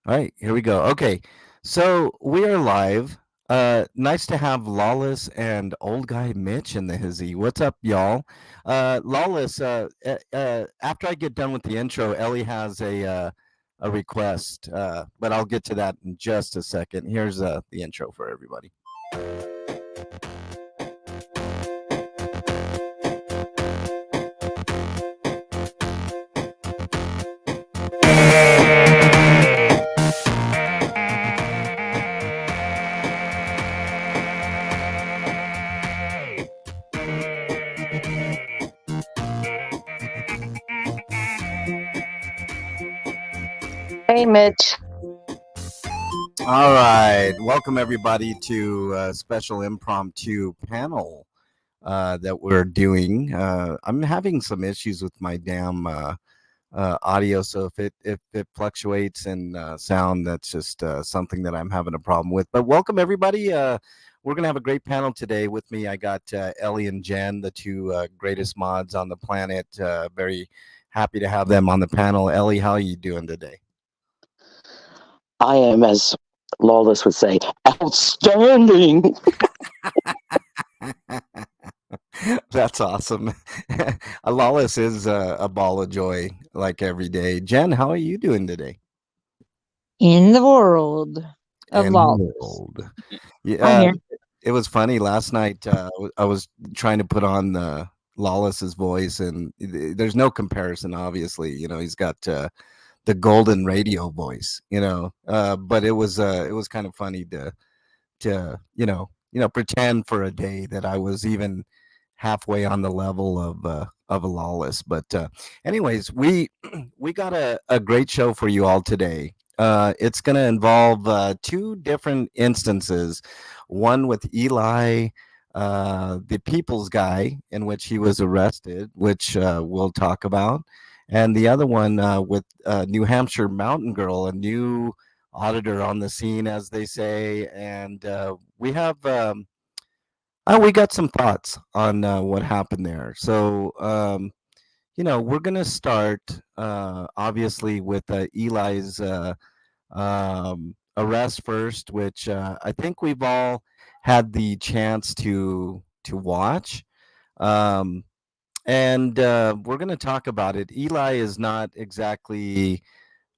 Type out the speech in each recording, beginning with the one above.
All right, here we go. Okay, so we are live. Nice to have Lawless and old guy Mitch in the hizzy. What's up, y'all? Lawless, after I get done with the intro, Ellie has a request, but I'll get to that in just a second. Here's the intro for everybody. Hey, Mitch. All right, welcome everybody to a special impromptu panel that we're doing. I'm having some issues with my damn audio, so if it fluctuates in sound, that's just something that I'm having a problem with. But welcome everybody. We're gonna have a great panel today. With me, I got Ellie and Jen, the two greatest mods on the planet. Very happy to have them on the panel. Ellie, how are you doing today? I am, as Lawless would say, outstanding. That's awesome. Lawless is a ball of joy, like every day. Jen, how are you doing today? In the world of In the Lawless. world. I'm Yeah, here. it was funny last night. I was trying to put on Lawless's voice, and there's no comparison. Obviously, he's got the golden radio voice. But it was kind of funny to pretend for a day that I was even halfway on the level of a Lawless. But anyways, we we got a great show for you all today. It's going to involve two different instances. One with Eli, the people's guy, in which he was arrested, which we'll talk about, and the other one with New Hampshire Mountain Girl, a new auditor on the scene, as they say, and we got some thoughts on what happened there. So, we're going to start obviously with Eli's arrest first, which I think we've all had the chance to watch. Um, and we're going to talk about it. Eli is not exactly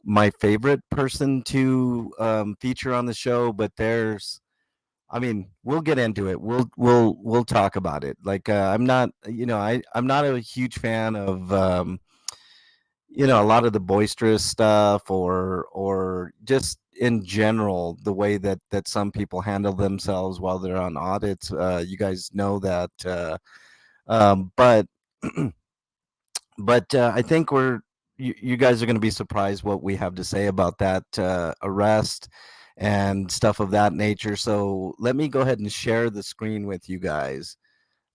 my favorite person to feature on the show, but we'll get into it. We'll talk about it. Like I'm not, I'm not a huge fan of a lot of the boisterous stuff or just in general the way that some people handle themselves while they're on audits. You guys know that, but I think you guys are going to be surprised what we have to say about that arrest and stuff of that nature. So let me go ahead and share the screen with you guys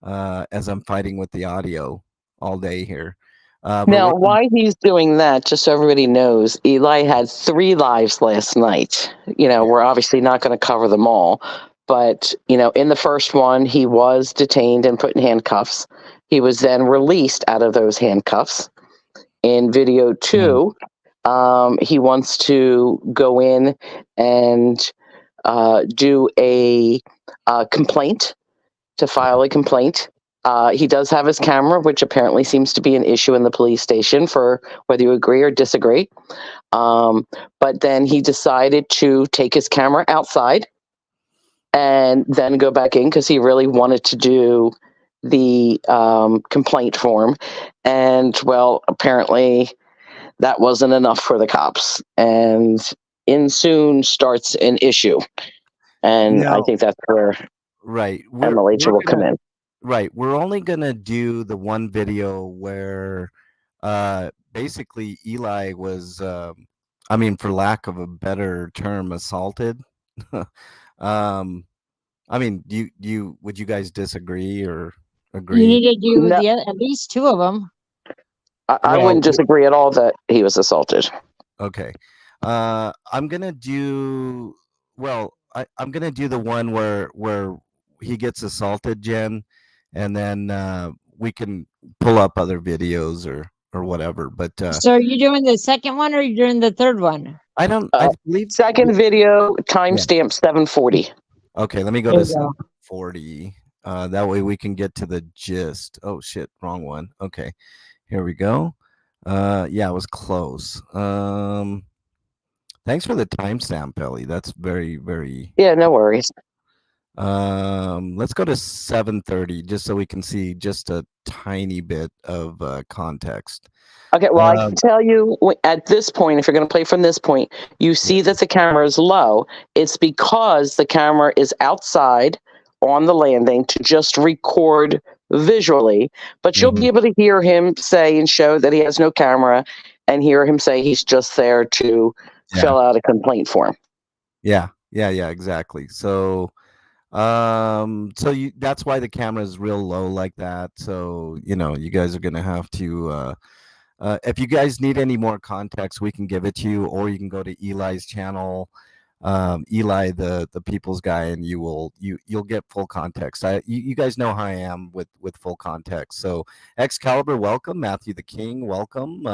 as I'm fighting with the audio all day here. But Now, why he's doing that, just so everybody knows, Eli had 3 lives last night. We're obviously not going to cover them all. But, in the first one, he was detained and put in handcuffs. He was then released out of those handcuffs. In video 2, he wants to go in and do a complaint, to file a complaint. He does have his camera, which apparently seems to be an issue in the police station, for whether you agree or disagree. But then he decided to take his camera outside and then go back in because he really wanted to do the complaint form. And, well, apparently that wasn't enough for the cops. And in soon starts an issue. And I think that's where right, MLH will come in. Right, we're only gonna do the one video where basically Eli was, for lack of a better term, assaulted. um would you guys disagree or You agree? need to do No. at least 2 of them. I wouldn't disagree at all that he was assaulted. Okay. I'm gonna do I'm gonna do the one where he gets assaulted, Jen, and then we can pull up other videos or whatever. But So are you doing the second one or are you doing the third one? I don't. I believe. Second video, timestamp 7:40. Okay, let me go There to you go. 740. That way we can get to the gist. Oh shit, wrong one. Okay, here we go. Yeah, it was close. Thanks for the timestamp, Ellie. That's very, very. Yeah, no worries. Let's go to 7:30 just so we can see just a tiny bit of context. Okay, well, I can tell you at this point, if you're going to play from this point, you see that the camera is low. It's because the camera is outside on the landing to just record visually, but you'll be able to hear him say and show that he has no camera and hear him say he's just there to fill out a complaint form. Yeah, exactly. So that's why the camera is real low like that. So, you guys are gonna have to if you guys need any more context, we can give it to you, or you can go to Eli's channel, Eli the people's guy, and you'll get full context. You guys know how I am with full context. So Excalibur, welcome. Matthew the King, welcome.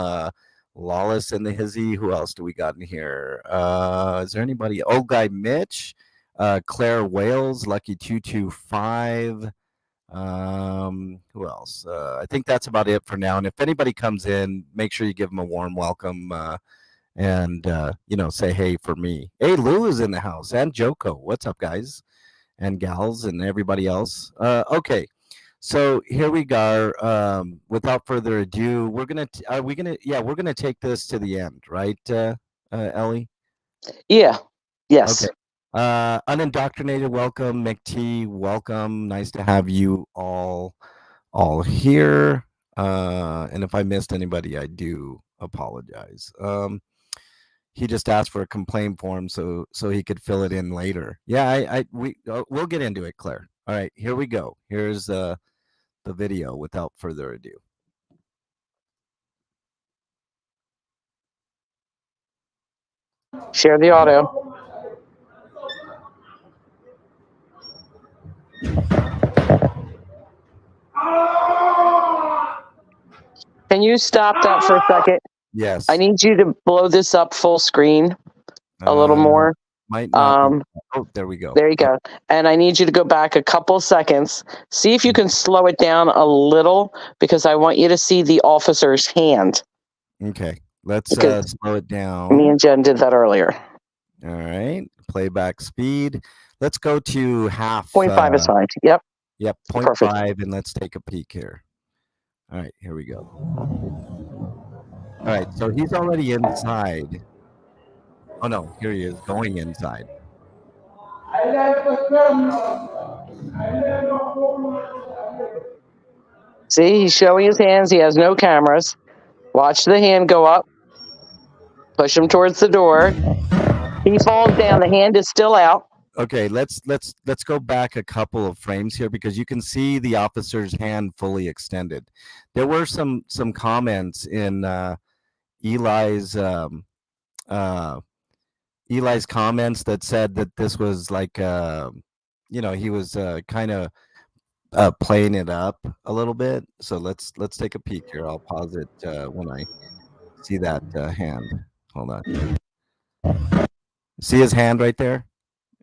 Lawless and the Hizzy. Who else do we got in here? Is there anybody? Old guy Mitch, Claire Wales, Lucky 225. Who else? I think that's about it for now. And if anybody comes in, make sure you give them a warm welcome, and say hey for me. Hey, Lou is in the house, and Joko. What's up, guys and gals and everybody else? Okay, so here we go. Without further ado, we're gonna take this to the end, right, Ellie? Yeah. Yes. Okay. Unindoctrinated, welcome. McT, welcome. Nice to have you all here. And if I missed anybody, I do apologize. He just asked for a complaint form so he could fill it in later. Yeah, we'll get into it, Claire. All right, here we go. Here's the video without further ado. Share the audio. Can you stop that for a second? Yes. I need you to blow this up full screen a little more. Might not there we go. There you go. And I need you to go back a couple seconds. See if you can slow it down a little, because I want you to see the officer's hand. Okay. Let's slow it down. Me and Jen did that earlier. All right. Playback speed. Let's go to half. 0.5 is fine. Yep. Yep. 0.5, and let's take a peek here. All right. Here we go. All right. So he's already inside. Oh, no. Here he is going inside. See, he's showing his hands. He has no cameras. Watch the hand go up. Push him towards the door. He falls down. The hand is still out. Okay, let's go back a couple of frames here, because you can see the officer's hand fully extended. There were some comments in Eli's comments that said that this was like he was kind of playing it up a little bit. So let's take a peek here. I'll pause it when I see that hand. Hold on. See his hand right there?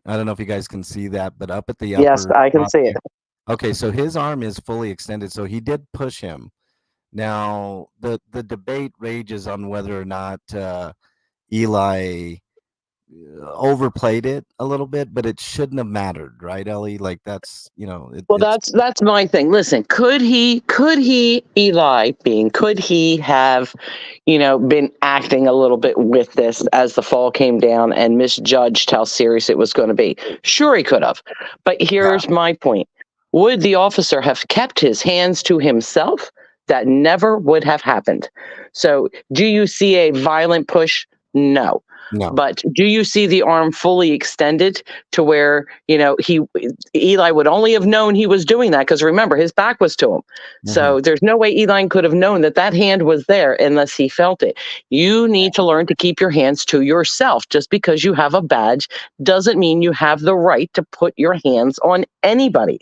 I don't know if you guys can see that, but up at the upper. Yes, I can see it. Okay, so his arm is fully extended, so he did push him. Now the debate rages on whether or not Eli overplayed it a little bit, but it shouldn't have mattered, right, Ellie? Like that's that's my thing. Listen, could he Eli being, could he have been acting a little bit with this as the fall came down and misjudged how serious it was going to be? Sure, he could have. But here's my point. Would the officer have kept his hands to himself? That never would have happened. So do you see a violent push? No. But do you see the arm fully extended to where, Eli would only have known he was doing that because remember, his back was to him. Mm-hmm. So there's no way Eli could have known that hand was there unless he felt it. You need to learn to keep your hands to yourself. Just because you have a badge doesn't mean you have the right to put your hands on anybody.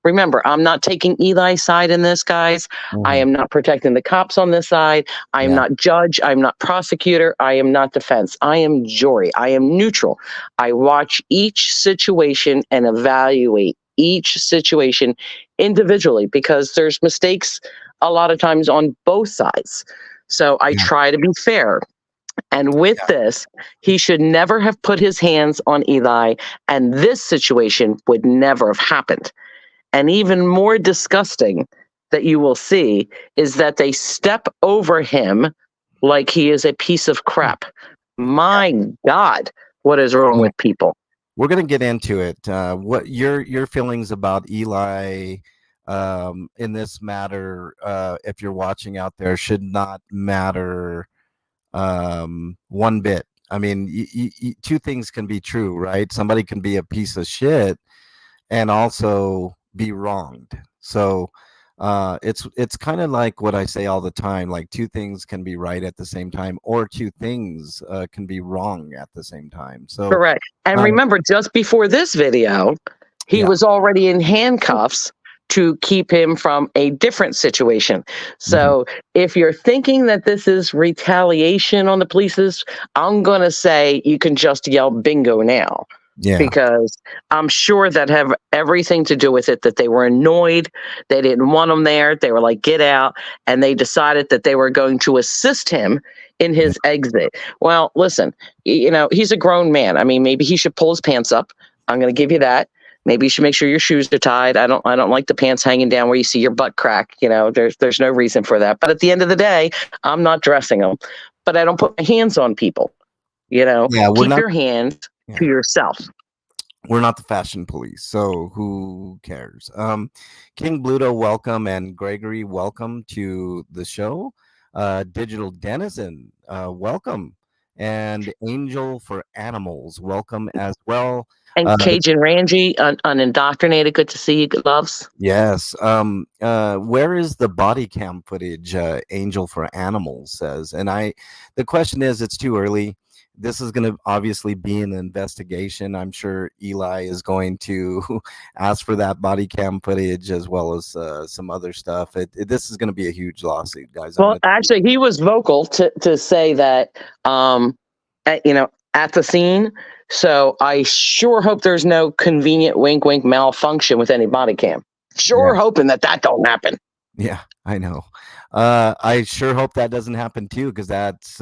Remember, I'm not taking Eli's side in this, guys. I am not protecting the cops on this side. I am not judge. I'm not prosecutor. I am not defense. I am jury. I am neutral. I watch each situation and evaluate each situation individually because there's mistakes a lot of times on both sides. So I try to be fair. And with this, he should never have put his hands on Eli, and this situation would never have happened. And even more disgusting that you will see is that they step over him like he is a piece of crap. My God, what is wrong with people? We're going to get into it. What your feelings about Eli in this matter, if you're watching out there, should not matter one bit. I mean, two things can be true, right? Somebody can be a piece of shit and also be wronged. So it's kind of like what I say all the time, like two things can be right at the same time, or two things can be wrong at the same time. So correct. And remember, just before this video, he was already in handcuffs to keep him from a different situation. So if you're thinking that this is retaliation on the police's, I'm going to say you can just yell bingo now. Yeah. Because I'm sure that have everything to do with it, that they were annoyed. They didn't want him there. They were like, get out. And they decided that they were going to assist him in his exit. Well, listen, you know, he's a grown man. I mean, maybe he should pull his pants up. I'm going to give you that. Maybe you should make sure your shoes are tied. I don't like the pants hanging down where you see your butt crack. You know, there's no reason for that. But at the end of the day, I'm not dressing them. But I don't put my hands on people. You know, keep your hands to yourself. We're not the fashion police, so who cares? King Bluto, welcome, and Gregory, welcome to the show. Digital Denizen, welcome, and Angel for Animals, welcome as well. And Cajun Ranji, unindoctrinated, good to see you, loves. Yes. Where is the body cam footage? Angel for Animals says, and the question is, it's too early. This is going to obviously be an investigation. I'm sure Eli is going to ask for that body cam footage as well as some other stuff. This is going to be a huge lawsuit, guys. Well, actually, he was vocal to say that, at the scene. So I sure hope there's no convenient wink, wink malfunction with any body cam. Sure hoping that don't happen. Yeah, I know. I sure hope that doesn't happen too, because that's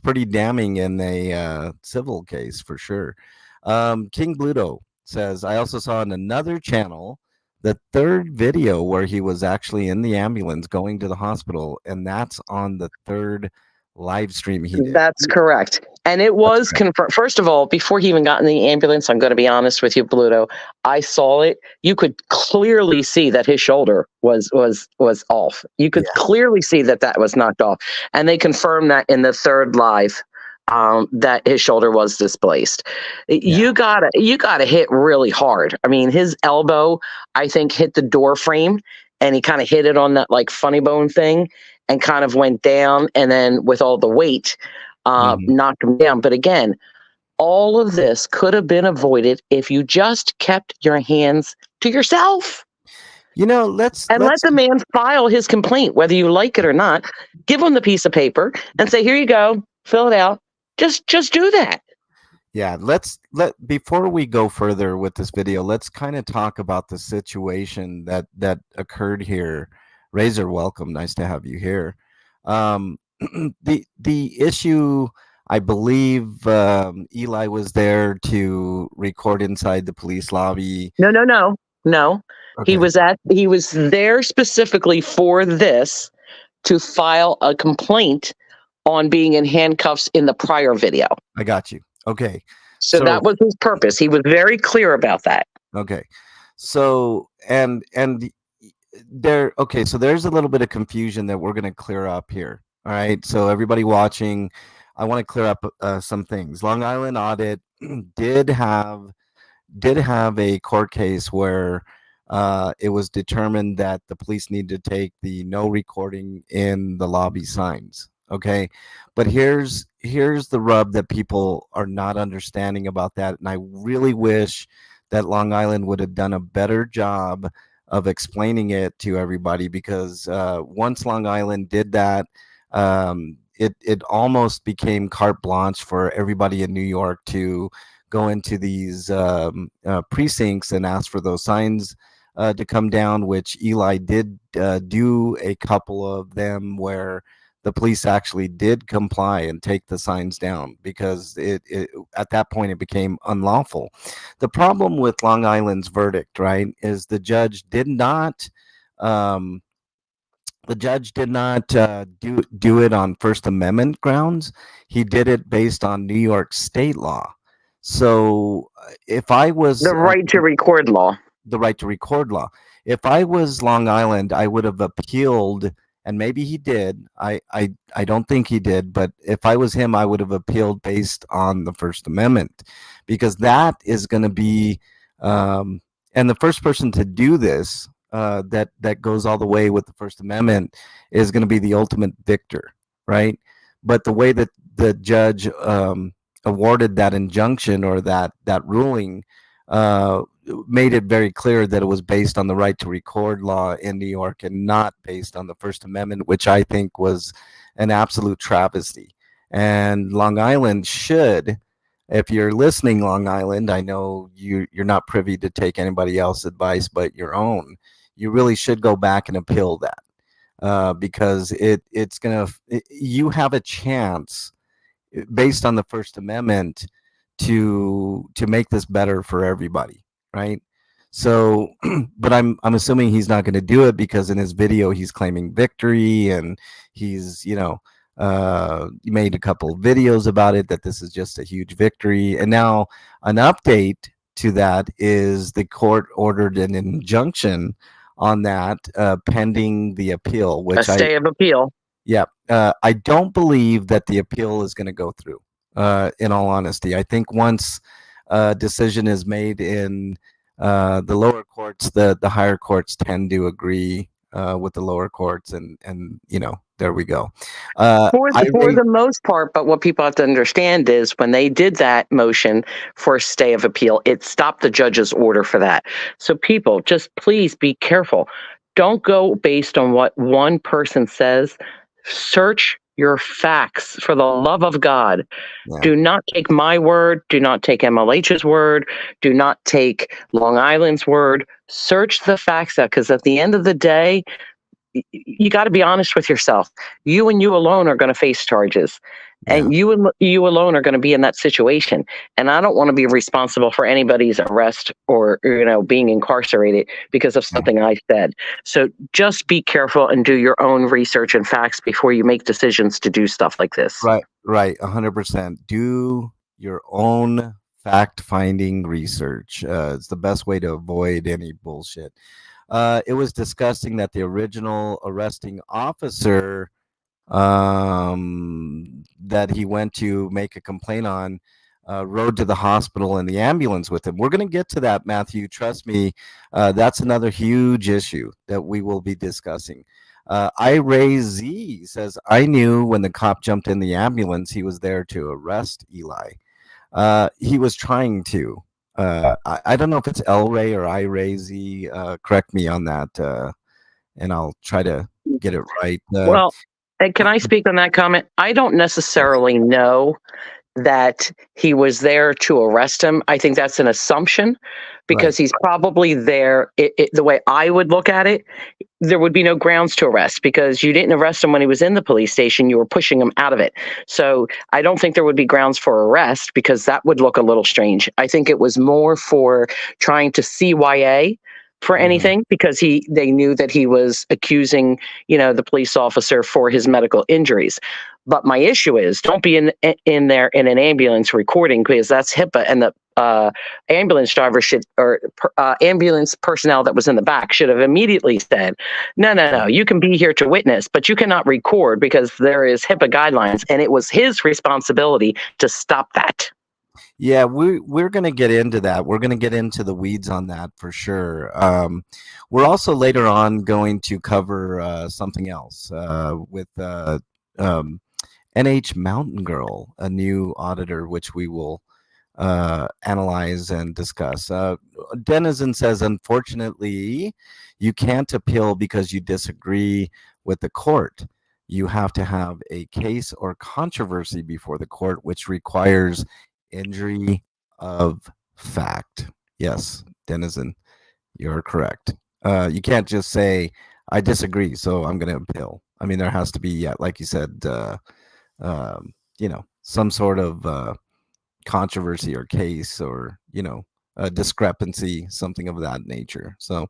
pretty damning in a civil case for sure. King Bluto says, I also saw on another channel the third video where he was actually in the ambulance going to the hospital, and that's on the third live stream he did. That's correct. And it was confirmed. First of all, before he even got in the ambulance, I'm going to be honest with you, Bluto, I saw it. You could clearly see that his shoulder was off. You could clearly see that was knocked off. And they confirmed that in the third live, that his shoulder was displaced. You gotta hit really hard. I mean, his elbow, I think, hit the door frame, and he kind of hit it on that like funny bone thing and kind of went down. And then with all the weight, knocked him down. But again, all of this could have been avoided if you just kept your hands to yourself. You know, let's let the man file his complaint, whether you like it or not. Give him the piece of paper and say, here you go, fill it out. Just do that. Yeah, before we go further with this video, let's kind of talk about the situation that occurred here. Razor, welcome. Nice to have you here. The issue, I believe, Eli was there to record inside the police lobby. No. Okay. He was there specifically for this, to file a complaint on being in handcuffs in the prior video. I got you. Okay. So that was his purpose. He was very clear about that. Okay. So so there's a little bit of confusion that we're going to clear up here. All right. So everybody watching, I want to clear up some things. Long Island Audit did have a court case where it was determined that the police need to take the no recording in the lobby signs. Okay. But here's the rub that people are not understanding about that. And I really wish that Long Island would have done a better job of explaining it to everybody, because once Long Island did that, it almost became carte blanche for everybody in New York to go into these precincts and ask for those signs to come down, which Eli did do a couple of them where the police actually did comply and take the signs down, because it at that point it became unlawful. The problem with Long Island's verdict, right, is um, the judge did not do it on First Amendment grounds. He did it based on New York state law. So if I was The right to record law. the right to record law. If I was Long Island, I would have appealed, and maybe he did. I don't think he did, but if I was him, I would have appealed based on the First Amendment, because that is going to be, and the first person to do this, that goes all the way with the First Amendment, is going to be the ultimate victor, right? But the way that the judge awarded that injunction, or that ruling, made it very clear that it was based on the right to record law in New York and not based on the First Amendment, which I think was an absolute travesty. And Long Island should, if you're listening, Long Island, I know you're not privy to take anybody else's advice but your own. You really should go back and appeal that, because it's gonna, you have a chance based on the First Amendment to make this better for everybody, right? So, but I'm assuming he's not going to do it, because in his video he's claiming victory, and he's, he made a couple of videos about it, that this is just a huge victory. And now an update to that is the court ordered an injunction on that, pending the appeal, A which stay of appeal. yeah, I don't believe that the appeal is going to go through. In all honesty, I think once a decision is made in the lower courts, the higher courts tend to agree with the lower courts, and there we go. For the most part, but what people have to understand is when they did that motion for a stay of appeal, it stopped the judge's order for that. So people, just please be careful. Don't go based on what one person says. Search your facts for the love of God. Yeah. Do not take my word. Do not take MLH's word. Do not take Long Island's word. Search the facts out, because at the end of the day, you got to be honest with yourself. You and you alone are going to face charges, and you alone are going to be in that situation. And I don't want to be responsible for anybody's arrest or being incarcerated because of something I said. So just be careful and do your own research and facts before you make decisions to do stuff like this. Right, 100%. Do your own fact-finding research. It's the best way to avoid any bullshit. It was disgusting that the original arresting officer that he went to make a complaint on rode to the hospital in the ambulance with him. We're going to get to that, Matthew. Trust me. That's another huge issue that we will be discussing. Ray Z says, I knew when the cop jumped in the ambulance, he was there to arrest Eli. He was trying to. I don't know if it's El Ray or Ray Z. Correct me on that, and I'll try to get it right. Well, can I speak on that comment? I don't necessarily know that he was there to arrest him. I think that's an assumption, because he's probably there. The way I would look at it, there would be no grounds to arrest, because you didn't arrest him when he was in the police station. You were pushing him out of it. So I don't think there would be grounds for arrest, because that would look a little strange. I think it was more for trying to CYA for anything, because they knew that he was accusing, the police officer for his medical injuries. But my issue is, don't be in there in an ambulance recording, because that's HIPAA, and the ambulance driver ambulance personnel that was in the back should have immediately said, no, you can be here to witness, but you cannot record, because there is HIPAA guidelines, and it was his responsibility to stop that. Yeah, we're going to get into that. We're going to get into the weeds on that for sure. We're also later on going to cover something else with NH Mountain Girl, a new auditor, which we will analyze and discuss. Denizen says, unfortunately, you can't appeal because you disagree with the court. You have to have a case or controversy before the court, which requires injury of fact. Yes, Denizen, you're correct. You can't just say, I disagree, so I'm going to appeal. I mean, there has to be, yeah, like you said, some sort of controversy or case or, a discrepancy, something of that nature. So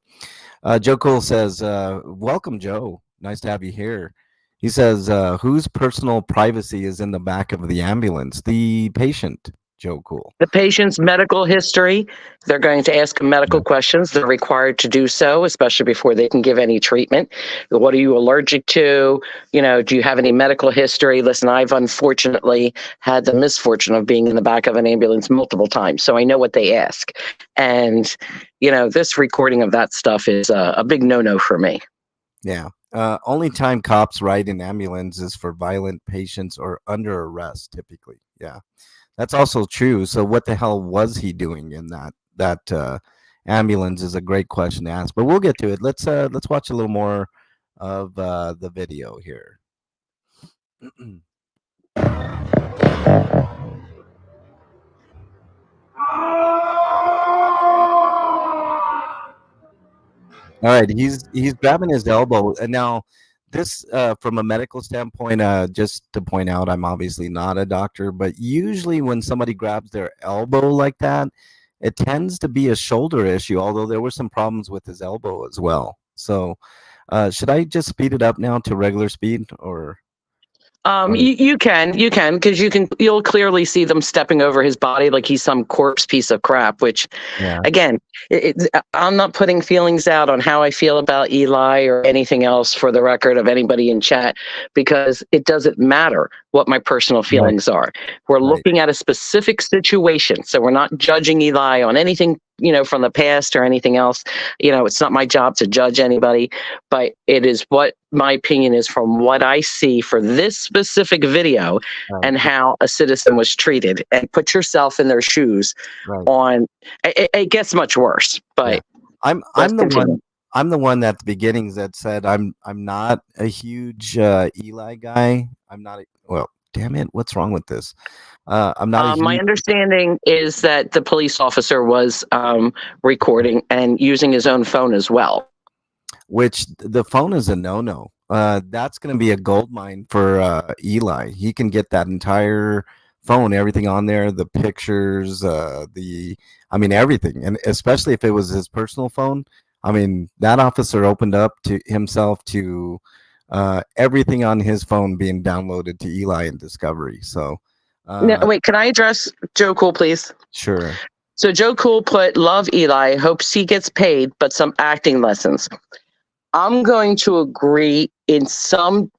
Joe Cole says, welcome, Joe. Nice to have you here. He says, whose personal privacy is in the back of the ambulance? The patient, Joe Cool. The patient's medical history. They're going to ask medical questions. They're required to do so, especially before they can give any treatment. What are you allergic to? Do you have any medical history? Listen, I've unfortunately had the misfortune of being in the back of an ambulance multiple times, so I know what they ask. And, this recording of that stuff is a big no-no for me. Yeah. Only time cops ride in ambulance is for violent patients or under arrest, typically. Yeah. That's also true. So what the hell was he doing in that ambulance is a great question to ask, but we'll get to it. Let's watch a little more of the video here. All right, he's grabbing his elbow, and now this, from a medical standpoint, just to point out, I'm obviously not a doctor, but usually when somebody grabs their elbow like that, it tends to be a shoulder issue. Although there were some problems with his elbow as well. So, should I just speed it up now to regular speed, or? You can, because you'll clearly see them stepping over his body like he's some corpse piece of crap, which, Yeah. again, I'm not putting feelings out on how I feel about Eli or anything else for the record of anybody in chat, because it doesn't matter what my personal feelings are. We're looking at a specific situation. So we're not judging Eli on anything, from the past or anything else. It's not my job to judge anybody, but it is what my opinion is from what I see for this specific video and how a citizen was treated. And put yourself in their shoes. On it gets much worse, but I'm the one at the beginnings that said I'm not a huge Eli guy. I'm not well, damn it, what's wrong with this? I'm not. My understanding is that the police officer was recording and using his own phone as well. Which the phone is a no-no. That's going to be a gold mine for Eli. He can get that entire phone, everything on there, the pictures, everything, and especially if it was his personal phone. I mean, that officer opened up to himself to everything on his phone being downloaded to Eli and Discovery. So. No, wait, can I address Joe Cool, please? Sure. So Joe Cool put, love Eli, hopes he gets paid, but some acting lessons. I'm going to agree in some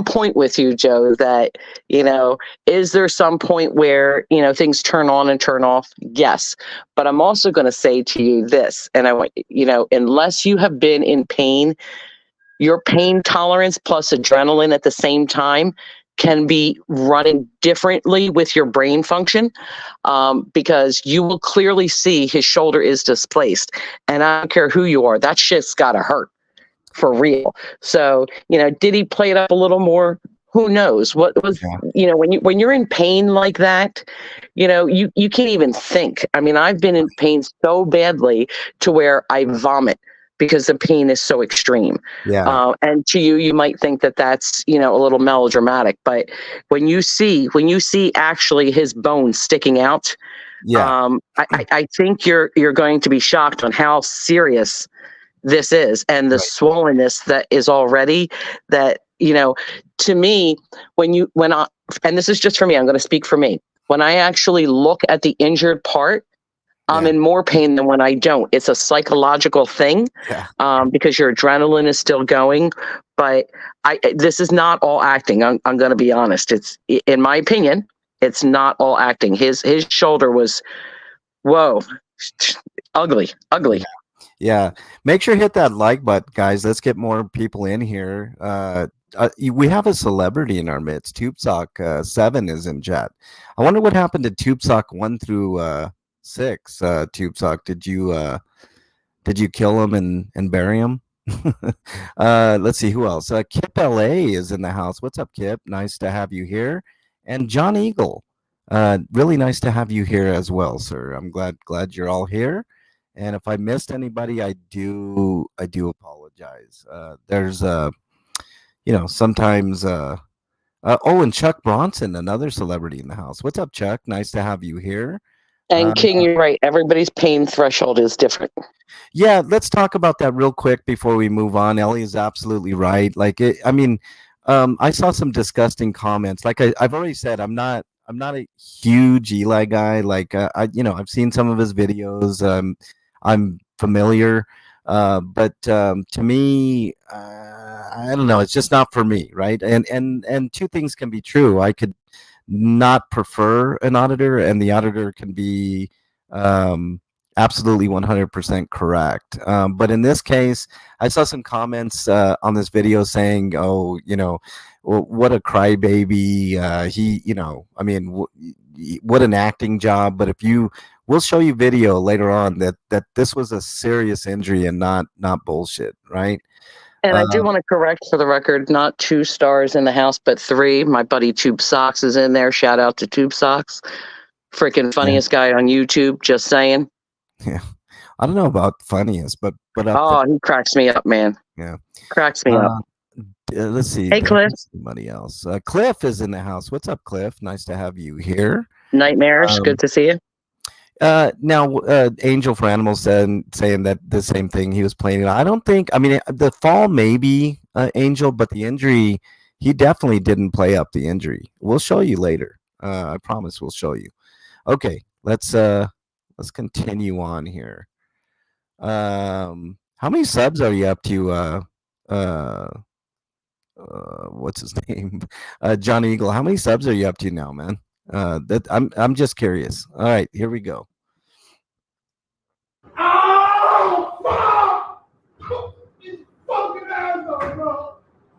point with you, Joe, that, is there some point where, things turn on and turn off? Yes. But I'm also going to say to you this, and I want, unless you have been in pain, your pain tolerance plus adrenaline at the same time can be running differently with your brain function, because you will clearly see his shoulder is displaced. And I don't care who you are, that shit's got to hurt for real. So, did he play it up a little more? Who knows? What was, when you're in pain like that, you can't even think. I mean, I've been in pain so badly to where I vomit because the pain is so extreme. Yeah. And to you, you might think that that's, a little melodramatic, but when you see actually his bones sticking out, I think you're going to be shocked on how serious this is, and the swollenness that is already that, to me, and this is just for me, I'm going to speak for me. When I actually look at the injured part, I'm in more pain than when I don't. It's a psychological thing, because your adrenaline is still going. But this is not all acting. I'm going to be honest. It's, in my opinion, it's not all acting. His shoulder was, whoa, ugly. Yeah. Yeah. Make sure to hit that like button, guys. Let's get more people in here. we have a celebrity in our midst. TubeSock 7 is in chat. I wonder what happened to TubeSock 1 through 6. TubeSock, did you kill him and bury him? Let's see who else. Kip LA is in the house. What's up, Kip? Nice to have you here. And John Eagle, really nice to have you here as well, sir. I'm glad you're all here. And if I missed anybody, I do apologize. There's sometimes oh, and Chuck Bronson, another celebrity in the house. What's up, Chuck? Nice to have you here. And King, you're right. Everybody's pain threshold is different. Yeah, let's talk about that real quick before we move on. Ellie is absolutely right. Like, I saw some disgusting comments. Like I've already said, I'm not a huge Eli guy. Like, I've seen some of his videos. I'm familiar, but to me, I don't know. It's just not for me, right? And two things can be true. I could not prefer an auditor, and the auditor can be absolutely 100% correct. But in this case, I saw some comments on this video saying, "Oh, what a crybaby! What an acting job." But we'll show you video later on that this was a serious injury and not bullshit, right? And I do want to correct for the record, not 2 stars in the house, but 3. My buddy Tube Socks is in there. Shout out to Tube Socks. Freaking funniest guy on YouTube, just saying. Yeah. I don't know about funniest, but he cracks me up, man. Yeah. Cracks me up. Let's see. Hey, Cliff. Somebody else. Cliff is in the house. What's up, Cliff? Nice to have you here. Nightmarish. Good to see you. Now, Angel for Animals saying that the same thing he was playing. I don't think. The fall maybe Angel, but the injury, he definitely didn't play up the injury. We'll show you later. I promise we'll show you. Okay, let's continue on here. How many subs are you up to? What's his name? John Eagle. How many subs are you up to now, man? I'm just curious. All right, here we go.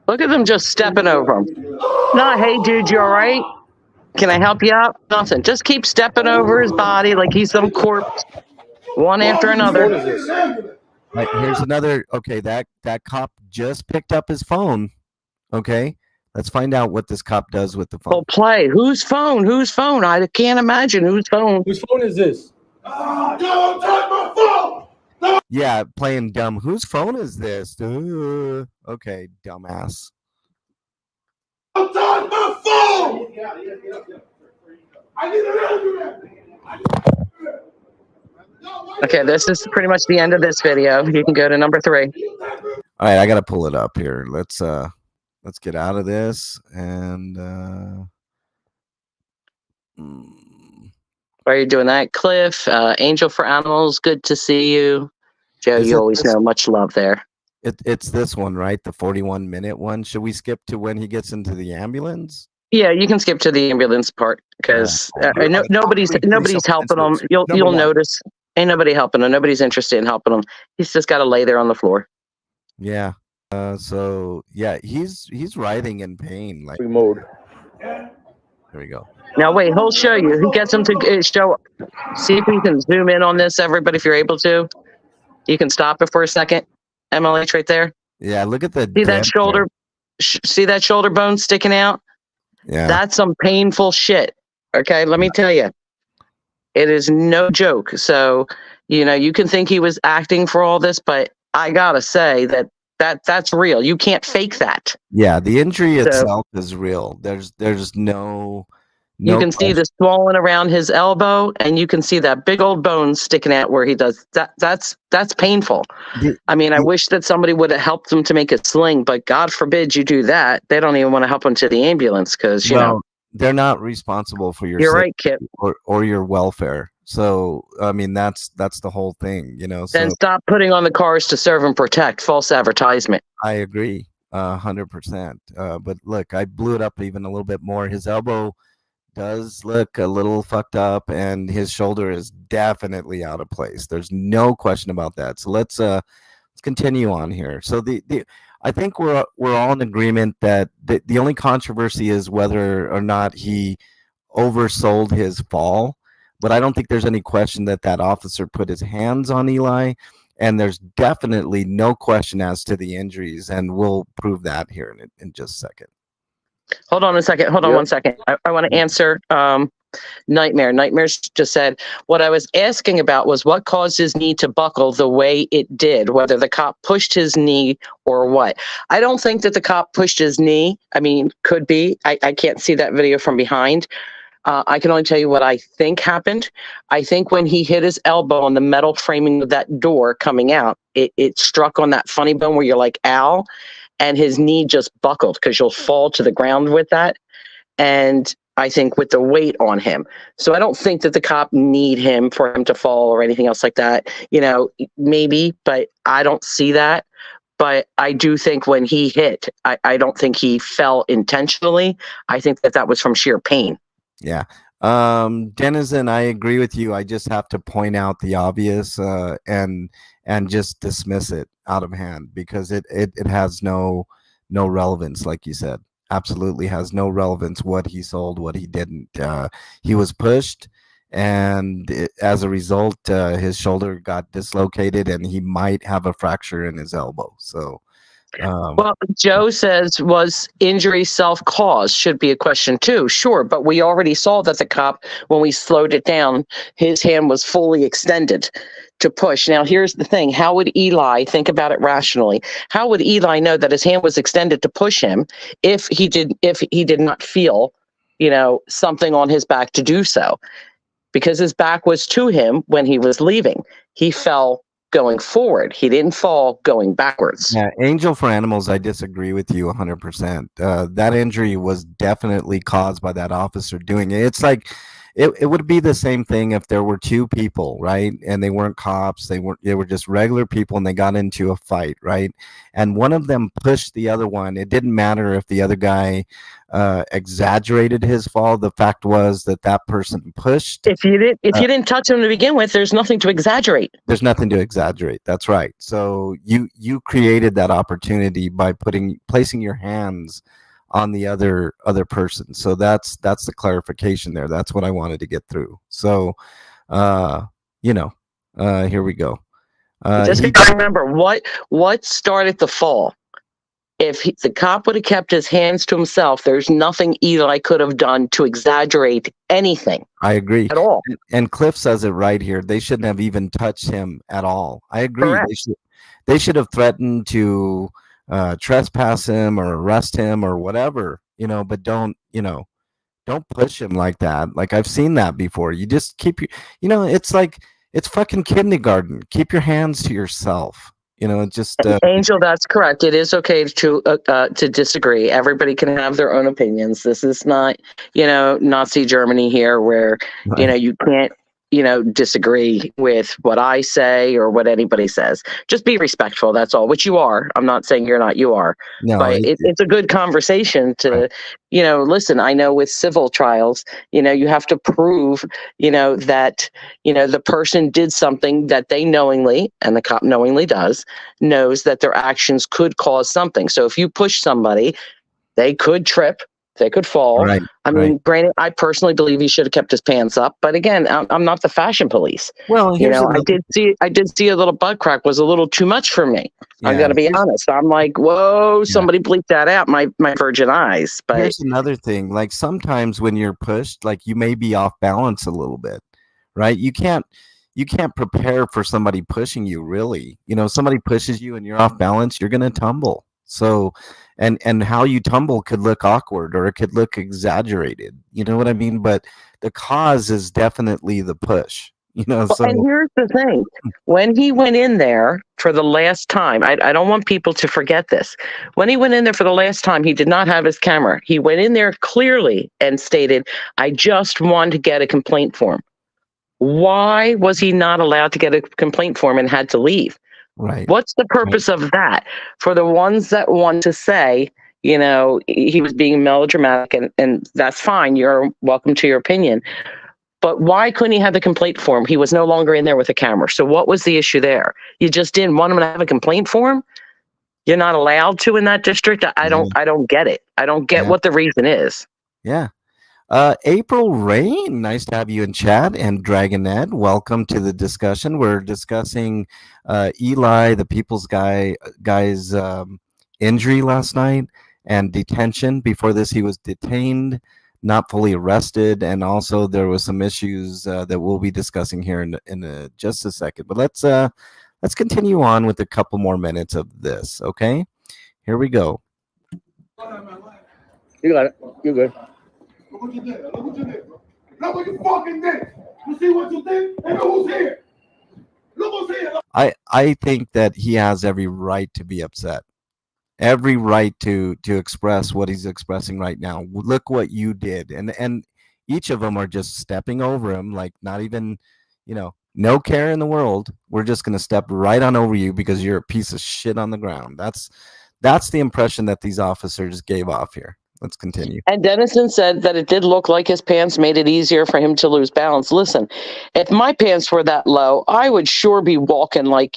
Look at them just stepping over him. No, hey, dude, you all right? Can I help you out? Nothing. Just keep stepping over his body like he's some corpse, one after another. Right, here's another. Okay, that cop just picked up his phone. Okay, let's find out what this cop does with the phone. Well, play. Whose phone? Whose phone? I can't imagine whose phone. Whose phone is this? Don't touch my phone! No. Yeah, playing dumb. Whose phone is this? Okay, dumbass. Don't touch my phone! I need to Okay, this is pretty much the end of this video. You can go to number 3. All right, I gotta pull it up here. Let's get out of this and Why are you doing that, Cliff? Angel for Animals, good to see you. Joe, you always know, much love there. It's this one, right? The 41-minute one. Should we skip to when he gets into the ambulance? Yeah, you can skip to the ambulance part because nobody's helping him. You'll notice. Ain't nobody helping him. Nobody's interested in helping him. He's just got to lay there on the floor. Yeah. So yeah, he's writhing in pain. Like Mode. Here we go. Now wait, he'll show you. He gets him to show. See if we can zoom in on this, everybody. If you're able to, you can stop it for a second. MLH right there. Yeah, look at the. See that shoulder? See that shoulder bone sticking out? Yeah. That's some painful shit. Okay, let me tell you. It is no joke. So, you can think he was acting for all this, but I gotta say that's real. You can't fake that. Yeah, the injury itself is real. There's no you can see the swollen around his elbow, and you can see that big old bone sticking out where he does. That's painful. I wish that somebody would have helped him to make a sling, but God forbid you do that. They don't even want to help him to the ambulance because they're not responsible for your. You're right, Kip. Or your welfare. So that's the whole thing, Then stop putting on the cars to serve and protect. False advertisement. I agree, 100%. But look, I blew it up even a little bit more. His elbow does look a little fucked up, and his shoulder is definitely out of place. There's no question about that. So let's continue on here. So I think we're all in agreement that the only controversy is whether or not he oversold his fall. But I don't think there's any question that that officer put his hands on Eli, and there's definitely no question as to the injuries, and we'll prove that here in just a second. Hold on a second. Hold on Yep. 1 second. I want to answer Nightmare. Nightmare's just said, what I was asking about was what caused his knee to buckle the way it did, whether the cop pushed his knee or what. I don't think that the cop pushed his knee. I mean, could be. I can't see that video from behind. I can only tell you what I think happened. I think when he hit his elbow on the metal framing of that door coming out, it struck on that funny bone where you're like, ow, and his knee just buckled because you'll fall to the ground with that. And I think with the weight on him. So I don't think that the cop need him for him to fall or anything else like that. You know, maybe, but I don't see that. But I do think when he hit, I don't think he fell intentionally. I think that that was from sheer pain. Yeah. Denizen, I agree with you. I just have to point out the obvious and just dismiss it out of hand because it has no relevance, like you said. Absolutely has no relevance what he sold, what he didn't. He was pushed, and as a result, his shoulder got dislocated, and he might have a fracture in his elbow. So, well, Joe says, was injury self-caused? Should be a question too. Sure, but we already saw that the cop, when we slowed it down, his hand was fully extended to push. Now, here's the thing. How would Eli think about it rationally? How would Eli know that his hand was extended to push him if he did not feel, you know, something on his back to do so? Because his back was to him when he was leaving. He fell going forward. He didn't fall going backwards. Yeah, Angel for Animals, I disagree with you 100%. That injury was definitely caused by that officer doing it. It's like it would be the same thing if there were two people, right? And they weren't cops. They were just regular people, and they got into a fight, right? And one of them pushed the other one. It didn't matter if the other guy exaggerated his fall. The fact was that that person pushed. If you didn't touch him to begin with, there's nothing to exaggerate. There's nothing to exaggerate. That's right. So you created that opportunity by placing your hands on the other person. So that's the clarification there. That's what I wanted to get through. So here we go. Just remember what started the fall. If the cop would have kept his hands to himself, there's nothing Eli could have done to exaggerate anything. I agree at all. And Cliff says it right here. They shouldn't have even touched him at all. I agree. Correct. They should have threatened to trespass him or arrest him or whatever, but don't push him like that. Like I've seen that before. You just keep it's like it's fucking kindergarten. Keep your hands to yourself. Angel, that's correct. It is okay to disagree. Everybody can have their own opinions. This is not, Nazi Germany here where, right. You can't, disagree with what I say or what anybody says. Just be respectful. That's all, which you are. I'm not saying you're not, you are. No, but it's a good conversation to, right. Listen, I know with civil trials, you have to prove, that, the person did something that they knowingly, and the cop knowingly knows that their actions could cause something. So if you push somebody, they could trip. They could fall. Right, I mean, granted, I personally believe he should have kept his pants up. But again, I'm not the fashion police. Well, I did see a little butt crack was a little too much for me. Yeah, I got to be honest. I'm like, whoa, somebody bleep that out. My virgin eyes. But here's another thing. Like sometimes when you're pushed, like you may be off balance a little bit, right? You can't prepare for somebody pushing you. Really, somebody pushes you and you're off balance, you're gonna tumble. So. And how you tumble could look awkward or it could look exaggerated. You know what I mean? But the cause is definitely the push. So. And here's the thing. When he went in there for the last time, I don't want people to forget this. When he went in there for the last time, he did not have his camera. He went in there clearly and stated, I just want to get a complaint form. Why was he not allowed to get a complaint form and had to leave? Right. What's the purpose of that? For the ones that want to say, he was being melodramatic, and that's fine. You're welcome to your opinion. But why couldn't he have the complaint form? He was no longer in there with a camera. So what was the issue there? You just didn't want him to have a complaint form? you're not allowed to in that district. I don't get it. I don't get what the reason is. Yeah. April Rain, nice to have you in chat. And Dragon Ed, welcome to the discussion. We're discussing Eli, the People's guy's injury last night and detention. Before this, he was detained, not fully arrested, and also there was some issues that we'll be discussing here in just a second. But let's continue on with a couple more minutes of this. Okay, here we go. You got it. You're good. Look what you did. Look what you did. Look what you fucking did. You see what you did? And look who's here. Look who's here. I think that he has every right to be upset. Every right to express what he's expressing right now. Look what you did. And each of them are just stepping over him, like not even, no care in the world. We're just going to step right on over you because you're a piece of shit on the ground. That's the impression that these officers gave off here. Let's continue. And Dennison said that it did look like his pants made it easier for him to lose balance. Listen, if my pants were that low, I would sure be walking like,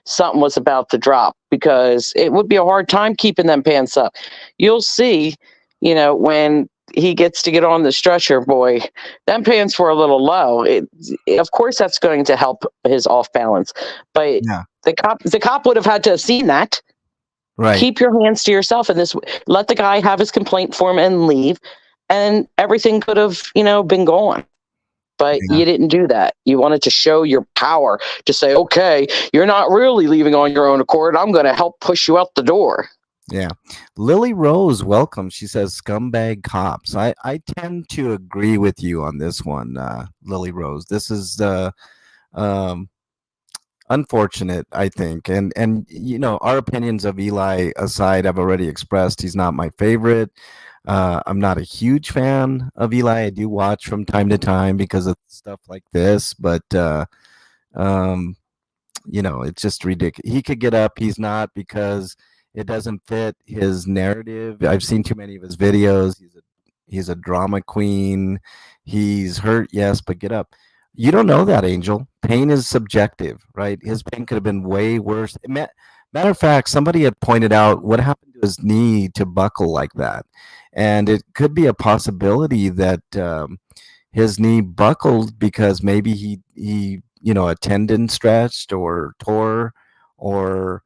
something was about to drop, because it would be a hard time keeping them pants up. You'll see, when he gets to get on the stretcher, boy, them pants were a little low. Of course, that's going to help his off balance. But the cop would have had to have seen that. Right. Keep your hands to yourself, and let the guy have his complaint form and leave, and everything could have, been gone. But you didn't do that. You wanted to show your power to say, okay, you're not really leaving on your own accord. I'm going to help push you out the door. Yeah. Lily Rose, welcome. She says scumbag cops. I tend to agree with you on this one, Lily Rose. This is unfortunate, I think, and our opinions of Eli aside, I've already expressed he's not my favorite. I'm not a huge fan of Eli. I do watch from time to time because of stuff like this, but it's just ridiculous. He could get up, he's not, because it doesn't fit his narrative. I've seen too many of his videos. He's a drama queen. He's hurt, yes, but get up. You don't know that, Angel. Pain is subjective, right? His pain could have been way worse. Matter of fact, somebody had pointed out what happened to his knee to buckle like that. And it could be a possibility that his knee buckled because maybe he a tendon stretched or tore, or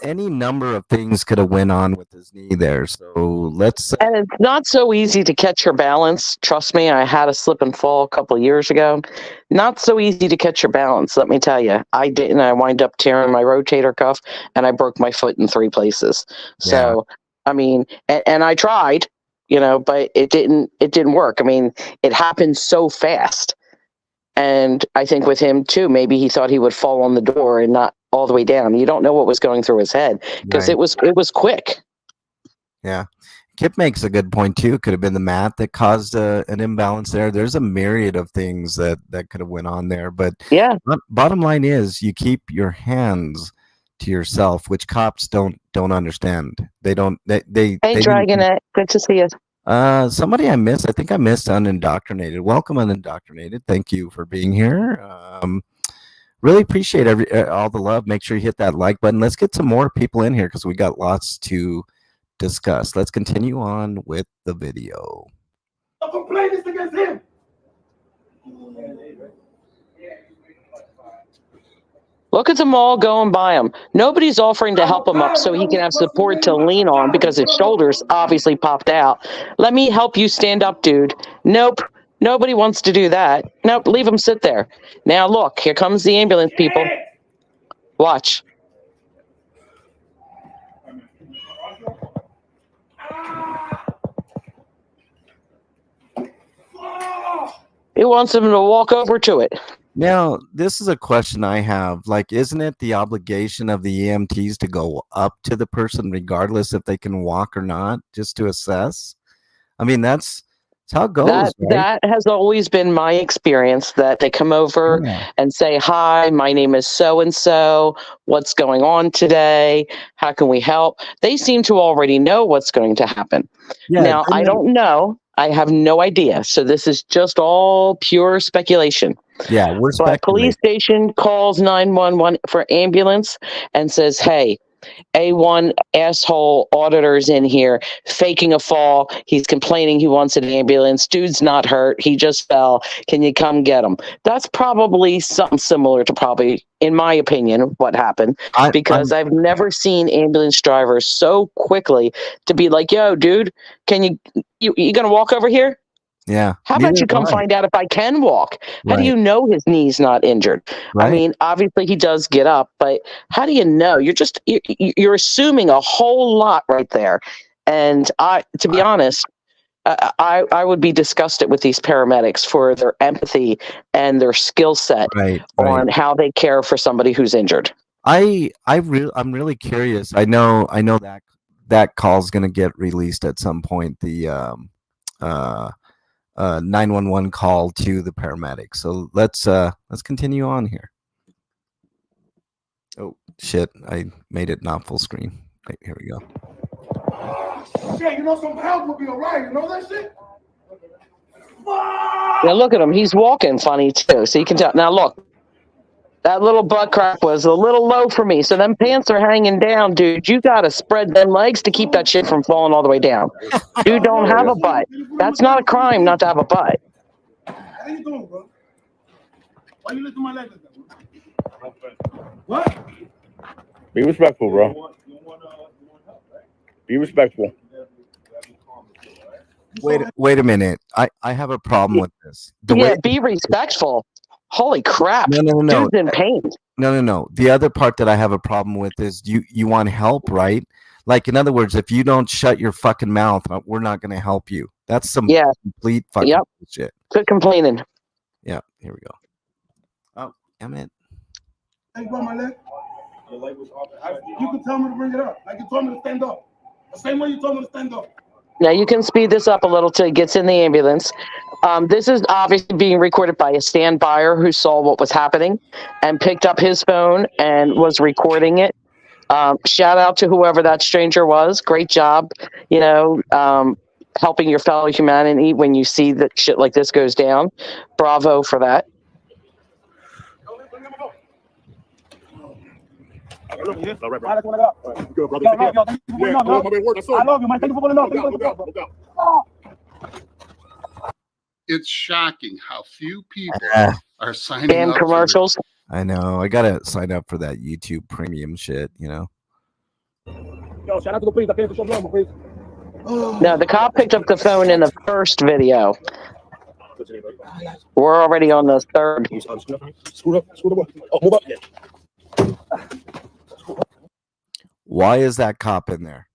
any number of things could have went on with his knee there. So and it's not so easy to catch your balance. Trust me, I had a slip and fall a couple of years ago. Not so easy to catch your balance, let me tell you. I didn't. I wind up tearing my rotator cuff, and I broke my foot in 3 places. So, I mean, and I tried, but it didn't work. I mean, it happened so fast. And I think with him too, maybe he thought he would fall on the door and not all the way down. You don't know what was going through his head, because it was quick. Yeah. Kip makes a good point too. Could have been the mat that caused an imbalance there. There's a myriad of things that could have went on there. But bottom line is, you keep your hands to yourself, which cops don't understand. They don't. Hey, Dragonette, good to see you. Somebody I missed. I think I missed Unindoctrinated. Welcome, Unindoctrinated. Thank you for being here. Really appreciate all the love. Make sure you hit that like button. Let's get some more people in here because we got lots to discuss. Let's continue on with the video. The complaint is against him. Look at them all going by him. Nobody's offering to help him up so he can have support to lean on, because his shoulders obviously popped out. Let me help you stand up, dude. Nope. Nobody wants to do that. Nope. Leave him sit there. Now look, here comes the ambulance people. Watch. He wants him to walk over to it. Now, this is a question I have. Like, isn't it the obligation of the EMTs to go up to the person regardless if they can walk or not, just to assess? I mean, that's how it goes. That has always been my experience, that they come over and say, hi, my name is so-and-so. What's going on today? How can we help? They seem to already know what's going to happen. Yeah, now, I don't know. I have no idea. So this is just all pure speculation. Yeah, we're speculating. Police station calls 911 for ambulance and says, hey, A1 asshole auditors in here faking a fall. He's complaining he wants an ambulance. Dude's not hurt. He just fell. Can you come get him? That's probably something similar to probably, in my opinion, what happened. Because I've never seen ambulance drivers so quickly to be like, yo, dude, can you going to walk over here? Yeah. How about you come find out if I can walk? How do you know his knee's not injured? Right. I mean, obviously he does get up, but how do you know? You're assuming a whole lot right there. And to be honest, I would be disgusted with these paramedics for their empathy and their skill set on how they care for somebody who's injured. I'm really curious. I know that call's going to get released at some point. The 911 call to the paramedics. So let's continue on here. Oh shit! I made it not full screen. Right, here we go. Shit, some help would be alright. You know that shit? Now look at him. He's walking funny too, so you can tell. Now look. That little butt crack was a little low for me. So them pants are hanging down, dude. You got to spread them legs to keep that shit from falling all the way down. Dude don't have a butt. That's not a crime not to have a butt. How you doing, bro? Why you lifting my leg like that? What? Be respectful, bro. Be respectful. Wait a minute. I have a problem with this. Be respectful. Holy crap. No. Dude's in pain. No. The other part that I have a problem with is you want help, right? Like, in other words, if you don't shut your fucking mouth, we're not going to help you. That's some complete fucking shit. Quit complaining. Yeah, here we go. Oh, damn it. Hey, bro, my leg. Your leg was off. You can tell me to bring it up. Like you told me to stand up. The same way you told me to stand up. Now you can speed this up a little till he gets in the ambulance. This is obviously being recorded by a standbyer who saw what was happening and picked up his phone and was recording it. Shout out to whoever that stranger was. Great job, helping your fellow humanity when you see that shit like this goes down. Bravo for that. I love you, man. Thank you for pulling up. It's shocking how few people are signing Damn up commercials. I know. I gotta sign up for that YouTube premium shit. Yo, shout out to the police. I came to show love, please. No, the cop picked up the phone in the first video. We're already on the third. Screw up. Oh, move up. Why is that cop in there?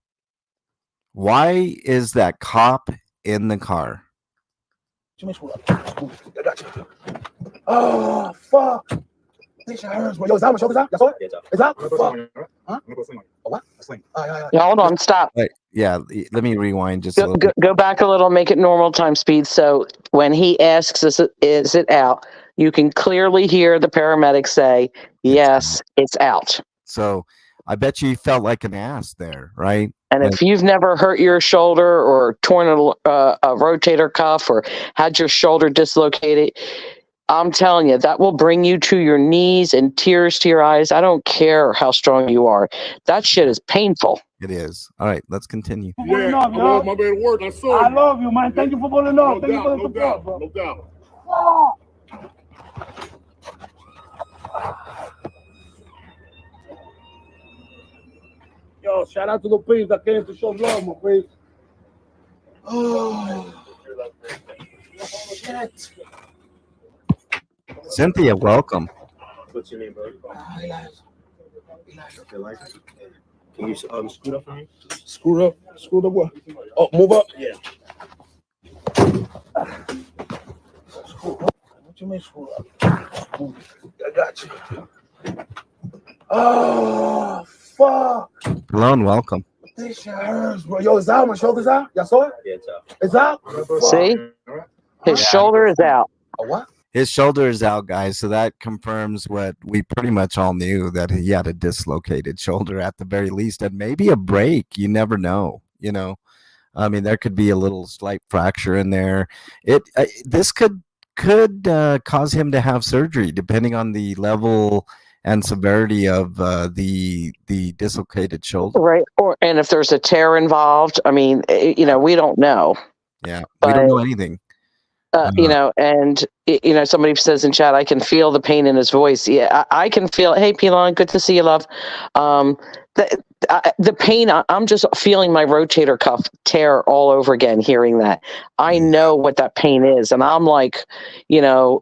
Why is that cop in the car? Oh, fuck. This hurts, bro. Yo, is that my shoulder? That's all? Is that? Fuck. Huh? What? Yeah, hold on, stop. Wait, yeah, let me rewind just a little bit. Go back a little, make it normal time speed. So when he asks, is it out? You can clearly hear the paramedic say, yes, it's out. So I bet you felt like an ass there, right? And if you've never hurt your shoulder or torn a rotator cuff or had your shoulder dislocated, I'm telling you, that will bring you to your knees and tears to your eyes. I don't care how strong you are. That shit is painful. It is. All right, let's continue. Yeah, I love my man work. I saw you. I love you, man. Thank you for pulling up. Thank you for the support, bro. No doubt. Yo, shout out to the police that came to show love, my please. Oh, shit. Cynthia, welcome. What's your name, bro? Can you scoot up for me? Scoot up what? Oh, move up? Yeah. What you mean scoot up? I got you. Oh, fuck. Hello, welcome. This shit hurts, bro. Yo, it's out. My shoulder's out. Y'all saw it? Yeah, it's out. It's out? See? His shoulder is out. A what? His shoulder is out, guys. So that confirms what we pretty much all knew, that he had a dislocated shoulder at the very least, and maybe a break. You never know. I mean, there could be a little slight fracture in there. This could cause him to have surgery, depending on the level and severity of the dislocated shoulder. Right. And if there's a tear involved, I mean, we don't know. Yeah, we But don't know anything. and somebody says in chat, I can feel the pain in his voice. Yeah, I can feel. Hey, Pilon, good to see you, love. The pain. I'm just feeling my rotator cuff tear all over again. Hearing that, I know what that pain is, and I'm like,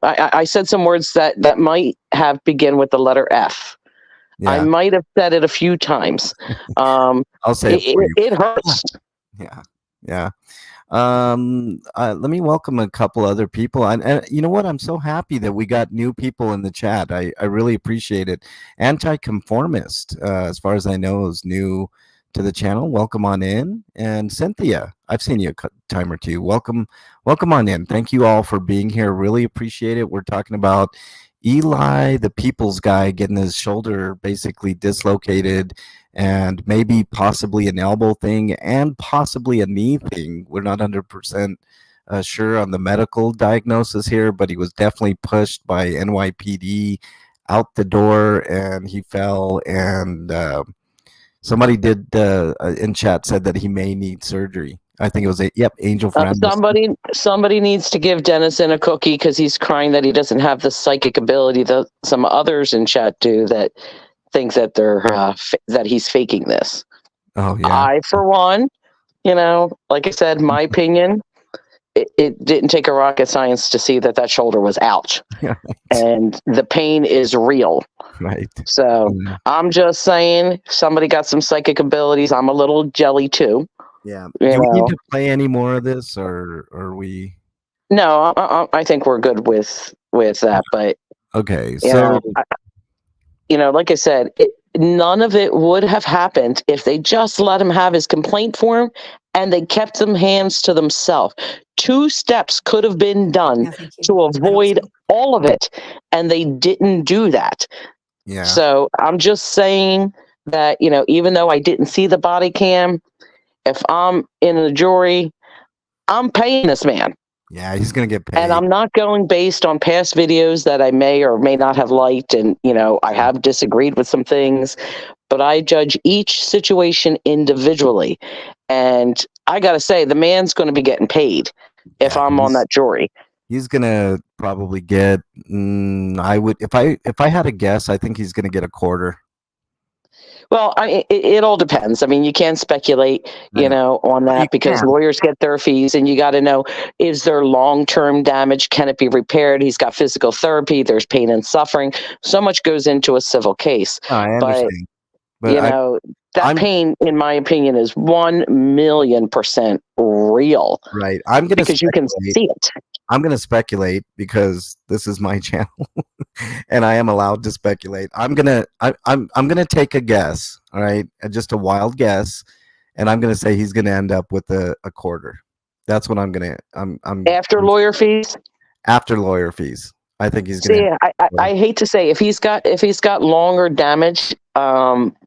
I said some words that might have begin with the letter F. Yeah. I might have said it a few times. I'll say it for you. It hurts. Yeah. Let me welcome a couple other people, and you know what, I'm so happy that we got new people in the chat. I really appreciate it. Anti-conformist, as far as I know, is new to the channel. Welcome on in. And Cynthia, I've seen you a time or two. Welcome on in. Thank you all for being here. Really appreciate it. We're talking about Eli, the people's guy, getting his shoulder basically dislocated, and maybe possibly an elbow thing and possibly a knee thing. We're not 100% sure on the medical diagnosis here, but he was definitely pushed by NYPD out the door, and he fell, and somebody did in chat said that he may need surgery. I think it was Angel Friend. Somebody needs to give Dennison a cookie because he's crying that he doesn't have the psychic ability that some others in chat do, that think that they're that he's faking this. Oh yeah. I, for one, like I said, my opinion, it didn't take a rocket science to see that shoulder was ouch, Right. And the pain is real. Right. So I'm just saying, somebody got some psychic abilities. I'm a little jelly too. Yeah. Do we need to play any more of this, or are we? No, I think we're good with that. But okay, so like I said, none of it would have happened if they just let him have his complaint form and they kept them hands to themselves. 2 steps could have been done to avoid all of it, and they didn't do that. Yeah. So I'm just saying that, even though I didn't see the body cam, if I'm in a jury, I'm paying this man. Yeah, he's going to get paid. And I'm not going based on past videos that I may or may not have liked. And, I have disagreed with some things, but I judge each situation individually. And I got to say, the man's going to be getting paid if I'm on that jury. He's going to probably get, if I had a guess, I think he's going to get $25. Well, it all depends. I mean, you can't speculate, on that because lawyers get their fees, and you got to know, is there long-term damage? Can it be repaired? He's got physical therapy. There's pain and suffering. So much goes into a civil case. I understand. But pain, in my opinion, is 1,000,000% real. Right. I'm going to because you can see it. I'm going to speculate because this is my channel and I am allowed to speculate. I'm going to take a guess. All right. Just a wild guess. And I'm going to say he's going to end up with a quarter. That's what I'm going to, after lawyer fees. After lawyer fees. I think he's going to. I hate to say, if he's got longer damage,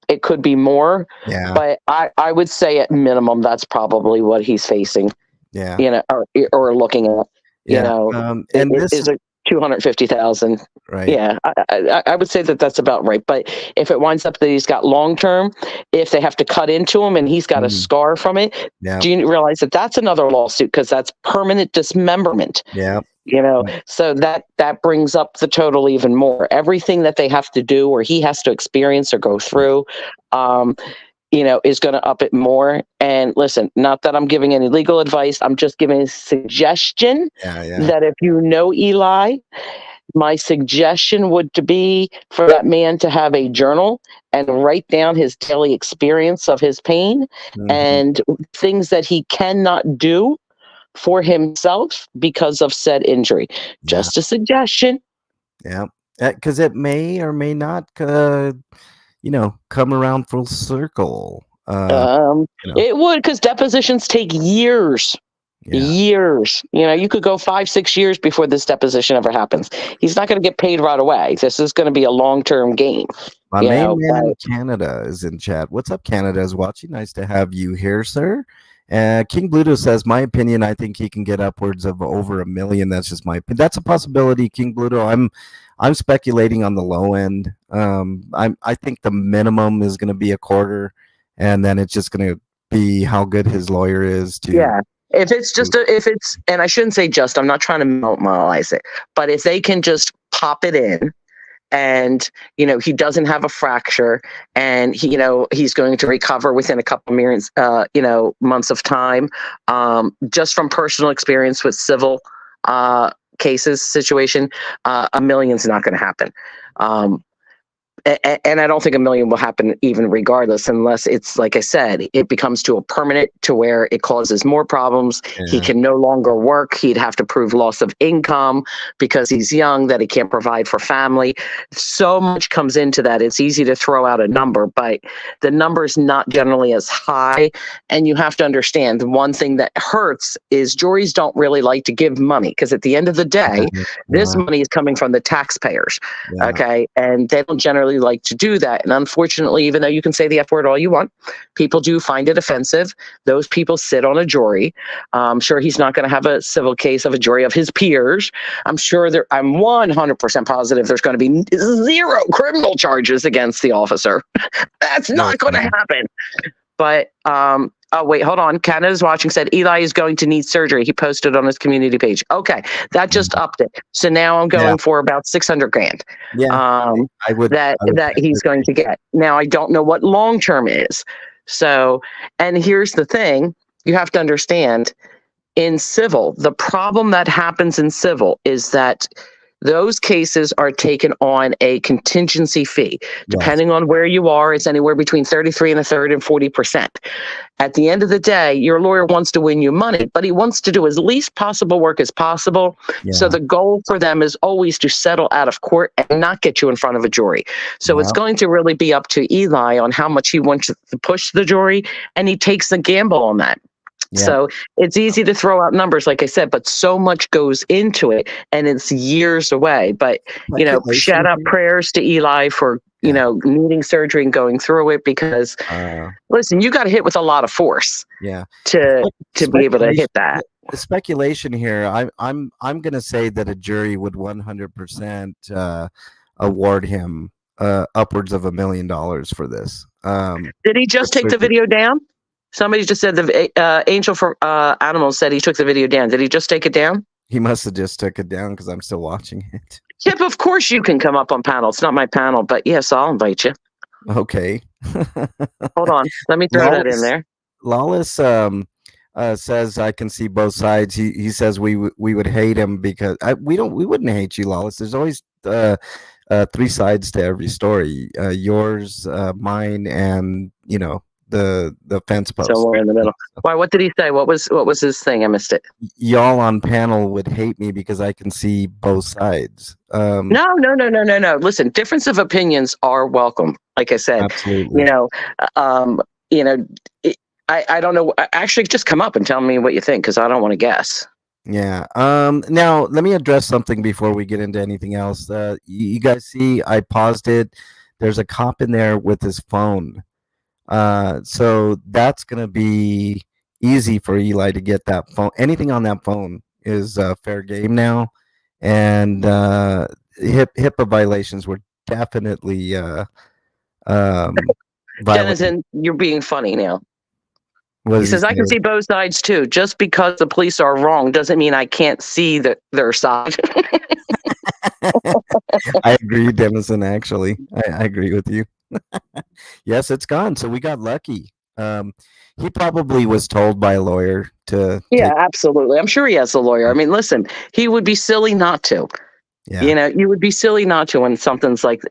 it could be more. Yeah. But I would say at minimum, that's probably what he's facing. Yeah. Or looking at. Yeah. And this is a 250,000. Right. Yeah. I would say that's about right. But if it winds up that he's got long term, if they have to cut into him and he's got a scar from it, do you realize that that's another lawsuit, because that's permanent dismemberment? Yeah. So that brings up the total even more. Everything that they have to do, or he has to experience or go through, is going to up it more. And listen, not that I'm giving any legal advice. I'm just giving a suggestion that if you know Eli, my suggestion would be for that man to have a journal and write down his daily experience of his pain and things that he cannot do for himself because of said injury. Just a suggestion. Yeah. Because it may or may not come around full circle. It would, because depositions take years. Years. You could go 5-6 years before this deposition ever happens. He's not going to get paid right away. This is going to be a long-term game. My main man in Canada is in chat. What's up, Canada is watching. Nice to have you here, sir. King Bluto says, my opinion, I think he can get upwards of over $1 million. That's just my opinion. That's a possibility, King Bluto. I'm speculating on the low end. I think the minimum is going to be a quarter, and then it's just going to be how good his lawyer is to. Yeah. If it's, and I shouldn't say just, I'm not trying to normalize it, but if they can just pop it in, and he doesn't have a fracture, and he's going to recover within a couple months of time, just from personal experience with civil cases situation, $1 million's not going to happen. And I don't think $1 million will happen even regardless, unless it's, like I said, it becomes to a permanent, to where it causes more problems. Yeah. He can no longer work. He'd have to prove loss of income because he's young, that he can't provide for family. So much comes into that. It's easy to throw out a number, but the number is not generally as high. And you have to understand, the one thing that hurts is juries don't really like to give money, because at the end of the day, this money is coming from the taxpayers. Yeah. Okay. And they don't generally like to do that. And unfortunately, even though you can say the F word all you want, people do find it offensive. Those people sit on a jury. I'm sure he's not going to have a civil case of a jury of his peers. I'm 100% positive there's going to be 0 criminal charges against the officer. That's not going to happen. But oh, wait, hold on. Canada's watching, said Eli is going to need surgery. He posted on his community page. Okay, that just upped it. So now I'm going for about $600,000. Yeah, I would he's going to get. Now I don't know what long term is. So, and here's the thing: you have to understand, in civil, the problem that happens in civil is that those cases are taken on a contingency fee. Depending on where you are, it's anywhere between 33 1/3 and 40%. At the end of the day, your lawyer wants to win you money, but he wants to do as least possible work as possible. Yeah. So the goal for them is always to settle out of court and not get you in front of a jury. So it's going to really be up to Eli on how much he wants to push the jury, and he takes the gamble on that. Yeah. So it's easy to throw out numbers, like I said, but so much goes into it, and it's years away. But, shout out prayers to Eli for, needing surgery and going through it, because listen, you got to hit with a lot of force to be able to hit that. The speculation here, I'm going to say that a jury would 100% award him upwards of $1 million for this. Did he just take the video down? Somebody just said the Angel for Animals said he took the video down. Did he just take it down? He must have just took it down, because I'm still watching it. Yep, of course you can come up on panel. It's not my panel, but yes, I'll invite you. Okay. Hold on. Let me throw that in there. Lawless says, I can see both sides. He says we would hate him because we wouldn't hate you, Lawless. There's always 3 sides to every story. Yours, mine, and the fence post. Somewhere in the middle. Why? What did he say? What was his thing? I missed it. Y'all on panel would hate me because I can see both sides. No. Listen, difference of opinions are welcome. Like I said, absolutely. I don't know. Actually, just come up and tell me what you think, because I don't want to guess. Yeah. Now let me address something before we get into anything else. You guys see, I paused it. There's a cop in there with his phone. So that's going to be easy for Eli to get that phone. Anything on that phone is fair game now. And HIPAA violations were definitely Denison, you're being funny now. He says, I can see both sides too. Just because the police are wrong doesn't mean I can't see their side. I agree, Denison, actually. I agree with you. Yes, it's gone. So we got lucky. He probably was told by a lawyer to. Yeah, absolutely. I'm sure he has a lawyer. I mean, listen, he would be silly not to. Yeah. You would be silly not to when something's like.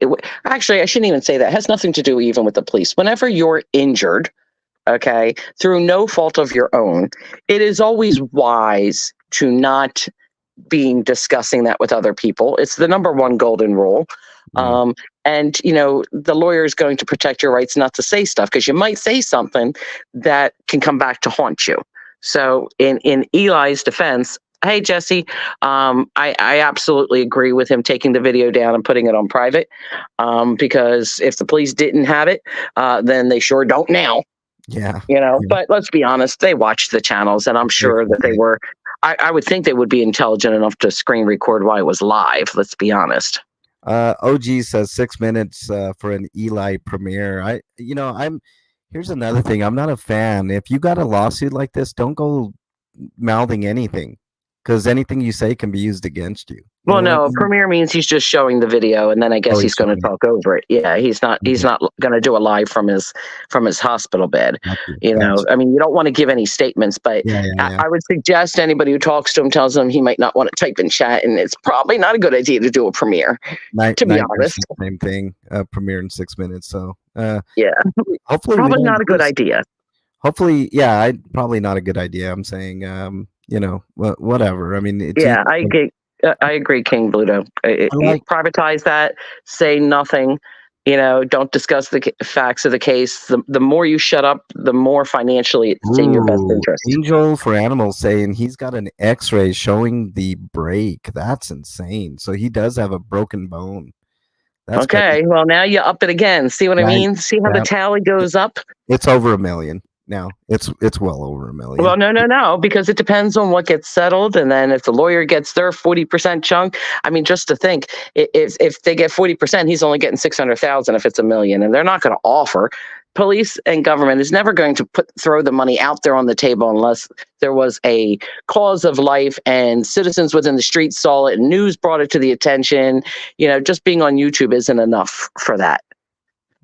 Actually, I shouldn't even say that. It has nothing to do even with the police. Whenever you're injured, okay, through no fault of your own, it is always wise to not being discussing that with other people. It's the number one golden rule. And, the lawyer is going to protect your rights not to say stuff, because you might say something that can come back to haunt you. So in Eli's defense, hey, Jesse, I absolutely agree with him taking the video down and putting it on private, because if the police didn't have it, then they sure don't now. Yeah. You know, Yeah. but let's be honest, they watched the channels, and I'm sure that they were. I would think they would be intelligent enough to screen record while it was live. Let's be honest. OG says 6 minutes for an Eli premiere. Here's another thing. I'm not a fan. If you got a lawsuit like this, don't go mouthing anything, because anything you say can be used against you. You Well, know what I no, mean? premiere means he's just showing the video, and then I guess Oh, he's going to showing it. talk over it. Yeah, he's not Okay. going to do a live from his hospital bed. Gotcha. You know, Gotcha. I mean, you don't want to give any statements, but Yeah, yeah. I would suggest anybody who talks to him tells him he might not want to type in chat, and it's probably not a good idea to do a premiere. To be honest, same thing. Premiere in 6 minutes. So yeah, hopefully we probably don't not a good lose. idea. Hopefully, yeah, probably not a good idea. I'm saying, whatever. I mean, Yeah, I agree, King Bluto. Privatize that. Say nothing. You know, don't discuss the facts of the case. The more you shut up, the more financially it's in your best interest. Angel for Animals saying he's got an X-ray showing the break. That's insane. So he does have a broken bone. That's okay. crazy. Well, now you up it again. See what I mean? See how the tally goes up? It's over 1 million now. It's well over 1 million. Well, no, because it depends on what gets settled, and then if the lawyer gets their 40% chunk. I mean, just to think, if they get 40%, he's only getting 600,000 if it's 1 million, and they're not going to offer. Police and government is never going to throw the money out there on the table unless there was a cause of life and citizens within the streets saw it and news brought it to the attention. You know, just being on YouTube isn't enough for that.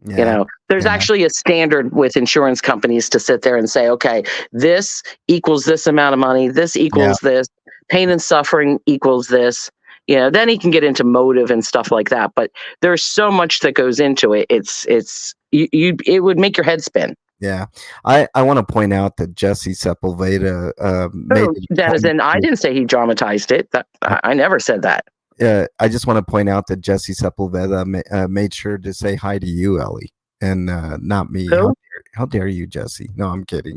Yeah. You know, there's actually a standard with insurance companies to sit there and say, okay, this equals this amount of money. This equals this. Pain and suffering equals this. You know, then he can get into motive and stuff like that. But there's so much that goes into it. It would make your head spin. Yeah, I want to point out that Jesse Sepulveda I didn't say he dramatized it. I never said that. I just want to point out that Jesse Sepulveda made sure to say hi to you, Ellie, and not me. How dare you, Jesse? No, I'm kidding.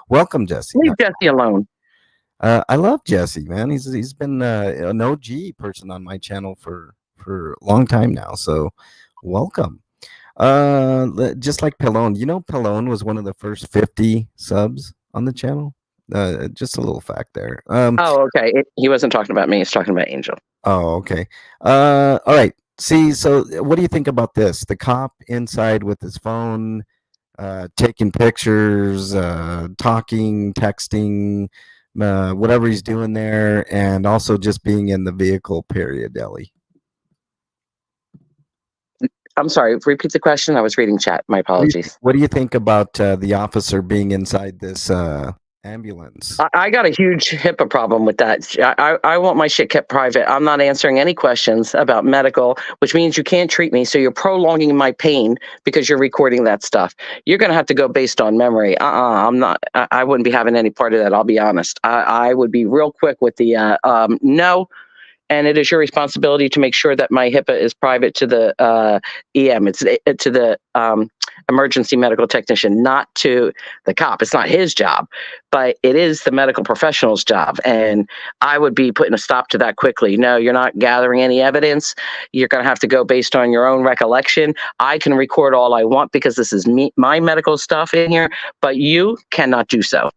Welcome, Jesse. Leave Jesse alone. I love Jesse, man. He's been an OG person on my channel for a long time now. So welcome. Just like Pallone. You know, Pallone was one of the first 50 subs on the channel. Just a little fact there. Okay. He wasn't talking about me. He's talking about Angel. Oh, okay. All right. See, so what do you think about this? The cop inside with his phone, taking pictures, talking, texting, whatever he's doing there, and also just being in the vehicle, period, Ellie. I'm sorry, repeat the question. I was reading chat. My apologies. What do you think about the officer being inside this ambulance? I got a huge HIPAA problem with that. I want my shit kept private. I'm not answering any questions about medical, which means you can't treat me. So you're prolonging my pain because you're recording that stuff. You're going to have to go based on memory. I'm not. I wouldn't be having any part of that. I'll be honest. I would be real quick with the no. And it is your responsibility to make sure that my HIPAA is private to the EM. It's to the emergency medical technician, not to the cop. It's not his job, but it is the medical professional's job. And I would be putting a stop to that quickly. No, you're not gathering any evidence. You're going to have to go based on your own recollection. I can record all I want because this is my medical stuff in here, but you cannot do so.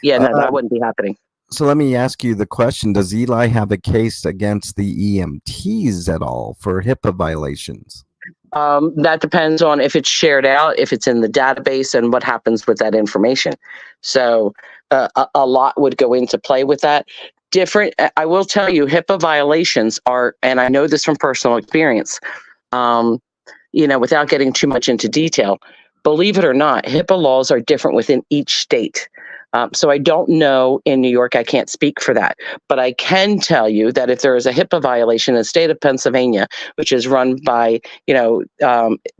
Yeah, no, that wouldn't be happening. So let me ask you the question. Does Eli have a case against the EMTs at all for HIPAA violations? That depends on if it's shared out, if it's in the database, and what happens with that information. So a lot would go into play with that. I will tell you, HIPAA violations are, and I know this from personal experience, without getting too much into detail, believe it or not, HIPAA laws are different within each state. So I don't know in New York, I can't speak for that, but I can tell you that if there is a HIPAA violation in the state of Pennsylvania, which is run by, the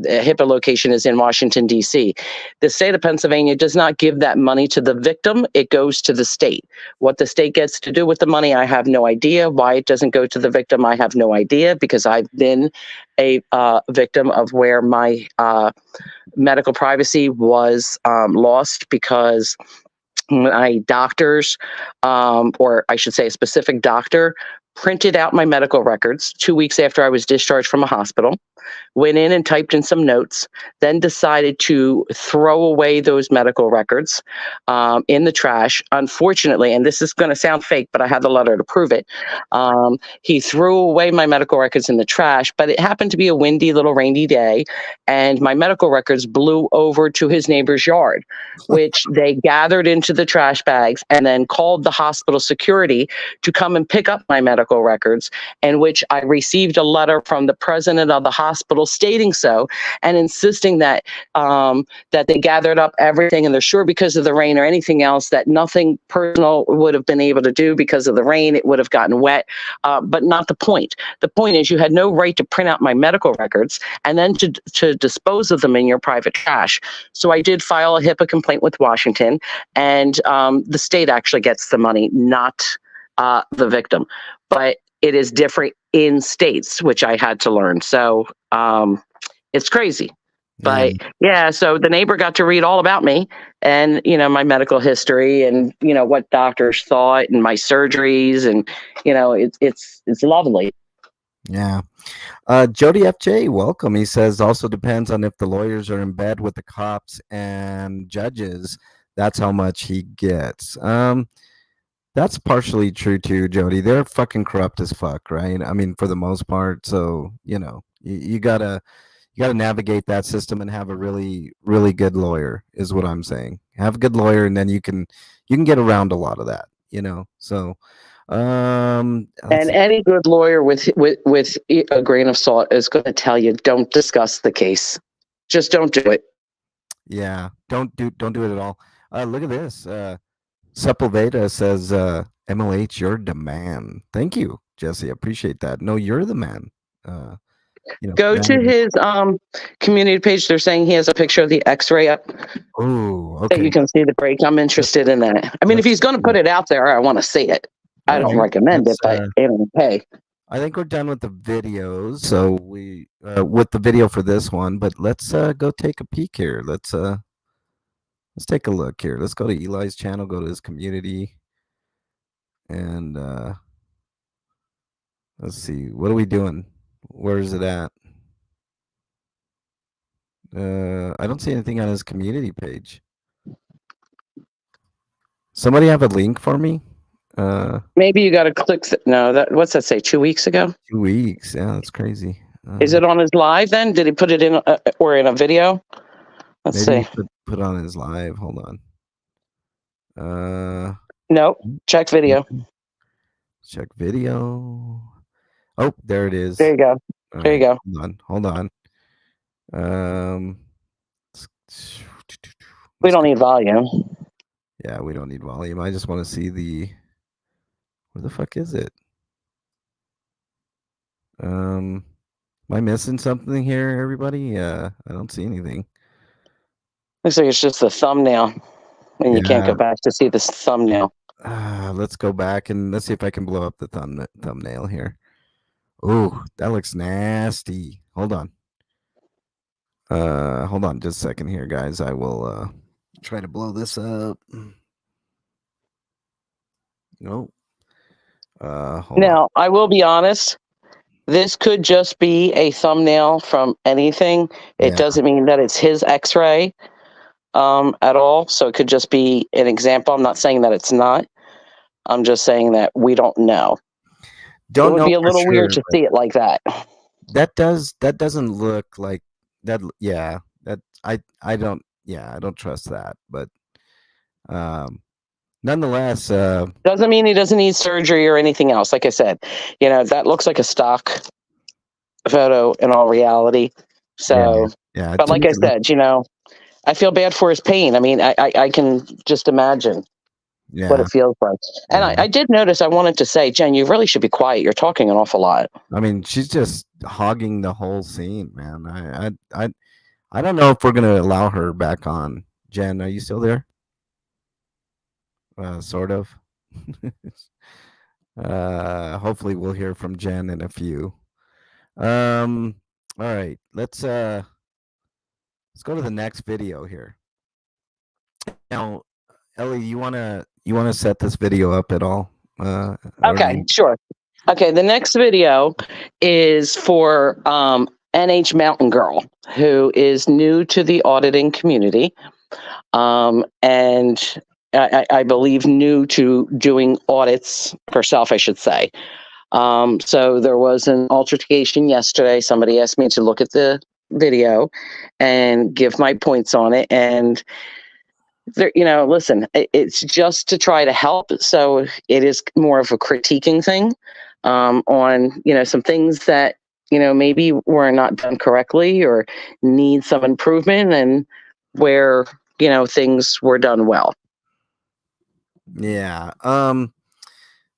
HIPAA location is in Washington, D.C. The state of Pennsylvania does not give that money to the victim. It goes to the state. What the state gets to do with the money, I have no idea. Why it doesn't go to the victim, I have no idea, because I've been a victim of where my medical privacy was lost because my doctors, or I should say a specific doctor, printed out my medical records 2 weeks after I was discharged from a hospital. went in and typed in some notes, then decided to throw away those medical records in the trash. Unfortunately, and this is going to sound fake, but I had the letter to prove it. He threw away my medical records in the trash, but it happened to be a windy, little rainy day, and my medical records blew over to his neighbor's yard, which they gathered into the trash bags and then called the hospital security to come and pick up my medical records, in which I received a letter from the president of the hospital stating so and insisting that that they gathered up everything, and they're sure because of the rain or anything else that nothing personal would have been able to do because of the rain. It would have gotten wet, but not the point. The point is you had no right to print out my medical records and then to dispose of them in your private trash. So I did file a Hippa complaint with Washington, and the state actually gets the money, not the victim. But it is different in states, which I had to learn. So it's crazy. But yeah, so the neighbor got to read all about me and, you know, my medical history and, you know, what doctors thought and my surgeries. And, you know, it's lovely. Yeah. Jody FJ, welcome. He says also depends on if the lawyers are in bed with the cops and judges. That's how much he gets. That's partially true too, Jody. They're fucking corrupt as fuck, right? I mean, for the most part. So, you know, you gotta navigate that system and have a really, really good lawyer is what I'm saying. Have a good lawyer, and then you can get around a lot of that, you know. So and any good lawyer with a grain of salt is going to tell you don't discuss the case. Just don't do it. Yeah, don't do it at all. Look at this. Sepulveda says, MLH, you're the man. Thank you, Jesse. I appreciate that. No, you're the man. You know, go to his community page. They're saying he has a picture of the x-ray up. Oh, okay. That you can see the break. I'm interested in that. I mean, if he's going to put it out there, I want to see it. I don't recommend it, but hey. I think we're done with the videos. So we with the video for this one, but let's go take a peek here. Let's take a look here. Let's go to Eli's channel, go to his community, and let's see. What are we doing? Where is it at? I don't see anything on his community page. Somebody have a link for me? Maybe you got to click. No, what's that say? 2 weeks ago? 2 weeks. Yeah, that's crazy. Is it on his live then? Did he put it in or in a video? Let's see. Put on his live. Hold on. Nope. Check video. Check video. Oh, there it is. There you go. All there right, you go. Hold on. We don't need volume. Yeah, we don't need volume. I just want to see where the fuck is it? Am I missing something here, everybody? I don't see anything. Looks like it's just the thumbnail, and you can't go back to see this thumbnail. Let's go back and let's see if I can blow up the thumbnail here. Oh, that looks nasty. Hold on. Hold on just a second here, guys. I will try to blow this up. No. Now, I will be honest. This could just be a thumbnail from anything. It doesn't mean that it's his x-ray at all. So it could just be an example. I'm not saying that it's not. I'm just saying that we don't know. It would be a little weird to see it like that. That doesn't look like that. Yeah, I don't trust that. But nonetheless, doesn't mean he doesn't need surgery or anything else. Like I said, you know, that looks like a stock photo in all reality. So, yeah. But like I said, you know, I feel bad for his pain. I mean, I can just imagine what it feels like. And I did notice, I wanted to say, Jen, you really should be quiet. You're talking an awful lot. I mean, she's just hogging the whole scene, man. I don't know if we're gonna allow her back on. Jen, are you still there? Sort of. Hopefully we'll hear from Jen in a few. All right, let's go to the next video here. Now, Ellie, you wanna set this video up at all? Okay, sure. Okay, the next video is for NH Mountain Girl, who is new to the auditing community, and I believe new to doing audits herself, I should say. So there was an altercation yesterday. Somebody asked me to look at the video and give my points on it. And there, listen, it's just to try to help. So it is more of a critiquing thing on, some things that, maybe were not done correctly or need some improvement, and where, things were done well. Yeah.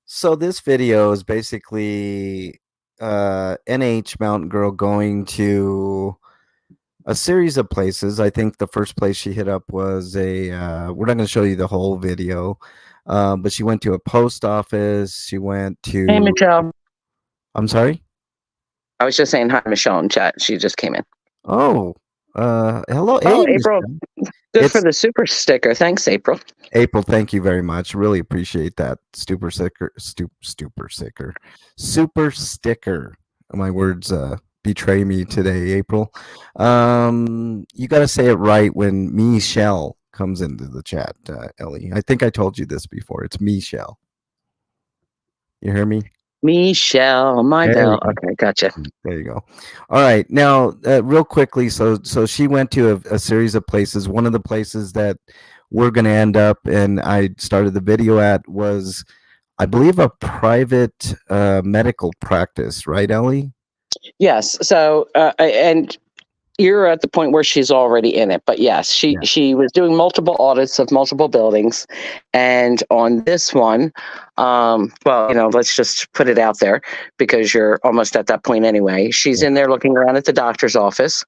So this video is basically NH Mountain Girl going to a series of places. I think the first place she hit up was we're not going to show you the whole video, but she went to a post office. She went to. Hey, Michelle. I'm sorry? I was just saying hi, Michelle, in chat. She just came in. Oh, hello. Oh, Hey, April. Michelle. Good for the super sticker. Thanks, April. April, thank you very much. Really appreciate that. Super sticker. My words betray me today, April. You got to say it right when Michelle comes into the chat, Ellie. I think I told you this before. It's Michelle. You hear me? Michelle, my bell. Okay, gotcha. There you go. All right. Now, real quickly, so she went to a series of places. One of the places that we're going to end up, and I started the video at, was, I believe, a private medical practice, right, Ellie? Yes. So, and you're at the point where she's already in it, but yes, she was doing multiple audits of multiple buildings, and on this one, let's just put it out there because you're almost at that point anyway. She's in there looking around at the doctor's office.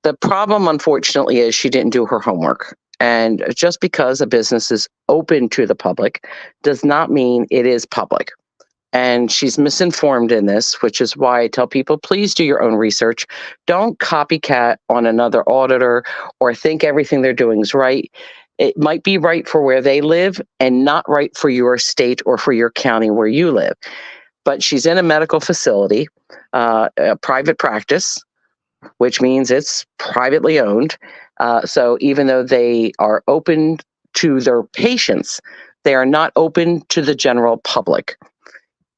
The problem, unfortunately, is she didn't do her homework. And just because a business is open to the public does not mean it is public. And she's misinformed in this, which is why I tell people, please do your own research. Don't copycat on another auditor or think everything they're doing is right. It might be right for where they live and not right for your state or for your county where you live. But she's in a medical facility, a private practice, which means it's privately owned. So even though they are open to their patients, they are not open to the general public.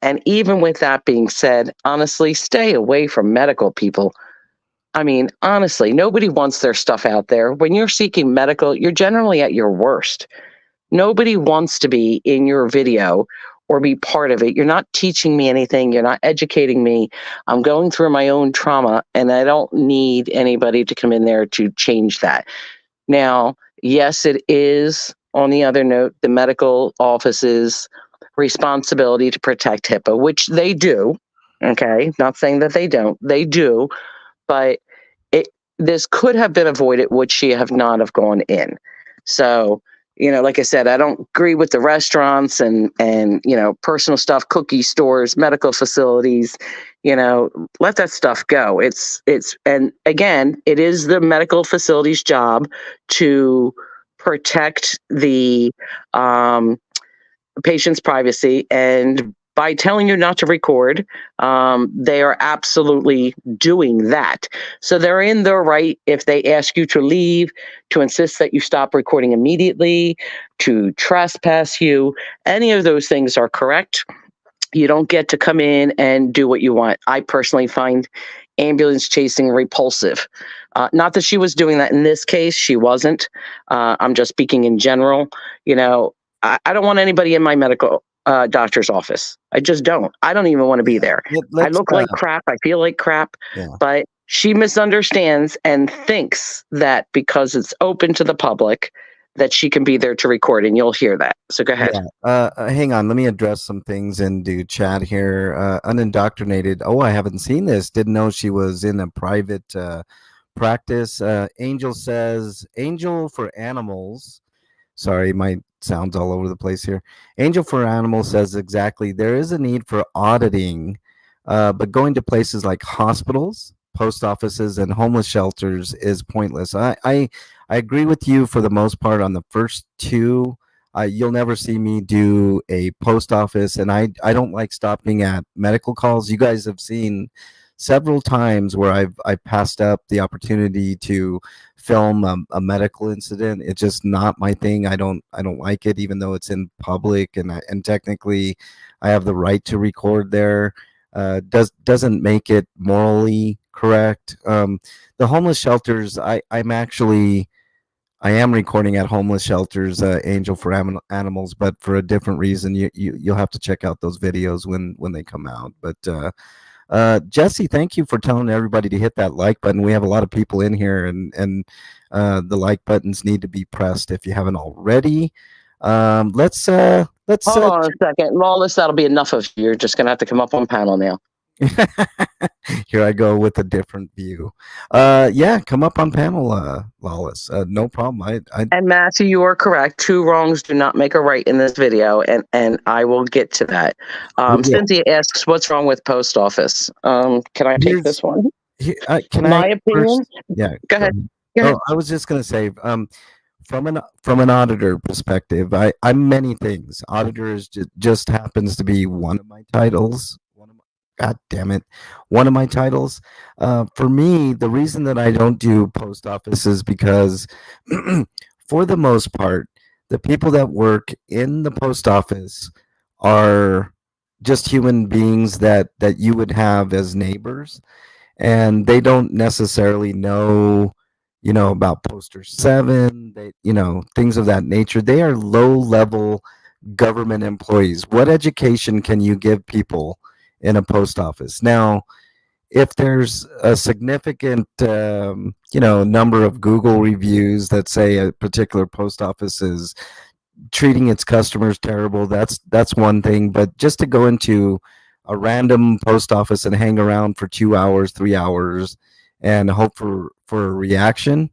And even with that being said, honestly, stay away from medical people. I mean, honestly, nobody wants their stuff out there. When you're seeking medical, you're generally at your worst. Nobody wants to be in your video or be part of it. You're not teaching me anything. You're not educating me. I'm going through my own trauma, and I don't need anybody to come in there to change that. Now, yes, it is, on the other note, the medical office's responsibility to protect Hippa, which they do. Okay, not saying that they don't. They do, but this could have been avoided would she have not have gone in. So, like I said, I don't agree with the restaurants and personal stuff, cookie stores, medical facilities. Let that stuff go. And again, it is the medical facility's job to protect the patient's privacy, and by telling you not to record, they are absolutely doing that. So they're in their right if they ask you to leave, to insist that you stop recording immediately, to trespass you. Any of those things are correct. You don't get to come in and do what you want. I personally find ambulance chasing repulsive. Not that she was doing that in this case. She wasn't. I'm just speaking in general. I don't want anybody in my medical doctor's office. I just don't. I don't even want to be there. I look like crap. I feel like crap. Yeah. But she misunderstands and thinks that because it's open to the public that she can be there to record, and you'll hear that. So go ahead. Yeah. Hang on. Let me address some things and do chat here. Unindoctrinated. Oh, I haven't seen this. Didn't know she was in a private practice. Angel says, Angel for Animals. Sorry, my sound's all over the place here. Angel for Animals says exactly. There is a need for auditing, but going to places like hospitals, post offices, and homeless shelters is pointless. I agree with you for the most part on the first two. You'll never see me do a post office, and I don't like stopping at medical calls. You guys have seen several times where I passed up the opportunity to film a medical incident. It's just not my thing. I don't like it, even though it's in public, and technically I have the right to record there. Doesn't make it morally correct. The homeless shelters, I am recording at homeless shelters, Angel for Animals, but for a different reason. You'll have to check out those videos when they come out. But Jesse, thank you for telling everybody to hit that like button. We have a lot of people in here, and the like buttons need to be pressed if you haven't already. Let's Hold on a second, Lawless. That'll be enough of you. You're just gonna have to come up on panel now. Here I go with a different view. Yeah, come up on panel, Lawless. No problem. And Matthew, you are correct. 2 wrongs do not make a right in this video, and I will get to that. Cynthia asks, "What's wrong with post office?" Can I take this one? My opinion. Yeah. Go ahead. Go ahead. I was just gonna say, from an auditor perspective, I'm many things. Auditor just happens to be one of my titles. God damn it. One of my titles. For me, the reason that I don't do post office is because for the most part, the people that work in the post office are just human beings that you would have as neighbors, and they don't necessarily know, about Poster 7, things of that nature. They are low-level government employees. What education can you give people in a post office? Now, if there's a significant number of Google reviews that say a particular post office is treating its customers terrible, that's one thing. But just to go into a random post office and hang around for 2 hours, 3 hours, and hope for a reaction,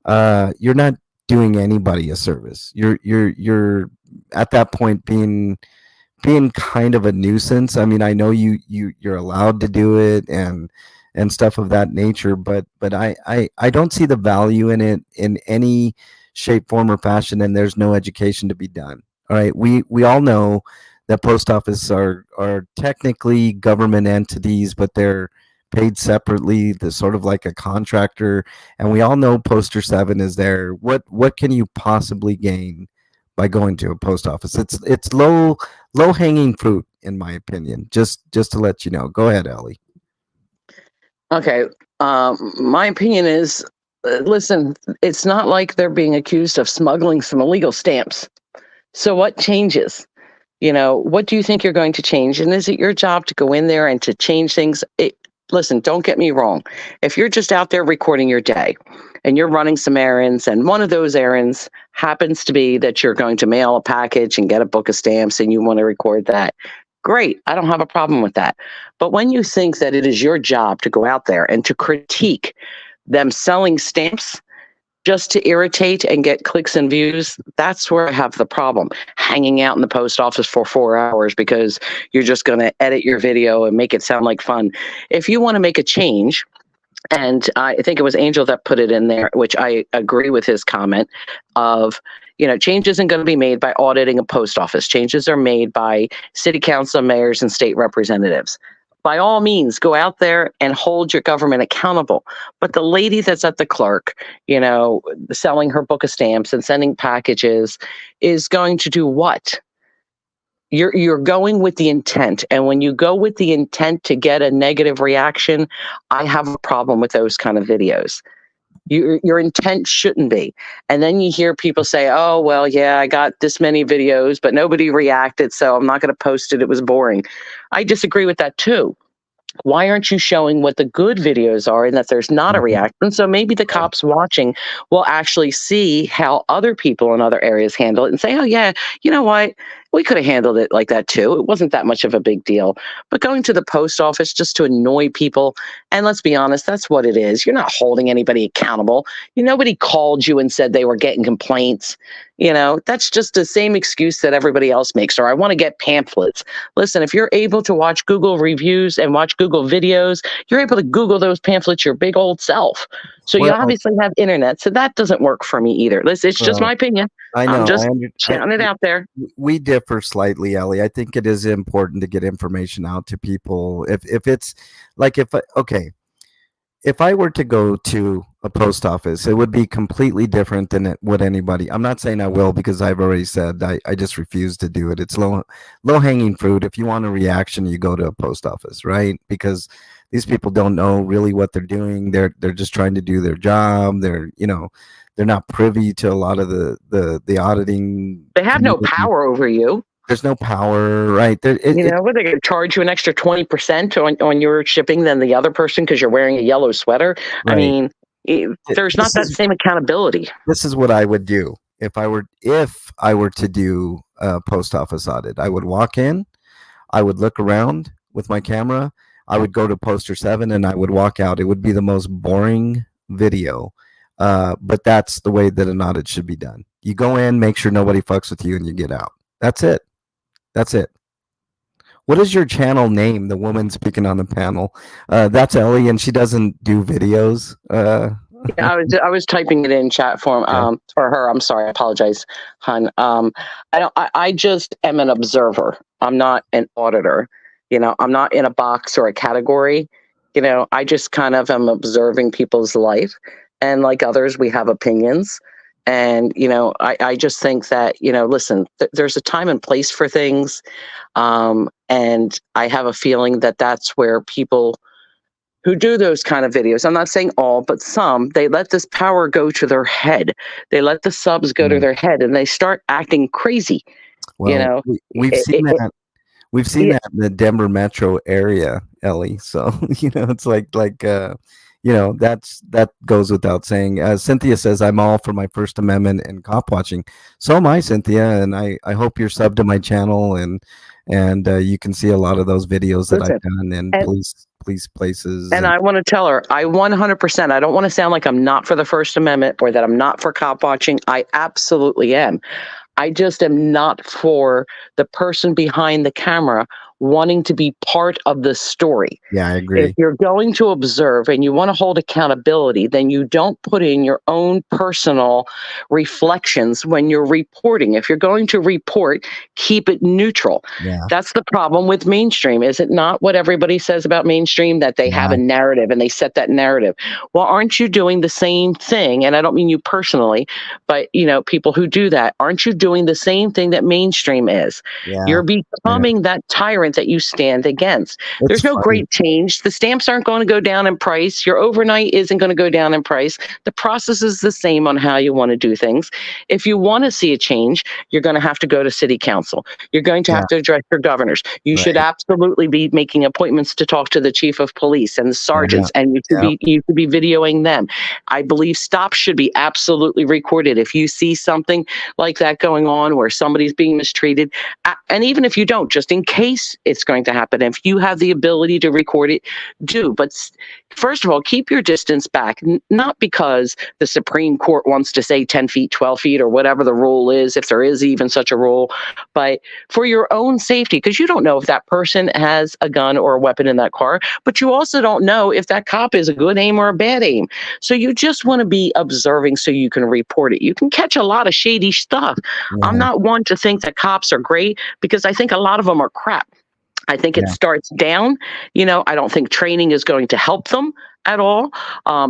you're not doing anybody a service. You're at that point being kind of a nuisance. I mean, I know you're allowed to do it and stuff of that nature, but I don't see the value in it in any shape, form, or fashion, and there's no education to be done. All right, we all know that post office are technically government entities, but they're paid separately. They're sort of like a contractor, and we all know Poster 7 is there. What can you possibly gain by going to a post office? It's low hanging fruit, in my opinion. Just to let you know. Go ahead, Ellie. Okay. My opinion is, listen, it's not like they're being accused of smuggling some illegal stamps. So what changes? What do you think you're going to change? And is it your job to go in there and to change things? Listen, don't get me wrong. If you're just out there recording your day and you're running some errands, and one of those errands happens to be that you're going to mail a package and get a book of stamps and you want to record that, great. I don't have a problem with that. But when you think that it is your job to go out there and to critique them selling stamps just to irritate and get clicks and views, that's where I have the problem. Hanging out in the post office for 4 hours because you're just going to edit your video and make it sound like fun. If you want to make a change, and I think it was Angel that put it in there, which I agree with his comment of, change isn't going to be made by auditing a post office. Changes are made by city council, mayors, and state representatives. By all means, go out there and hold your government accountable. But the lady that's at the clerk, selling her book of stamps and sending packages is going to do what? You're going with the intent. And when you go with the intent to get a negative reaction, I have a problem with those kind of videos. Your intent shouldn't be. And then you hear people say, oh, well, yeah, I got this many videos, but nobody reacted, so I'm not going to post it. It was boring. I disagree with that, too. Why aren't you showing what the good videos are and that there's not a reaction? So maybe the cops watching will actually see how other people in other areas handle it and say, oh, yeah, you know what? We could have handled it like that, too. It wasn't that much of a big deal. But going to the post office just to annoy people, and let's be honest, that's what it is. You're not holding anybody accountable. Nobody called you and said they were getting complaints. That's just the same excuse that everybody else makes. Or I want to get pamphlets. Listen, if you're able to watch Google reviews and watch Google videos, you're able to Google those pamphlets your big old self. So you Well, obviously have internet. So that doesn't work for me either. Listen, it's just well, my opinion. I I'm know. just shouting it out there. We differ slightly, Ellie. I think it is important to get information out to people. If it's like if I were to go to a post office, it would be completely different than it would anybody. I'm not saying I will because I've already said I just refuse to do it. It's low hanging fruit. If you want a reaction, you go to a post office, right? Because these people don't know really what they're doing. They're just trying to do their job. They're not privy to a lot of the auditing. They have no community. power over you. There's no power, right? What are they going to charge you an extra 20% on your shipping than the other person because you're wearing a yellow sweater? Right. I mean, there's not that same accountability. This is what I would do if I were to do a post office audit. I would walk in, I would look around with my camera, I would go to poster 7, and I would walk out. It would be the most boring video, but that's the way that an audit should be done. You go in, make sure nobody fucks with you, and you get out. That's it. That's it. What is your channel name? The woman speaking on the panel. That's Ellie, and she doesn't do videos. Yeah, I was typing it in chat form for her. I'm sorry, I apologize, hon. I just am an observer. I'm not an auditor. I'm not in a box or a category. I just kind of am observing people's life, and like others, we have opinions. And I just think that listen, there's a time and place for things, and I have a feeling that that's where people who do those kind of videos, I'm not saying all, but some, they let this power go to their head. They let the subs go to their head, and they start acting crazy. Well, we've seen that. We've seen that in the Denver metro area, Ellie. So it's that goes without saying. Cynthia says, I'm all for my First Amendment and cop watching. So am I, Cynthia, and I hope you're subbed to my channel, and you can see a lot of those videos that I've done in police places. And I want to tell her, I 100%, I don't want to sound like I'm not for the First Amendment or that I'm not for cop watching. I absolutely am. I just am not for the person behind the camera wanting to be part of the story. Yeah, I agree. If you're going to observe and you want to hold accountability, then you don't put in your own personal reflections when you're reporting. If you're going to report, keep it neutral. Yeah. That's the problem with mainstream. Is it not what everybody says about mainstream, that they have a narrative and they set that narrative? Well, aren't you doing the same thing? And I don't mean you personally, but people who do that, aren't you doing the same thing that mainstream is? Yeah. You're becoming that tyrant that you stand against. There's no great change. The stamps aren't going to go down in price. Your overnight isn't going to go down in price. The process is the same on how you want to do things. If you want to see a change, you're going to have to go to city council. You're going to have to address your governors. You should absolutely be making appointments to talk to the chief of police and the sergeants, and you should be videoing them. I believe stops should be absolutely recorded. If you see something like that going on where somebody's being mistreated, and even if you don't, just in case it's going to happen, if you have the ability to record it, do. But first of all, keep your distance back, not because the Supreme Court wants to say 10 feet, 12 feet, or whatever the rule is, if there is even such a rule, but for your own safety, because you don't know if that person has a gun or a weapon in that car, but you also don't know if that cop is a good aim or a bad aim. So you just want to be observing so you can report it. You can catch a lot of shady stuff. I'm not one to think that cops are great, because I think a lot of them are crap. I think it starts down. I don't think training is going to help them at all,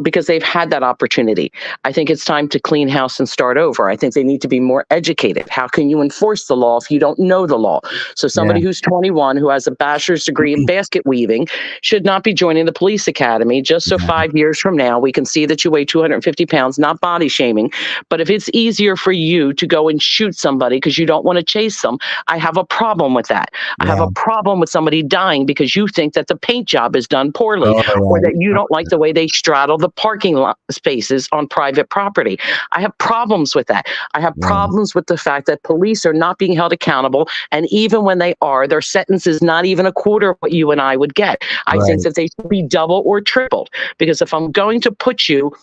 because they've had that opportunity. I think it's time to clean house and start over. I think they need to be more educated. How can you enforce the law if you don't know the law? So somebody who's 21, who has a bachelor's degree in basket weaving, should not be joining the police academy just so 5 years from now we can see that you weigh 250 pounds, not body shaming. But if it's easier for you to go and shoot somebody because you don't want to chase them, I have a problem with that. I have a problem with somebody dying because you think that the paint job is done poorly, or that you don't like the way they straddle the parking lot spaces on private property. I have problems with that. I have problems with the fact that police are not being held accountable. And even when they are, their sentence is not even a quarter of what you and I would get. I think that they should be double or tripled, because if I'm going to put you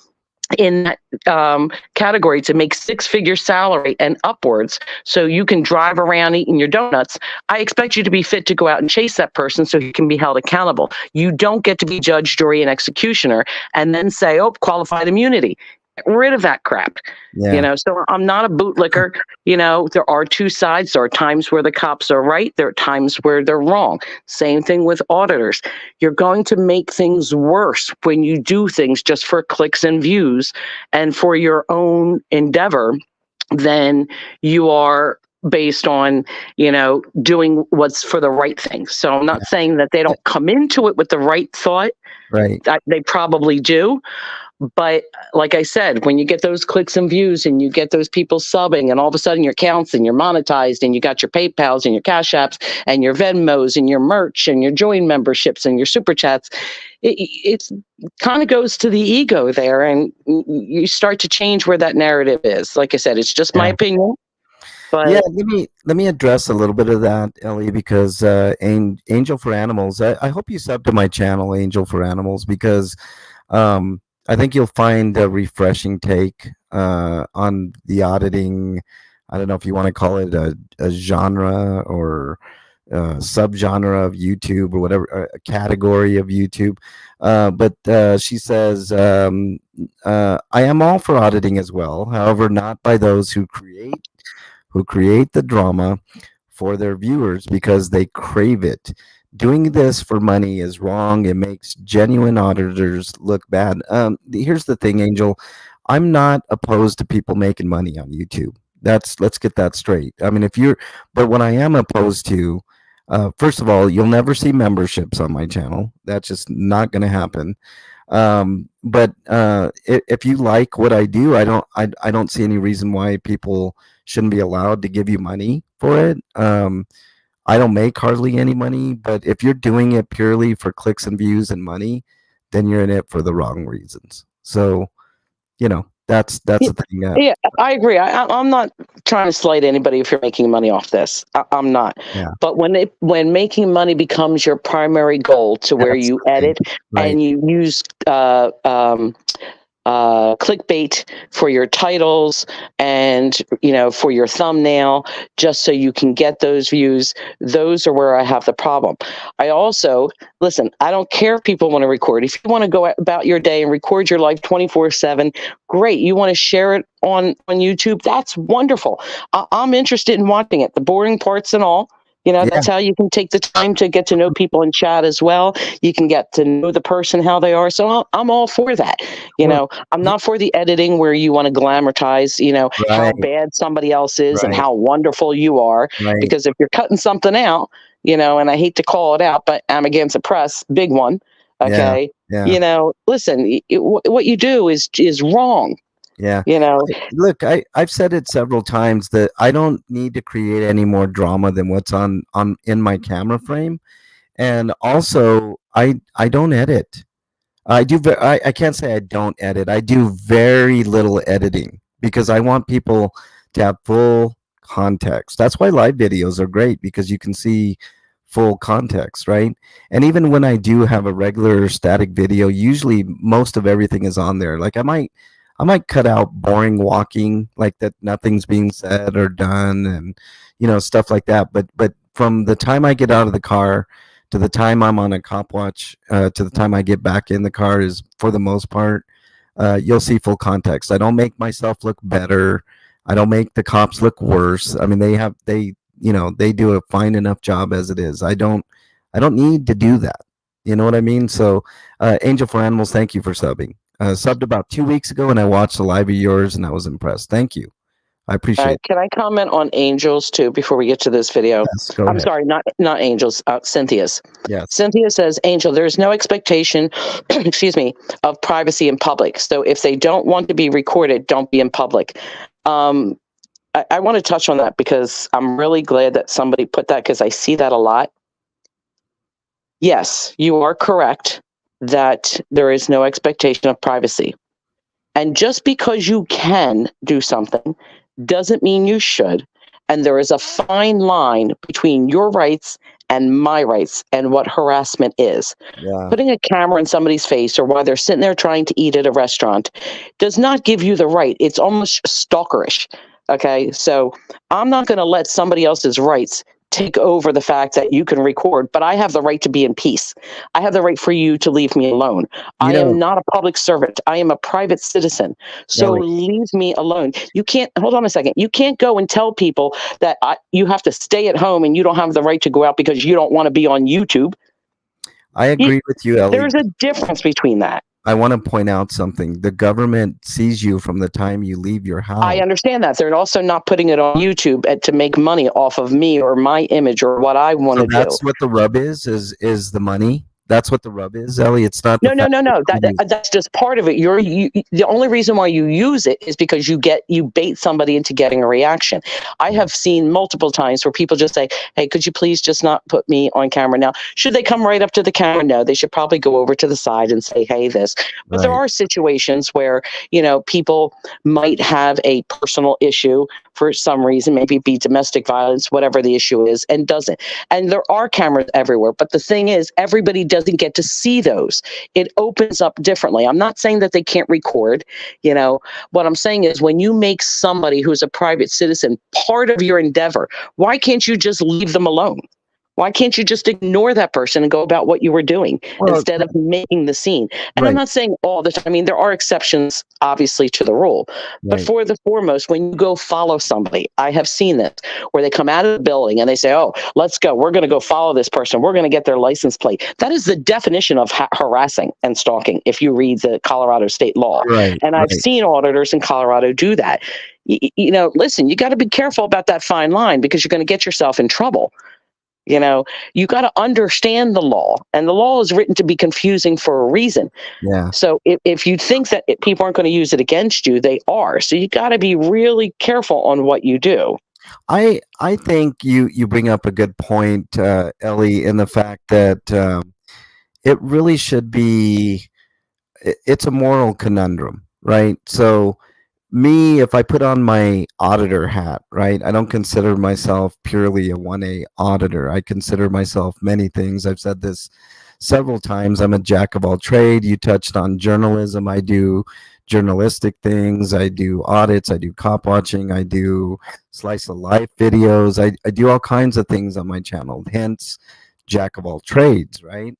in that category to make six-figure salary and upwards so you can drive around eating your donuts, I expect you to be fit to go out and chase that person so he can be held accountable. You don't get to be judge, jury, and executioner and then say, oh, qualified immunity. Get rid of that crap. Yeah. So I'm not a bootlicker. There are two sides. There are times where the cops are right. There are times where they're wrong. Same thing with auditors. You're going to make things worse when you do things just for clicks and views and for your own endeavor than you are based on, doing what's for the right thing. So I'm not saying that they don't come into it with the right thought. Right. They probably do. But like I said, when you get those clicks and views and you get those people subbing and all of a sudden your accounts and you're monetized and you got your PayPals and your Cash Apps and your Venmos and your merch and your join memberships and your super chats, it kind of goes to the ego there, and you start to change where that narrative is. Like I said, it's just my opinion. But yeah, let me address a little bit of that, Ellie, because Angel for Animals. I hope you sub to my channel, Angel for Animals, because I think you'll find a refreshing take on the auditing. I don't know if you want to call it a genre or subgenre of YouTube or whatever, a category of YouTube. But she says, I am all for auditing as well. However, not by those who create the drama for their viewers because they crave it. Doing this for money is wrong. It makes genuine auditors look bad. Here's the thing, Angel. I'm not opposed to people making money on YouTube. Let's get that straight. I mean, but what I am opposed to, first of all, you'll never see memberships on my channel. That's just not going to happen. But if you like what I do, I don't see any reason why people shouldn't be allowed to give you money for it. I don't make hardly any money, but if you're doing it purely for clicks and views and money, then you're in it for the wrong reasons. So, that's the thing. Yeah, I agree. I'm not trying to slight anybody if you're making money off this. I'm not. Yeah. But when making money becomes your primary goal, to where you edit and you use clickbait for your titles and for your thumbnail, just so you can get those views, those are where I have the problem. I also listen, I don't care if people want to record. If you want to go about your day and record your life 24/7, great. You want to share it on YouTube, that's wonderful. I'm interested in watching it, the boring parts and all. That's how you can take the time to get to know people in chat as well. You can get to know the person, how they are. So I'm all for that. I'm not for the editing where you want to glamorize, how bad somebody else is and how wonderful you are. Right. Because if you're cutting something out, and I hate to call it out, but I'm against the press, big one. Okay. Yeah. Listen, what you do is wrong. Yeah. Look, I've said it several times that I don't need to create any more drama than what's on in my camera frame. And also I don't edit. I can't say I don't edit. I do very little editing because I want people to have full context. That's why live videos are great, because you can see full context, right? And even when I do have a regular static video, usually most of everything is on there. Like I might cut out boring walking, like that nothing's being said or done, and stuff like that. But from the time I get out of the car to the time I'm on a cop watch, to the time I get back in the car, is for the most part, you'll see full context. I don't make myself look better. I don't make the cops look worse. I mean, they do a fine enough job as it is. I don't need to do that. You know what I mean? So, Angel for Animals, thank you for subbing. Subbed about 2 weeks ago, and I watched a live of yours, and I was impressed. Thank you. I appreciate it. Can I comment on Angels too before we get to this video? Yes, go I'm ahead. sorry, not Angels, Cynthia's. Yes. Cynthia says, Angel, there's no expectation, excuse me, of privacy in public. So if they don't want to be recorded, don't be in public. I want to touch on that because I'm really glad that somebody put that, because I see that a lot. Yes, you are correct that there is no expectation of privacy. And just because you can do something doesn't mean you should. And there is a fine line between your rights and my rights and what harassment is. Yeah. Putting a camera in somebody's face or while they're sitting there trying to eat at a restaurant does not give you the right. It's almost stalkerish. Okay. So I'm not going to let somebody else's rights take over the fact that you can record, but I have the right to be in peace. I have the right for you to leave me alone. I am not a public servant. I am a private citizen. So leave me alone. You can't, hold on a second. You can't go and tell people that you have to stay at home and you don't have the right to go out because you don't want to be on YouTube. I agree with you, Ellie. There's a difference between that. I want to point out something. The government sees you from the time you leave your house. I understand that. They're also not putting it on YouTube to make money off of me or my image or what I want to do. That's what the rub is the money. That's what the rub is, Ellie. It's not. No. That's just part of it. The only reason why you use it is because you bait somebody into getting a reaction. I have seen multiple times where people just say, "Hey, could you please just not put me on camera now?" Should they come right up to the camera? No, they should probably go over to the side and say, "Hey, this." But there are situations where people might have a personal issue for some reason, maybe it be domestic violence, whatever the issue is, and doesn't. And there are cameras everywhere. But the thing is, everybody doesn't get to see those. It opens up differently. I'm not saying that they can't record. What I'm saying is when you make somebody who's a private citizen part of your endeavor, why can't you just leave them alone? Why can't you just ignore that person and go about what you were doing instead of making the scene? And I'm not saying all the time. I mean, there are exceptions, obviously, to the rule. But for the foremost, when you go follow somebody, I have seen this, where they come out of the building and they say, "Oh, let's go. We're going to go follow this person. We're going to get their license plate." That is the definition of harassing and stalking, if you read the Colorado state law. And I've seen auditors in Colorado do that. Listen, you got to be careful about that fine line because you're going to get yourself in trouble. You got to understand the law, and the law is written to be confusing for a reason. Yeah. So if you think that people aren't going to use it against you, they are. So you got to be really careful on what you do. I think you bring up a good point, Ellie, in the fact that it really should be. It's a moral conundrum, right? So me, if I put on my auditor hat, right, I don't consider myself purely a 1A auditor. I consider myself many things. I've said this several times. I'm a jack of all trade. You touched on journalism. I do journalistic things. I do audits. I do cop watching. I do slice of life videos. I do all kinds of things on my channel. Hence, jack of all trades, right?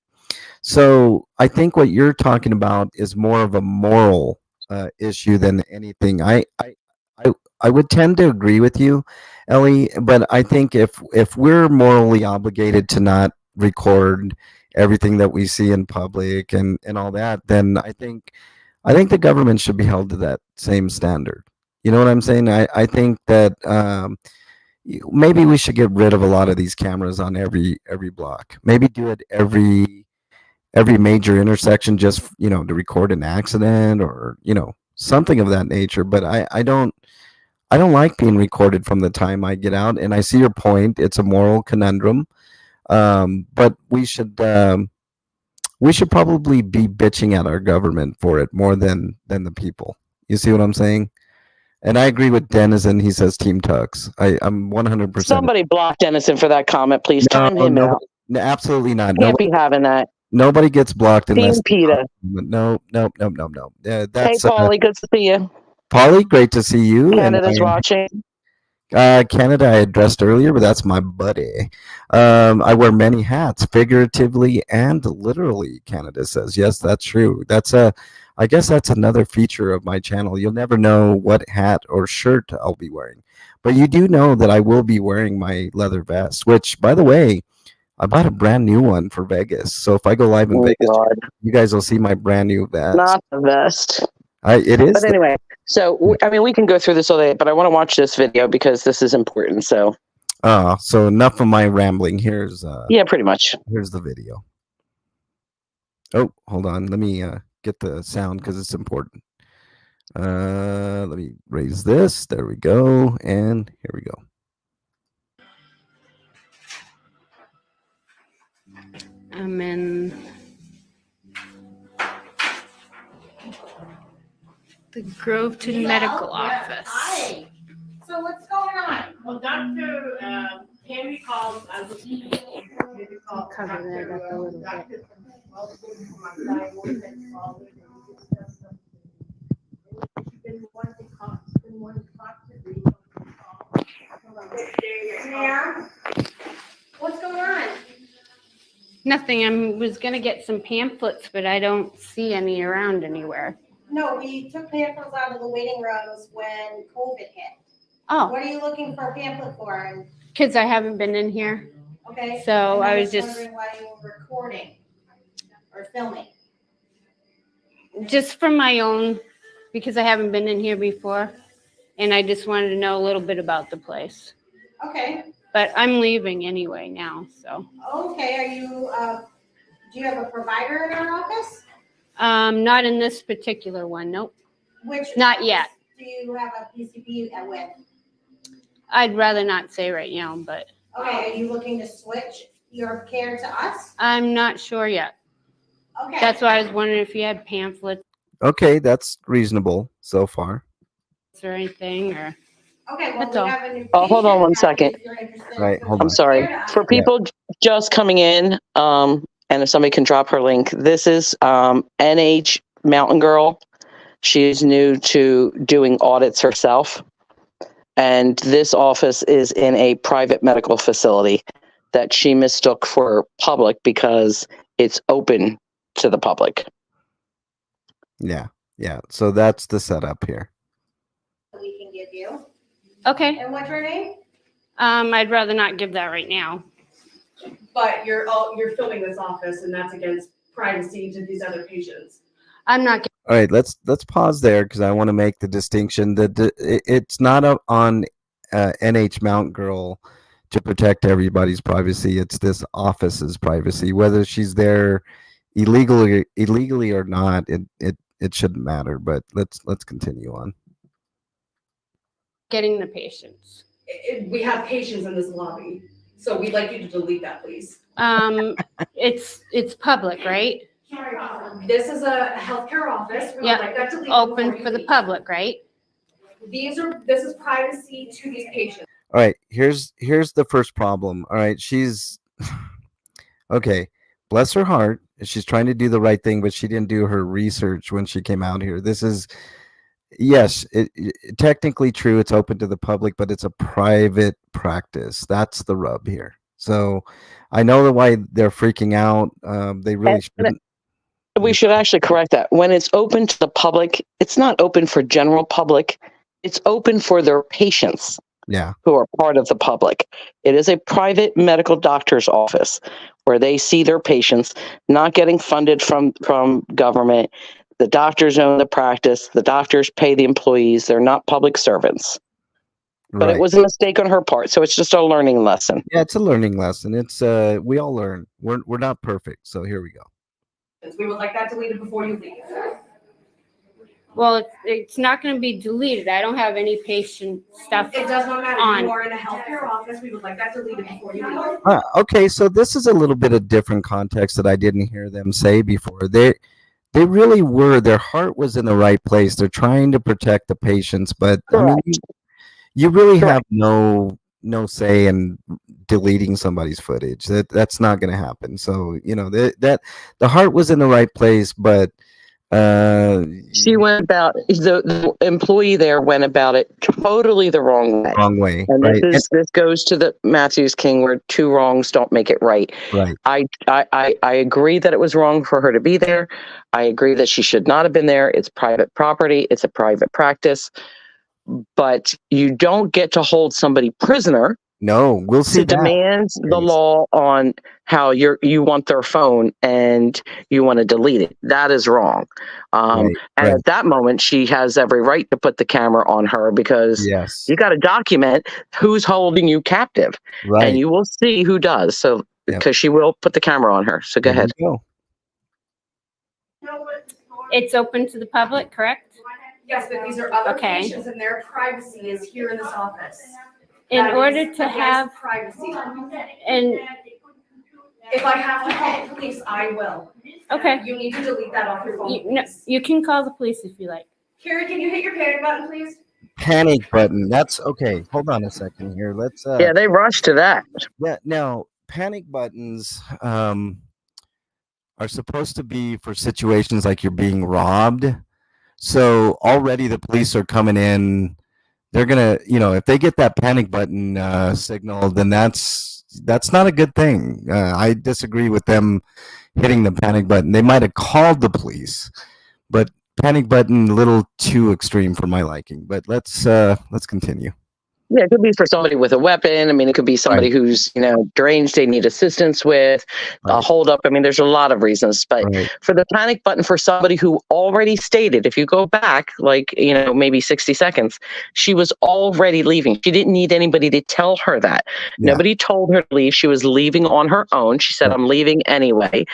So I think what you're talking about is more of a moral issue than anything. I would tend to agree with you, Ellie, but I think if we're morally obligated to not record everything that we see in public and all that, then I think the government should be held to that same standard. You know what I'm saying? I think that maybe we should get rid of a lot of these cameras on every block. Maybe do it every major intersection, just to record an accident or something of that nature. But I don't like being recorded from the time I get out. And I see your point. It's a moral conundrum, but we should probably be bitching at our government for it more than the people. You see what I'm saying? And I agree with Dennison. He says Team Tux. I'm 100%. Somebody block Dennison for that comment, please. Time him out. No, absolutely not. Can't be having that. Nobody gets blocked unless. Team PETA. No. That's, hey, Paulie, good to see you. Paulie, great to see you. Canada's watching. Canada I addressed earlier, but that's my buddy. I wear many hats, figuratively and literally, Canada says. Yes, that's true. I guess that's another feature of my channel. You'll never know what hat or shirt I'll be wearing. But you do know that I will be wearing my leather vest, which, by the way, I bought a brand new one for Vegas. So if I go live in Vegas, you guys will see my brand new vest. Not the vest. It is. But anyway, so we can go through this all day, but I want to watch this video because this is important. So. So enough of my rambling. Here's. Yeah, pretty much. Here's the video. Oh, hold on. Let me get the sound because it's important. Let me raise this. There we go. And here we go. I'm in the Groveton Medical Office. Hi. So what's going on? Well, Dr. Henry called. I was Cover that up a little bit. Yeah. What's going on? Nothing. I was gonna get some pamphlets, but I don't see any around anywhere. No, we took pamphlets out of the waiting rooms when COVID hit. Oh, What are you looking for a pamphlet for? kids, I haven't been in here, Okay. so And I was just wondering why you were recording or filming. for my own, because I haven't been in here before, and I just wanted to know a little bit about the place. Okay. But I'm leaving anyway now, so. Okay. Are you? Do you have a provider in our office? Not in this particular one. Nope. Which? Not yet. Do you have a PCP with? I'd rather not say right now, but Okay. Are you looking to switch your care to us? I'm not sure yet. Okay. That's why I was wondering if you had pamphlets Okay, that's reasonable so far. or anything, or. Okay. Well, That's we all. have a new Oh, hold on patient one that second. if you're interested in Right, hold switching on. I'm sorry. care to us. For people just coming in, and if somebody can drop her link, this is NH Mountain Girl. She's new to doing audits herself. And this office is in a private medical facility that she mistook for public because it's open to the public. Yeah, yeah. So that's the setup here. We can give you. Okay. And what's your name? I'd rather not give that right now. But you're filming this office, and that's against privacy to these other patients. I'm not. All right, let's pause there because I want to make the distinction that it's not on NH Mount Girl to protect everybody's privacy. It's this office's privacy, whether she's there illegally or not. It shouldn't matter. But let's continue on. Getting the patients. We have patients in this lobby, so we'd like you to delete that, please. It's public, right? This is a healthcare office. We would Yeah. like that deleted Open before for you the leave. public, right? This is privacy to these patients. All right, here's the first problem. All right, she's okay. Bless her heart. She's trying to do the right thing, but she didn't do her research when she came out here. This is, yes, it technically true. It's open to the public, but it's a private practice. That's the rub here. So I know why they're freaking out. They really shouldn't. We should actually correct that. When it's open to the public, it's not open for general public. It's open for their patients. Yeah. Who are part of the public. It is a private medical doctor's office where they see their patients, not getting funded from government. The doctors own the practice. The doctors pay the employees. They're not public servants. But it was a mistake on her part, so it's just a learning lesson. Yeah, it's a learning lesson. It's we all learn. We're not perfect, so here we go. We would like that deleted before you leave. Well, it's not going to be deleted. I don't have any patient stuff. It does not matter. On. You are in a healthcare office. We would like that deleted before you leave. Okay, so this is a little bit of different context that I didn't hear them say before. They really were. Their heart was in the right place. They're trying to protect the patients, but I mean, you really have no say in deleting somebody's footage. That's not going to happen. So that the heart was in the right place, but she went about the employee there went about it totally the wrong way. And right. This goes to the Matthews King, where two wrongs don't make it right. Right. I agree that it was wrong for her to be there. I agree that she should not have been there. It's private property. It's a private practice. But you don't get to hold somebody prisoner. No, we'll see. To demand the law on how you want their phone and you want to delete it. That is wrong. At that moment, she has every right to put the camera on her because you got to document who's holding you captive. Right. And you will see who does. So because she will put the camera on her. So go ahead. It's open to the public, correct? Yes, but these are other patients, and their privacy is here in this office. In order to have privacy, and if I have to call the police, I will. Okay. You need to delete that off your phone. You can call the police if you like. Carrie, can you hit your panic button, please? Panic button. That's okay. Hold on a second here. Let's yeah, they rushed to that. Yeah, now panic buttons are supposed to be for situations like you're being robbed. So already the police are coming in. They're gonna, if they get that panic button signal, then that's not a good thing. I disagree with them hitting the panic button. They might have called the police, but panic button a little too extreme for my liking. But let's continue. Yeah, it could be for somebody with a weapon. I mean, it could be somebody Right. who's, deranged, they need assistance with a Right. holdup. I mean, there's a lot of reasons. But Right. for the panic button for somebody who already stated, if you go back, like, maybe 60 seconds, she was already leaving. She didn't need anybody to tell her that. Yeah. Nobody told her to leave. She was leaving on her own. She said, Right. I'm leaving anyway,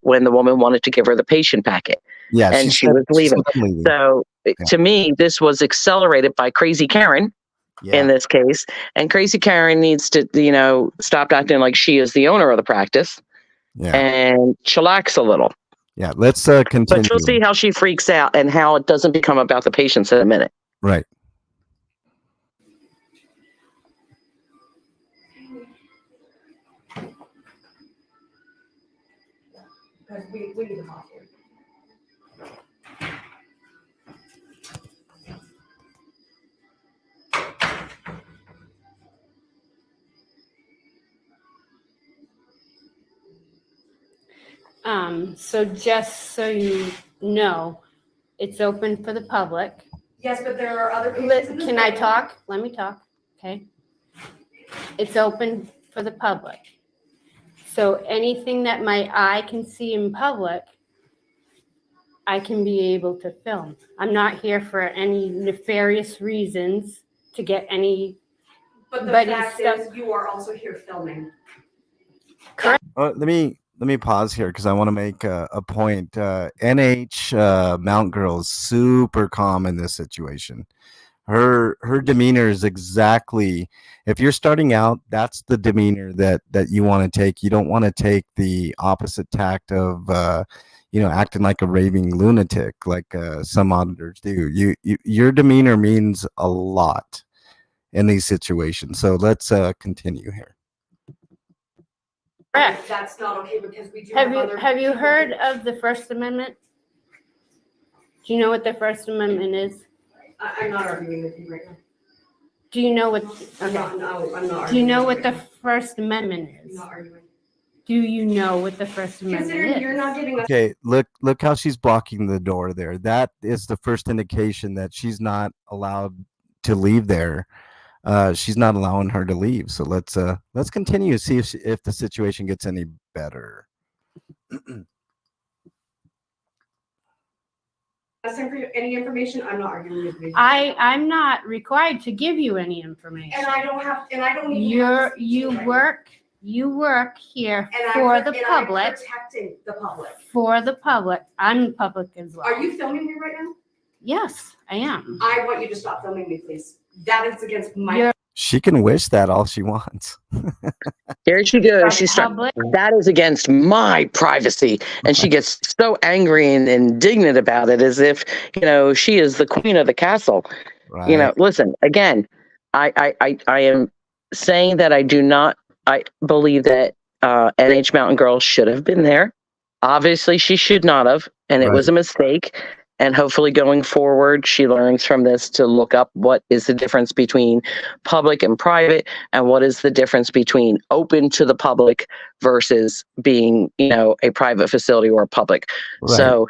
when the woman wanted to give her the patient packet. Yeah, And she was leaving. I'm leaving. So to me, this was accelerated by Crazy Karen. Yeah. In this case, and Crazy Karen needs to, stop acting like she is the owner of the practice and chillax a little. Yeah, let's continue. But you'll see how she freaks out and how it doesn't become about the patients in a minute. Right. Because we need to talk here. So just so you know, it's open for the public. Yes, but there are other patients. in this Can I building. talk? Let me talk, okay? It's open for the public. So anything that my eye can see in public, I can be able to film. I'm not here for any nefarious reasons to get any. But the But fact it's is, you are also here filming. Let me pause here because I want to make a point. NH Mount Girl is super calm in this situation. Her demeanor is exactly, if you're starting out, that's the demeanor that you want to take. You don't want to take the opposite tact of acting like a raving lunatic like some auditors do. Your demeanor means a lot in these situations. So let's continue here. Correct. That's not okay because we do have other. Have you people heard who- of the First Amendment? Do you know what the First Amendment is? I'm not arguing with you right now. Do you know what? I'm Okay. not. No, I'm not. Do you know arguing what with the First Amendment I'm is? not arguing. Do you know what the First Amendment Considering you're is? not giving us. Okay, look how she's blocking the door there. That is the first indication that she's not allowed to leave there. She's not allowing her to leave. So let's continue to see if the situation gets any better. Any information, I'm not arguing with you. I'm not required to give you any information. And I don't have, and I don't even. have to speak to You right work here now. for And the I'm public. protecting the public. For the public. I'm the public as well. Are you filming me right now? Yes, I am. I want you to stop filming me, please. That is against my. You're She can wish that all she wants. Here she goes. From She's trying. public. That is against my privacy. And she gets so angry and indignant about it as if, she is the queen of the castle. Right. Listen, again, I am saying that I believe that NH Mountain Girl should have been there. Obviously, she should not have. And it Right. was a mistake. And hopefully going forward, she learns from this to look up what is the difference between public and private and what is the difference between open to the public versus being, a private facility or a public. Right. So,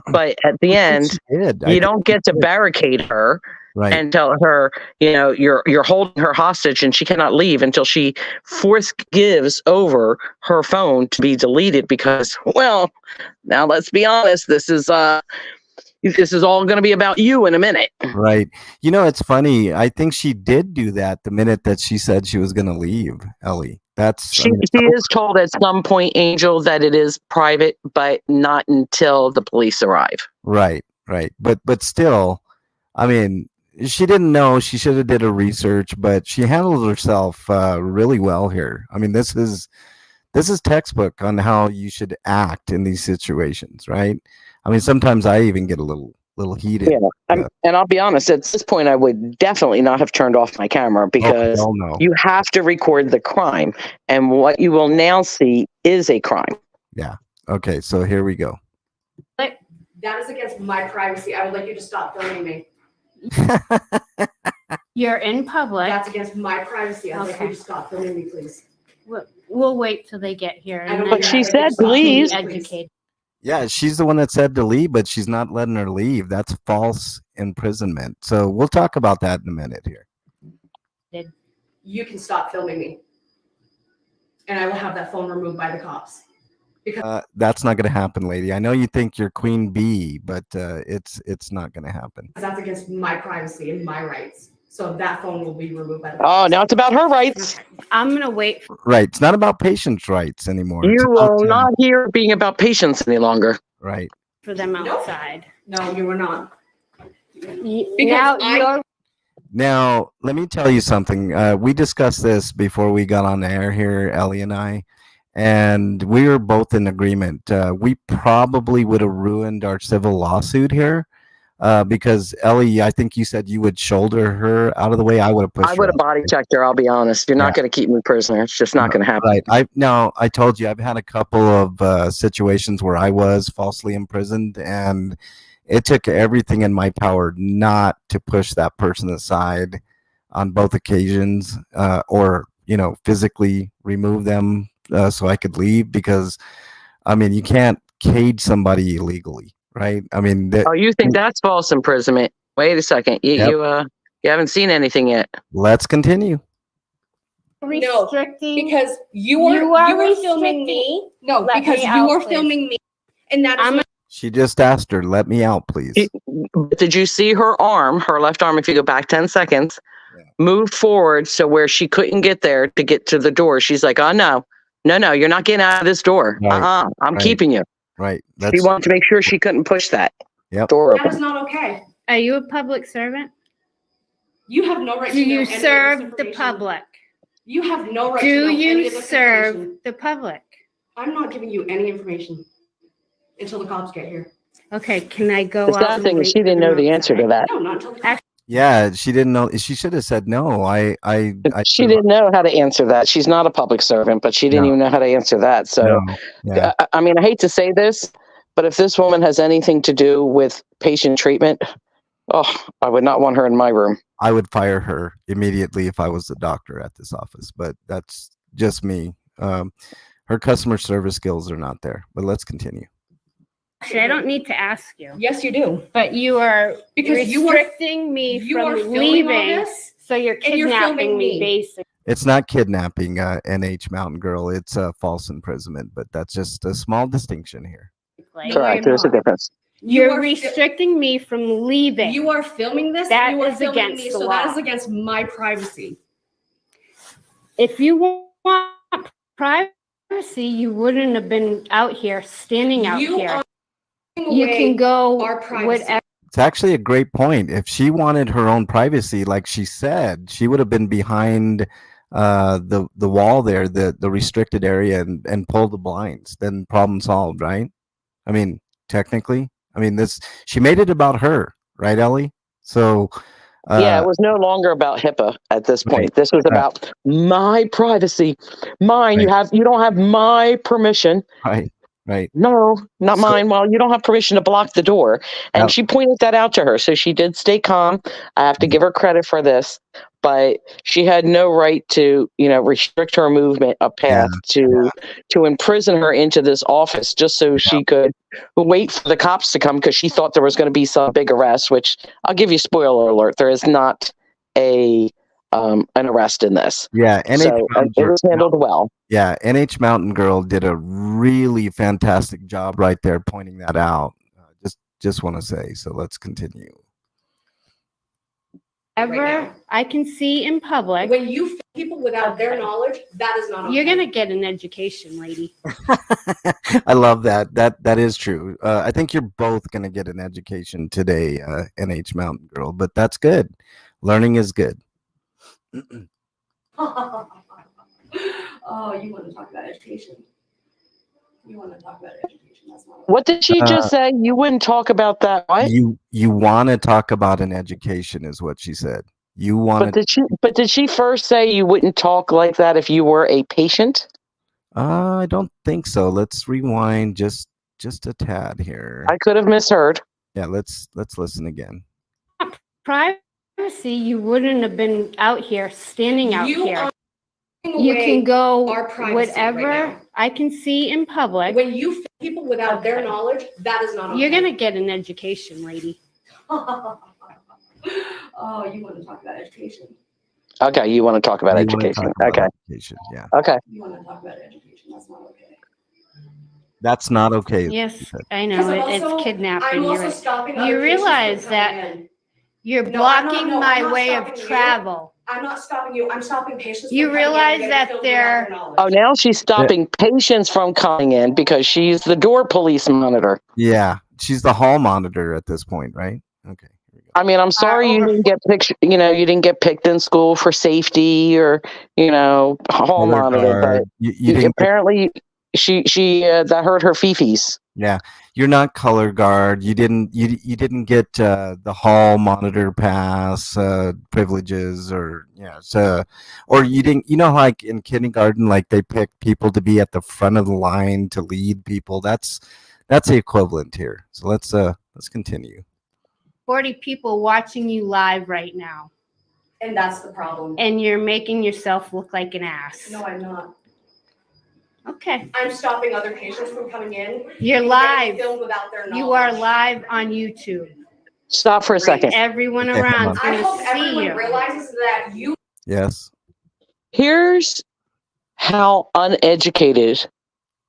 but at the end, you don't get to barricade her Right. and tell her, you're holding her hostage and she cannot leave until she gives over her phone to be deleted because, well, now let's be honest, this is all going to be about you in a minute. Right. It's funny. I think she did do that the minute that she said she was going to leave, Ellie. She is told at some point, Angel, that it is private, but not until the police arrive. Right. But still, I mean, she didn't know. She should have did her research, but she handled herself really well here. I mean, this is textbook on how you should act in these situations, right? I mean, sometimes I even get a little little heated. Yeah, and I'll be honest. At this point, I would definitely not have turned off my camera because hell no. you have to record the crime, and what you will now see is a crime. Yeah. Okay. So here we go. That is against my privacy. I would like you to stop filming me. You're in public. That's against my privacy. I'd like Okay. you to stop filming me, please. We'll wait till they get here. I don't But care. she I'd like said you to stop filming me, please. please. Educated. Yeah, she's the one that said to leave, but she's not letting her leave. That's false imprisonment. So we'll talk about that in a minute here. You can stop filming me. And I will have that phone removed by the cops. That's not going to happen, lady. I know you think you're queen bee, but it's not going to happen. That's against my privacy and my rights. So that phone will be removed by the Oh, cops. now it's about her rights. I'm going to wait. Right. It's not about patients' rights anymore. It's You about will not hear it being about patients any longer. Right. For them Nope. outside. No, you were not. Now, let me tell you something. We discussed this before we got on the air here, Ellie and I, and we were both in agreement. We probably would have ruined our civil lawsuit here because, Ellie, I think you said you would shoulder her out of the way. I would have pushed I would have body checked her. I'll be honest. You're not going to keep me prisoner. It's just not going to happen. Right. I told you I've had a couple of situations where I was falsely imprisoned, and it took everything in my power not to push that person aside on both occasions, or physically remove them so I could leave, because I mean you can't cage somebody illegally, right? I mean, Oh, you think that's false imprisonment? Wait a second. You haven't seen anything yet. Let's continue. Restricting. Because you are filming me. No, Let because me you out, are please. filming me. And that is She just asked her, "Let me out, please." Did you see her arm, her left arm, if you go back 10 seconds, move forward so where she couldn't get there to get to the door? She's like, oh, no, you're not getting out of this door. Right. I'm Right. keeping you. Right. She wanted to make sure she couldn't push that Yep. door that is open. not okay. Are you a public servant? You have no right Do to know you any of this serve the information. public? You have no right Do to know any you of this serve information. the public? I'm not giving you any information until the cops get here. Okay, can I go The out? sad and thing is wait she for didn't them know the answer to outside? that. No, not until the cops. Yeah, she didn't know. She should have said no. She didn't know how to answer that. She's not a public servant, but she didn't No. even know how to answer that. So, No. Yeah. I mean, I hate to say this, but if this woman has anything to do with patient treatment, I would not want her in my room. I would fire her immediately if I was the doctor at this office, but that's just me. Her customer service skills are not there, but let's continue. Actually, I don't need to ask you, Yes, you do. but you are Because you are- restricting me you from are filming all leaving. this, So you're and you're kidnapping filming me, me. basically. It's not kidnapping, NH Mountain Girl. It's false imprisonment, but that's just a small distinction here. No, Correct. I am There's a not. difference. You You're are restricting me from leaving. You are filming this. That you are is filming against me, the so that law. is against my privacy. If you want privacy, you wouldn't have been out here, standing out You here. are You can go our privacy. whatever. It's actually a great point. If she wanted her own privacy, like she said, she would have been behind the wall there, the restricted area, and pulled the blinds. Then problem solved, right? I mean, technically, she made it about her, right, Ellie? So Yeah, it was no longer about HIPAA at this point. Right. This was about my privacy. Mine. Right. You don't have my permission. right. No, not So- mine. Well, you don't have permission to block the door. And Yep. she pointed that out to her. So she did stay calm. I have to give her credit for this. But she had no right to, restrict her movement a path to imprison her into this office just so she could wait for the cops to come because she thought there was going to be some big arrest, which I'll give you spoiler alert. There is not an arrest in this. Yeah, So it was handled well. Yeah, NH Mountain Girl did a really fantastic job right there pointing that out. Just want to say. So let's continue. Whatever I can see in public. When you film people without their knowledge, that is not okay. You're gonna get an education, lady. I love that. That is true. I think you're both going to get an education today, NH Mountain Girl, but that's good. Learning is good. Oh, you want to talk about education? You want to talk about education? education. That's not okay. What did she just say? You wouldn't talk about that, what? You want to talk about an education, is what she said. You want to. But did she first say you wouldn't talk like that if you were a patient? I don't think so. Let's rewind just a tad here. I could have misheard. Yeah, let's listen again. Privacy, you wouldn't have been out here, standing out You here. are You can go our privacy whatever right now. I can see in public. When you film people without their knowledge, that is not okay. You're going to get an education, lady. Oh, you want to talk about education? Okay, you want to talk about You wanna education. talk about Okay. education, yeah. Okay. You want to talk about education? That's not okay. That's not okay. Yes, I Because know. I'm It's also- kidnapping. I'm You're also right. stopping You other patients realize from that coming in. you're No, I'm blocking not my way of stopping you. travel. I'm not stopping you. I'm stopping patients. You from coming in realize and that getting they're- filled without Oh, their knowledge. now she's stopping patients from coming in because she's the door police monitor. Yeah, she's the hall monitor at this point, right? Okay. Here we go. I mean, I'm sorry you didn't get picked. You know, you didn't get picked in school for safety or hall Color monitor. But guard. You didn't get, apparently, she that hurt her fifis. yeah, you're not color guard. You didn't get the hall monitor pass privileges, or or you didn't. You know, like in kindergarten, like they pick people to be at the front of the line to lead people. That's the equivalent here. So let's continue. 40 people watching you live right now. And that's the problem. And you're making yourself look like an ass. No, I'm not. Okay. I'm stopping other patients from coming in. You're and live. getting filmed without their knowledge. You are live on YouTube. Stop for a second. Everyone Okay, hold around's on. I going hope to see everyone you. realizes that you Yes. Here's how uneducated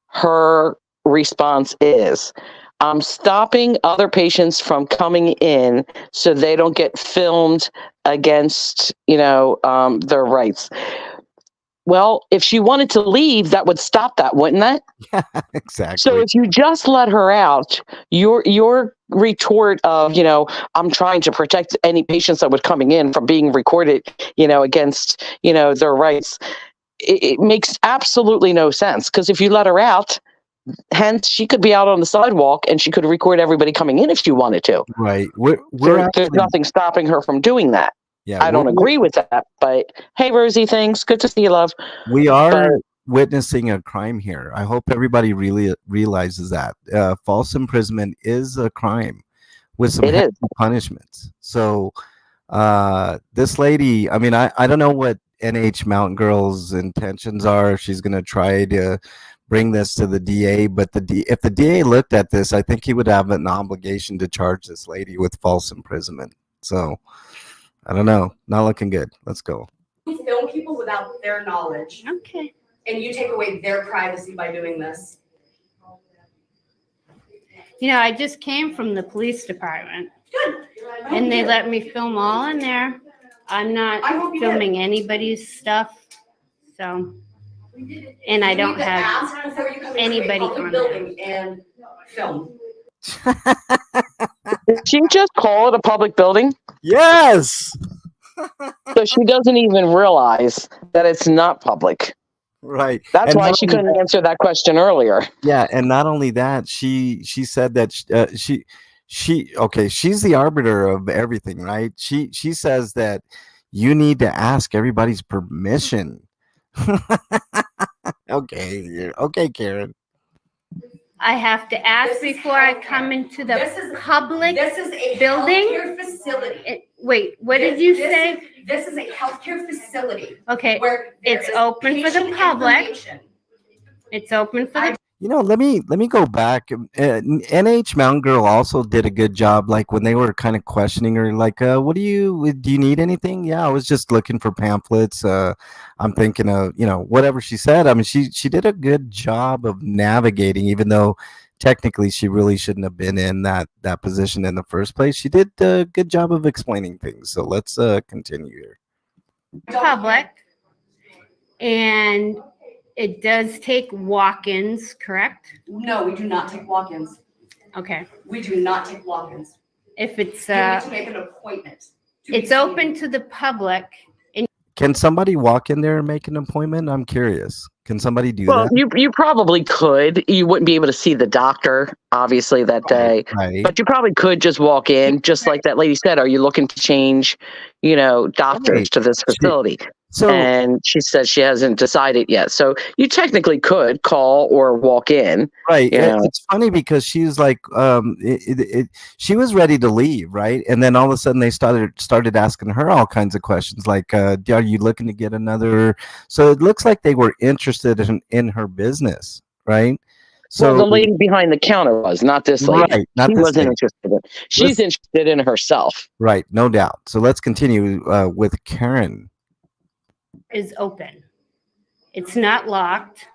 her response is. I'm stopping other patients from coming in so they don't get filmed against, their rights. Well, if she wanted to leave, that would stop that, wouldn't that? Yeah, exactly. So if you just let her out, your retort of, I'm trying to protect any patients that would coming in from being recorded, against, their rights, it makes absolutely no sense. Because if you let her out, hence she could be out on the sidewalk and she could record everybody coming in if she wanted to. Right. We're There's actually, nothing stopping her from doing that. yeah, I don't agree with that, but hey, Rosie, thanks. Good to see you, love. We are But- witnessing a crime here. I hope everybody really realizes that false imprisonment is a crime with some It heavy is. punishments. So this lady, I mean, I don't know what NH Mountain Girl's intentions are. If she's going to try to bring this to the DA, but if the DA looked at this, I think he would have an obligation to charge this lady with false imprisonment. So I don't know. Not looking good. Let's go. film people without their knowledge. Okay. And you take away their privacy by doing this. I just came from the police department. Good. And they let me film all in there. I'm not I hope you filming anybody's stuff. So, and I don't have ask before you come into anybody a public on building and film. Did she just call it a public building? Yes. So she doesn't even realize that it's not public. Right. That's And why not she only couldn't answer that question earlier. Yeah, and not only that, she said that she's the arbiter of everything, right? She says that you need to ask everybody's permission. Okay, Karen. I have to ask This is before I healthcare. come into the This is public. This is a building? healthcare facility. Wait, what did you say? This is a healthcare facility Okay, where there it's is open for the patient public. information. It's open for the Let me go back. NH Mountain Girl also did a good job. Like when they were kind of questioning her, like, do you need anything? Yeah, I was just looking for pamphlets. I'm thinking of, whatever she said. I mean, she did a good job of navigating, even though technically she really shouldn't have been in that position in the first place. She did a good job of explaining things. So let's continue here. public. And it does take walk-ins, correct? No, we do not take walk-ins. Okay. We do not take walk-ins. If it's You need to make an appointment. to be it's open seen. to the public. Can somebody walk in there and make an appointment? I'm curious. Can somebody do Well, that? you probably could. You wouldn't be able to see the doctor, obviously, that day. Right. But you probably could just walk in, just like that lady said. Are you looking to change, doctors Right. to this facility? So And she said she hasn't decided yet. So you technically could call or walk in. right, You know. it's funny because she's like, she was ready to leave, right? And then all of a sudden they started asking her all kinds of questions, like, are you looking to get another? So it looks like they were interested in her business, right? Well, So the lady behind the counter was, not this lady. right, not She this wasn't lady. interested in. She's interested in herself. Right, no doubt. So let's continue with Karen. Is open. It's not locked.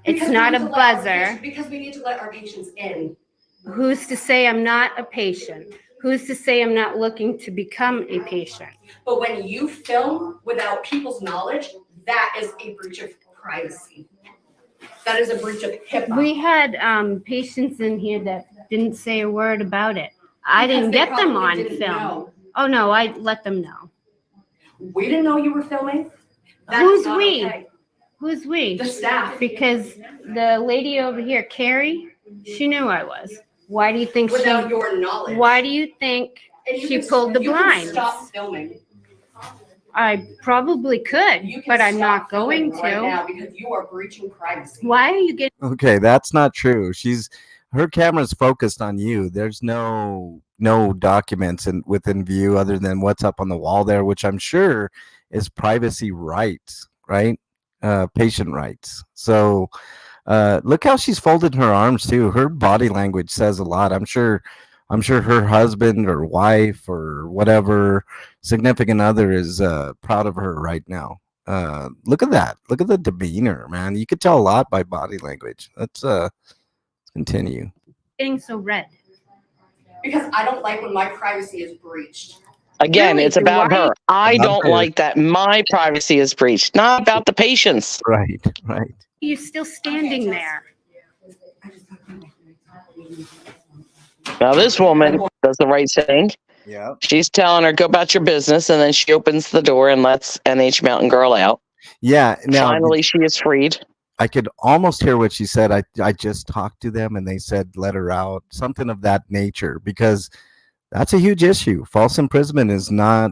It's Because we not need a to let our buzzer. patients- because we need to let our patients in. Who's to say I'm not a patient? Who's to say I'm not looking to become a patient? But when you film without people's knowledge, that is a breach of privacy. That is a breach of HIPAA. We had patients in here that didn't say a word about it. I Because didn't they get them probably on didn't film. know. Oh no, I let them know. We didn't know you were filming. That's Who's not we? okay. Who's we? The staff. Because the lady over here, Carrie, she knew I was. Why do you think Without your knowledge. Why do you think And you she can- pulled the you can blinds? Stop filming. I probably could, You can but I'm stop not going filming right to. now because you are breaching privacy. Why are you getting Okay, that's not true. Her camera's focused on you. There's no documents within view other than what's up on the wall there, which I'm sure is privacy rights, right? Patient rights. So look how she's folded her arms too. Her body language says a lot. I'm sure her husband or wife or whatever significant other is proud of her right now. Look at that. Look at the demeanor, man. You could tell a lot by body language. Let's continue. so red? Because I don't like when my privacy is breached. Again, Really? it's about Why- her. I About don't her. like that my privacy is breached, not about the patients. Right. You're still standing there. Now, this woman does the right thing. Yeah. She's telling her, go about your business, and then she opens the door and lets NH Mountain Girl out. Yeah. Now Finally, she is freed. I could almost hear what she said. I just talked to them and they said let her out, something of that nature, because that's a huge issue. False imprisonment is not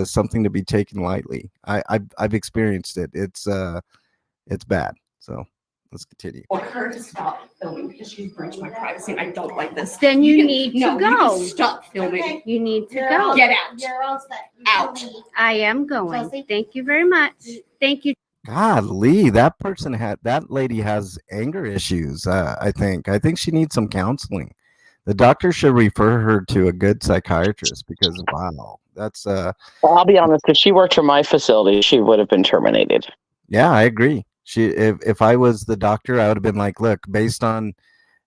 something to be taken lightly. I've experienced it. It's bad. So let's continue. I want her to stop filming because she's breached my privacy and I don't like this. Then you can- need to no, you go. can stop filming. Okay. You need to You're go. all- Get out. You're all set. You can Out. leave. I am going. Chelsea? Thank you very much. Thank you. Golly, that lady has anger issues. I think she needs some counseling. The doctor should refer her to a good psychiatrist because wow, that's Well, I'll be honest, if she worked for my facility, she would have been terminated. yeah, I agree. If I was the doctor, I would have been like, look, based on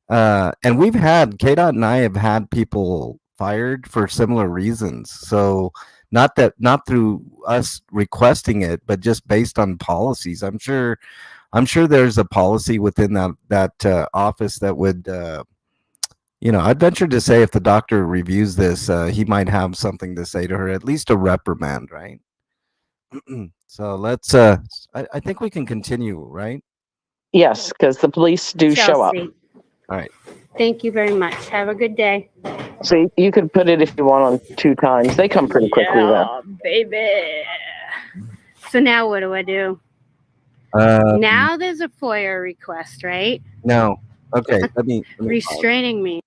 and we've had KDOT and I have had people fired for similar reasons. So not through us requesting it, but just based on policies. I'm sure there's a policy within that office that would I'd venture to say if the doctor reviews this, he might have something to say to her, at least a reprimand, right? So let's I think we can continue, right? Yes, because the police do show up. Chelsea. All right. Thank you very much. Have a good day. So you could put it if you want on 2 times. They come pretty quickly though. Yeah, baby. So now what do I do? Now there's a FOIA request, right? No. Okay. Let me Restraining me.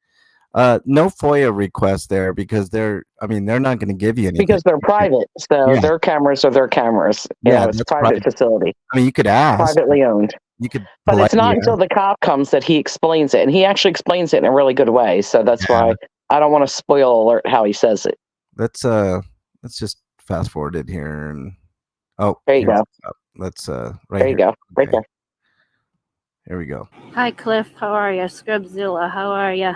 no FOIA request there because they're not going to give you anything Because they're private. So Yeah. their cameras are their cameras. Yeah, It's a that's private facility. I mean, you could ask. Privately owned. You could. But it's not politely until the cop comes that he explains it. And he actually explains it in a really good way. So that's why I don't want to spoil alert how he says it. Let's just fast forward it here and There you here's go. the- Let's right There you here. go. Right Okay. there. Here we go. Hi, Cliff. How are you? Scrubzilla. How are you?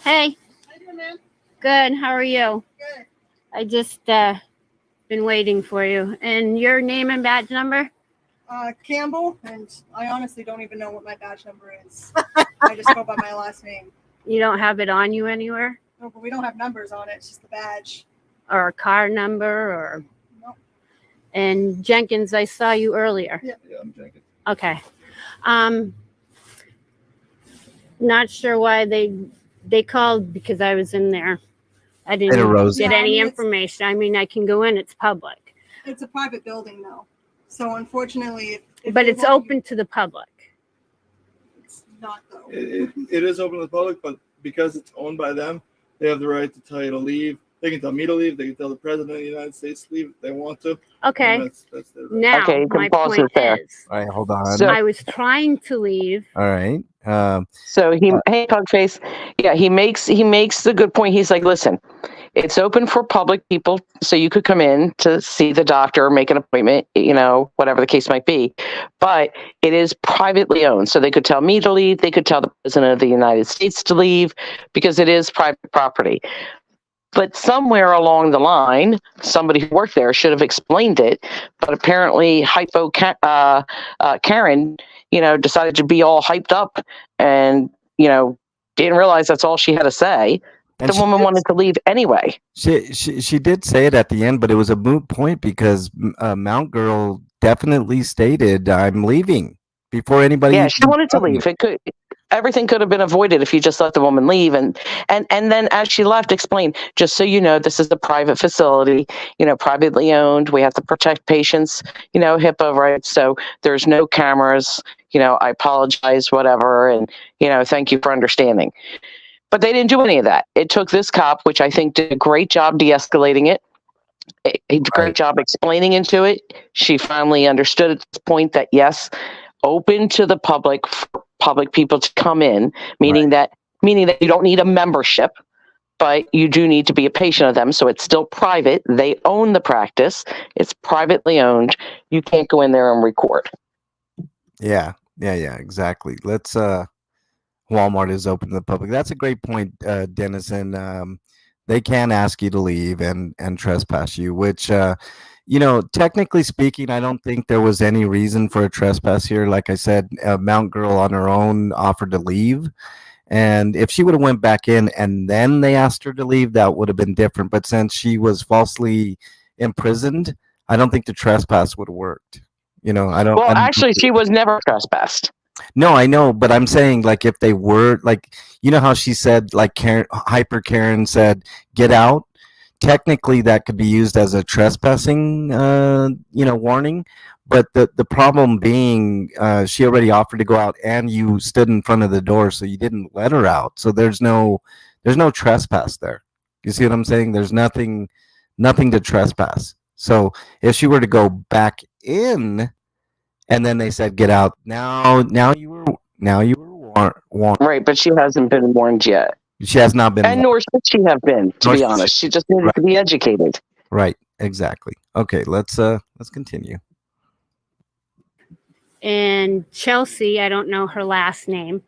Hey. How you doing, man? Good. How are you? Good. I just been waiting for you. And your name and badge number? Campbell, and I honestly don't even know what my badge number is. I just go by my last name. You don't have it on you anywhere? No, but we don't have numbers on it. It's just the badge. Or a car number or And Jenkins, I saw you earlier. Yeah, I'm Jenkins. Okay. Not sure why they called because I was in there. I didn't get any information. I mean, I can go in. It's public. It's a private building, though. So unfortunately, but it's open to the public. It's not though. It is open to the public, but because it's owned by them, they have the right to tell you to leave. They can tell me to leave. They can tell the president of the United States to leave if they want to. Okay. That's their right. Now, Okay, you can my pause point it there. is, All right, hold on. So- I was trying to leave. All right. So hey, Pugface, yeah, he makes the good point. He's like, listen, it's open for public people, so you could come in to see the doctor, make an appointment, whatever the case might be. But it is privately owned, so they could tell me to leave. They could tell the president of the United States to leave because it is private property. But somewhere along the line, somebody who worked there should have explained it. But apparently, Karen, decided to be all hyped up and, didn't realize that's all she had to say. And the woman wanted to leave anyway. She did say it at the end, but it was a moot point because Mount Girl definitely stated, "I'm leaving," before anybody. Yeah, she wanted to leave. Everything could have been avoided if you just let the woman leave. And then as she left, explain, just so you know, this is a private facility, privately owned. We have to protect patients, HIPAA rights. So there's no cameras, I apologize, whatever. And, thank you for understanding. But they didn't do any of that. It took this cop, which I think did a great job de-escalating it. He did a great job explaining into it. She finally understood at this point that, yes, open to the public people to come in, meaning that you don't need a membership, but you do need to be a patient of them. So it's still private. They own the practice. It's privately owned. You can't go in there and record. Yeah, exactly. Let's Walmart is open to the public. That's a great point, Dennison. They can ask you to leave and trespass you, which technically speaking, I don't think there was any reason for a trespass here. Like I said, Mount Girl on her own offered to leave. And if she would have went back in and then they asked her to leave, that would have been different. But since she was falsely imprisoned, I don't think the trespass would have worked. Actually, she was never trespassed. No, I know, but I'm saying, like, if they were, like, how she said, like, Karen said, get out. Technically, that could be used as a trespassing, warning. But the problem being, she already offered to go out, and you stood in front of the door, so you didn't let her out. So there's no trespass there. You see what I'm saying? There's nothing to trespass. So if she were to go back in, and then they said get out, now you were warned. Right, but she hasn't been warned yet. She has not been, and nor should she have been. To be honest, she just needed to be educated. Right, exactly. Okay, let's continue. And Chelsea, I don't know her last name,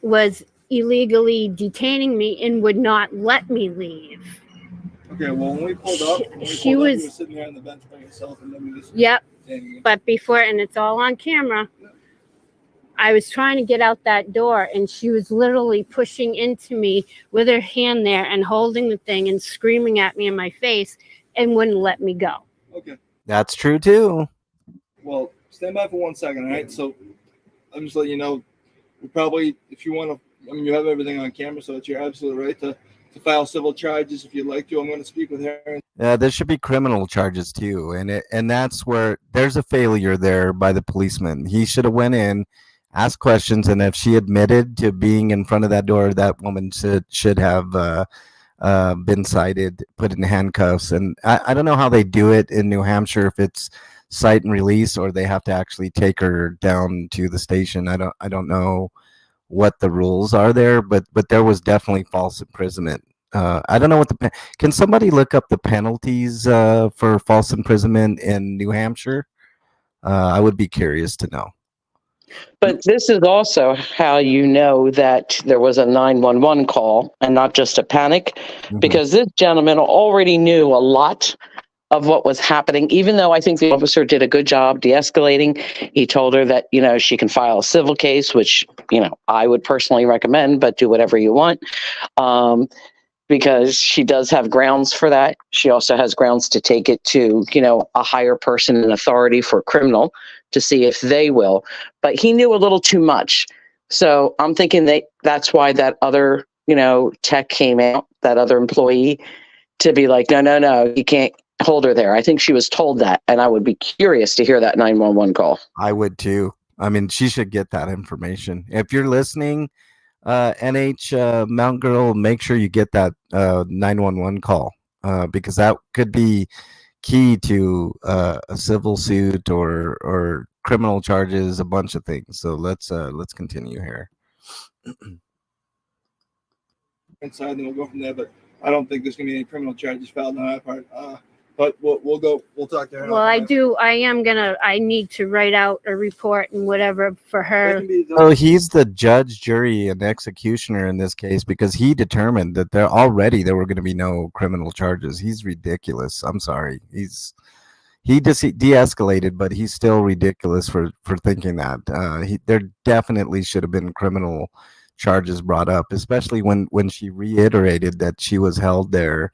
was illegally detaining me and would not let me leave. Okay, well, when we pulled up, she was you were sitting there on the bench by yourself, and then we just. Yep. But before, and it's all on camera, I was trying to get out that door, and she was literally pushing into me with her hand there and holding the thing and screaming at me in my face and wouldn't let me go. Okay. That's true, too. Well, stand by for 1 second, all right? So I'm just letting you know, we probably, if you want to, you have everything on camera, so it's your absolute right to file civil charges if you'd like to. I'm going to speak with her. There should be criminal charges too, and that's where there's a failure there by the policeman. He should have went in, asked questions, and if she admitted to being in front of that door, that woman should have been cited, put in handcuffs. And I don't know how they do it in New Hampshire, if it's cite and release or they have to actually take her down to the station. I don't know what the rules are there, but there was definitely false imprisonment. I don't know what can somebody look up the penalties for false imprisonment in New Hampshire? I would be curious to know. But this is also how you know that there was a 911 call and not just a panic, because this gentleman already knew a lot of what was happening, even though I think the officer did a good job de-escalating. He told her that, she can file a civil case, which, I would personally recommend, but do whatever you want. because she does have grounds for that. She also has grounds to take it to, a higher person in authority for criminal to see if they will. But he knew a little too much. So I'm thinking that's why that other, tech came out, that other employee, to be like, no, you can't hold her there. I think she was told that. And I would be curious to hear that 911 call. I would too. I mean, she should get that information. If you're listening, NH Mountain Girl, make sure you get that 911 call because that could be key to a civil suit or criminal charges, a bunch of things. So let's continue here. Inside, then we'll go from there. But I don't think there's gonna be any criminal charges filed on our part. But we'll talk to her. Well, I need to write out a report and whatever for her. So he's the judge, jury, and executioner in this case because he determined that there were going to be no criminal charges. He's ridiculous. I'm sorry. He de-escalated, but he's still ridiculous for thinking that. There definitely should have been criminal charges brought up, especially when she reiterated that she was held there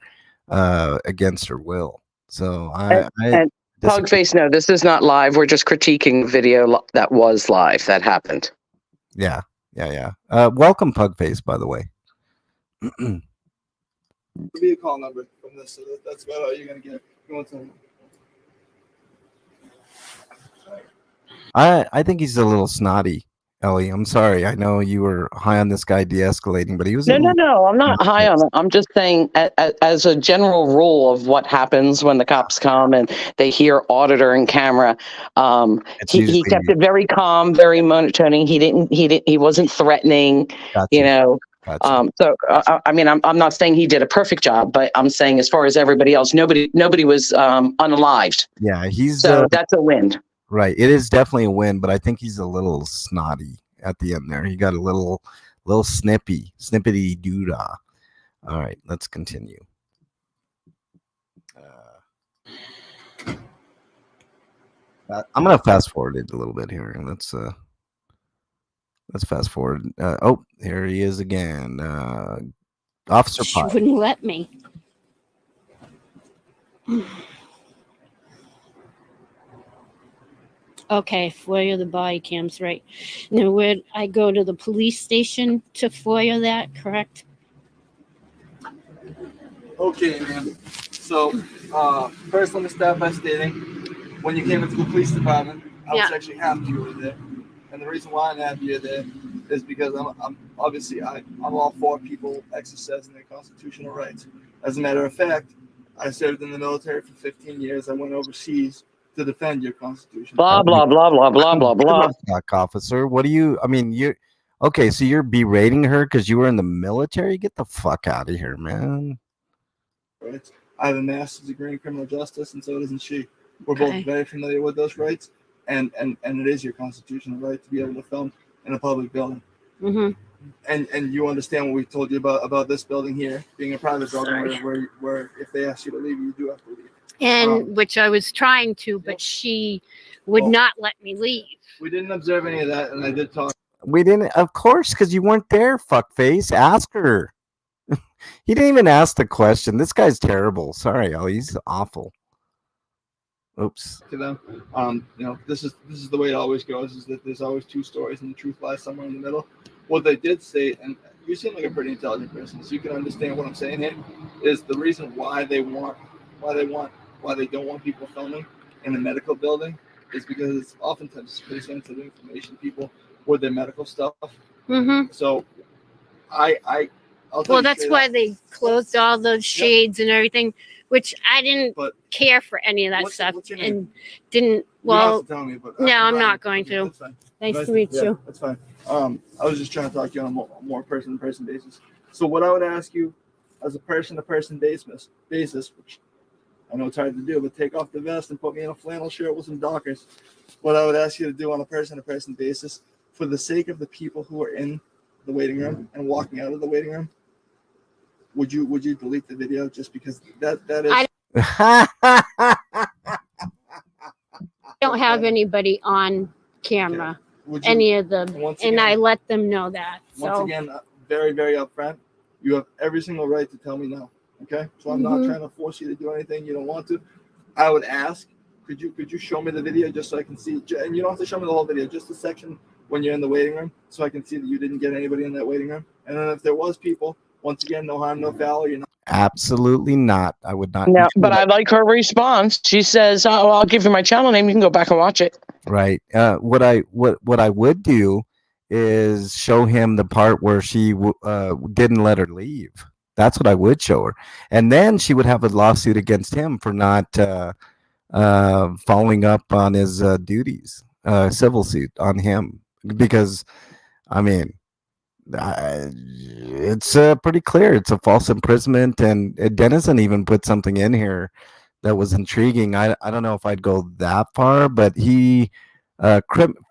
against her will. So and Pugface, no, this is not live. We're just critiquing video that was live, that happened. Yeah. Welcome, Pugface, by the way. There'll be a call number from this, so that's about all you're gonna get. You want something? I think he's a little snotty, Ellie. I'm sorry. I know you were high on this guy de-escalating, but he was... No, I'm not high on it. I'm just saying as a general rule of what happens when the cops come and they hear auditor and camera, he kept it very calm, very monotone. He wasn't threatening, Gotcha. So I mean, I'm not saying he did a perfect job, but I'm saying as far as everybody else, nobody was unalived. Yeah, that's a win. Right. It is definitely a win, but I think he's a little snotty at the end there. He got a little snippety doodah. All right, let's continue. I'm gonna fast forward it a little bit here. Let's fast forward. Here he is again. Officer She Pye. wouldn't let me. Okay, FOIA the body cams, right. Now, would I go to the police station to FOIA that, correct? Okay, man. So, first let me start by stating, when you came into the police department, I was actually happy you were there. And the reason why I'm happy you're there is because I'm all for people exercising their constitutional rights. As a matter of fact, I served in the military for 15 years. I went overseas to defend your constitution. Blah, blah, blah, blah, blah, blah, blah. Officer, what do you, I mean, you're, okay, so you're berating her because you were in the military? Get the fuck out of here, man. Right. I have a master's degree in criminal justice, and so doesn't she. We're both very familiar with those rights, and it is your constitutional right to be able to film in a public building. Mm-hmm. And you understand what we told you about this building here being a private building where if they ask you to leave, you do have to leave. And which I was trying to, but she would not let me leave. We didn't observe any of that, and I did talk. We didn't, of course, because you weren't there, fuckface. Ask her. He didn't even ask the question. This guy's terrible. Sorry, Ellie. He's awful. Oops. To them, this is the way it always goes. Is that there's always two stories, and the truth lies somewhere in the middle. What they did say, and you seem like a pretty intelligent person, so you can understand what I'm saying here. Is the reason why they don't want people filming in a medical building is because it's oftentimes pretty sensitive information. People with their medical stuff. Mm-hmm. So, well, that's why they closed all the shades and everything, which I didn't care for any of that stuff and didn't. Well, no, I'm not going to. Nice to meet you. That's fine. I was just trying to talk to you on a more person-to-person basis. So what I would ask you as a person-to-person basis, which I know it's hard to do, but take off the vest and put me in a flannel shirt with some Dockers. What I would ask you to do on a person-to-person basis, for the sake of the people who are in the waiting room and walking out of the waiting room, would you delete the video just because that is? I don't have anybody on camera. Okay. Any of them, and I let them know that. Once again, very, very upfront. You have every single right to tell me no. Okay, so I'm not trying to force you to do anything you don't want to. I would ask, could you show me the video just so I can see? And you don't have to show me the whole video, just the section when you're in the waiting room, so I can see that you didn't get anybody in that waiting room. And then if there was people, once again, no harm, no foul. You're not. Absolutely not. I would not. No, but I like her response. She says, "Oh, I'll give you my channel name. You can go back and watch it." Right. What I would do is show him the part where she didn't let her leave. That's what I would show her, and then she would have a lawsuit against him for not following up on his duties, civil suit on him, because I mean, it's pretty clear it's a false imprisonment, and Dennison even put something in here that was intriguing. I don't know if I'd go that far, but he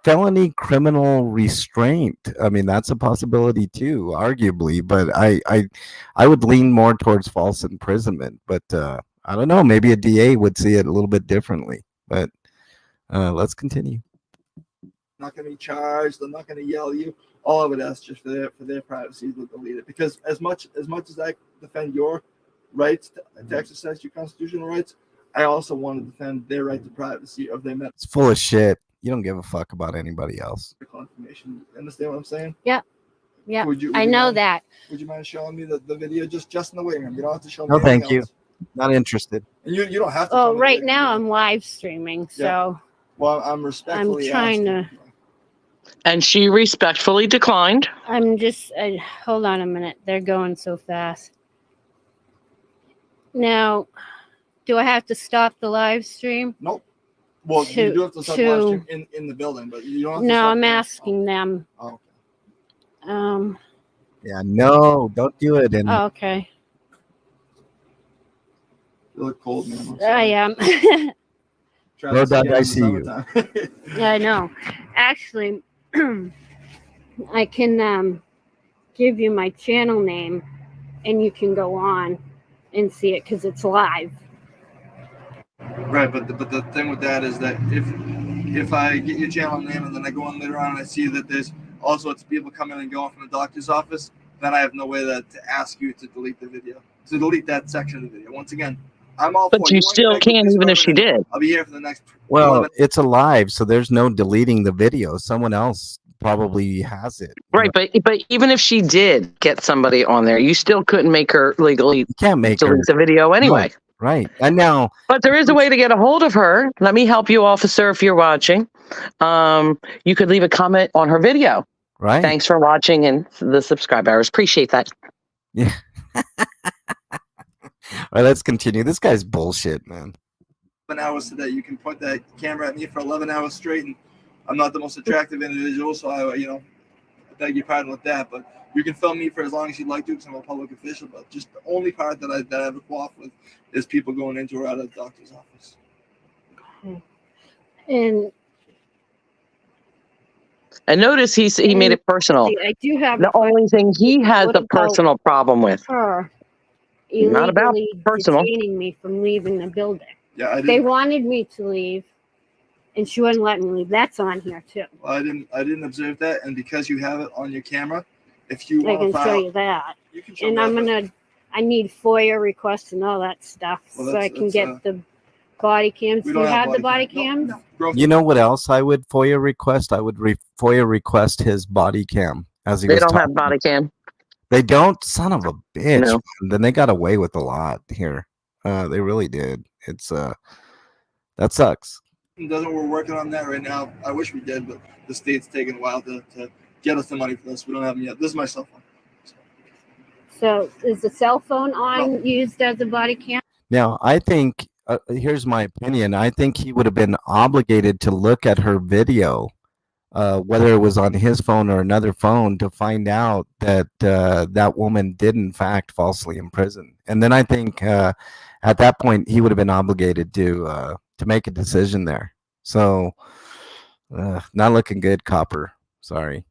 felony criminal restraint. I mean, that's a possibility too, arguably, but I would lean more towards false imprisonment, but I don't know, maybe a DA would see it a little bit differently, but let's continue. Not going to be charged. I'm not going to yell at you. All I would ask just for their privacy to delete it, because as much as I defend your rights to exercise your constitutional rights, I also want to defend their right to privacy of their medical. It's full of shit. You don't give a fuck about anybody else. Information. Understand what I'm saying? Yeah. Yeah. Would you I know mind, that. Would you mind showing me the video just in the waiting room? You don't have to show me. No, thank anything you. else. Not interested. And you don't have to. Oh, right now I'm live streaming, so Yeah. Well, I'm respectfully. I'm trying asking. to. And she respectfully declined. I'm just. Hold on a minute. They're going so fast. Now, do I have to stop the live stream? Nope. Well, you do have to stop live stream in the building, but you don't have to. No, stop I'm there. asking them. Oh, okay. Yeah, no, don't do it. And Oh, okay. You look cold, man. I am. No doubt I see you. Yeah, I know. Actually, I can give you my channel name, and you can go on and see it because it's live. Right, but the thing with that is that if I get your channel name and then I go on later on and I see that there's all sorts of people coming and going from the doctor's office, then I have no way to ask you to delete the video, to delete that section of the video. Once again, I'm all for But you still can't, even if she did. I'll be here for the next. well, 11. it's alive, so there's no deleting the video. Someone else probably has it. Right, but even if she did get somebody on there, you still couldn't make her legally You can't make her. delete the video anyway. Right. And now, But there is a way to get a hold of her. Let me help you, officer, if you're watching. You could leave a comment on her video. right. Thanks for watching and the subscribers. Appreciate that. Yeah. All right, let's continue. This guy's bullshit, man. 11 hours today. You can point that camera at me for 11 hours straight, and I'm not the most attractive individual, so I beg your pardon with that. But you can film me for as long as you'd like to, because I'm a public official. But just the only part that I have a qualm with is people going into or out of the doctor's office. And notice he made it personal. I do have The only thing he has What a personal problem with. her Not about illegally personal. detaining me from leaving the building. Yeah, I They didn't. wanted me to leave, and she wouldn't let me leave. That's on here too. I didn't observe that, and because you have it on your camera, if you I want can to show file, you that. you can show And that, I need FOIA requests and all that stuff, Well, so I that's- can that's, get the body cams. we Do you don't have the body cam. cams? No. Growth- You know what else I would FOIA request? I would FOIA request his body cam as he They was don't have talking. body cam. They don't? Son of a bitch. No. Man. Then they got away with a lot here. They really did. It's that sucks. Doesn't we're working on that right now. I wish we did, but the state's taking a while to get us the money for this. We don't have them yet. This is my cell phone. So is the cell phone on used as a body cam? Now, I think here's my opinion. I think he would have been obligated to look at her video, whether it was on his phone or another phone, to find out that that woman did in fact falsely imprison. And then I think at that point he would have been obligated to make a decision there. So not looking good, Copper. Sorry.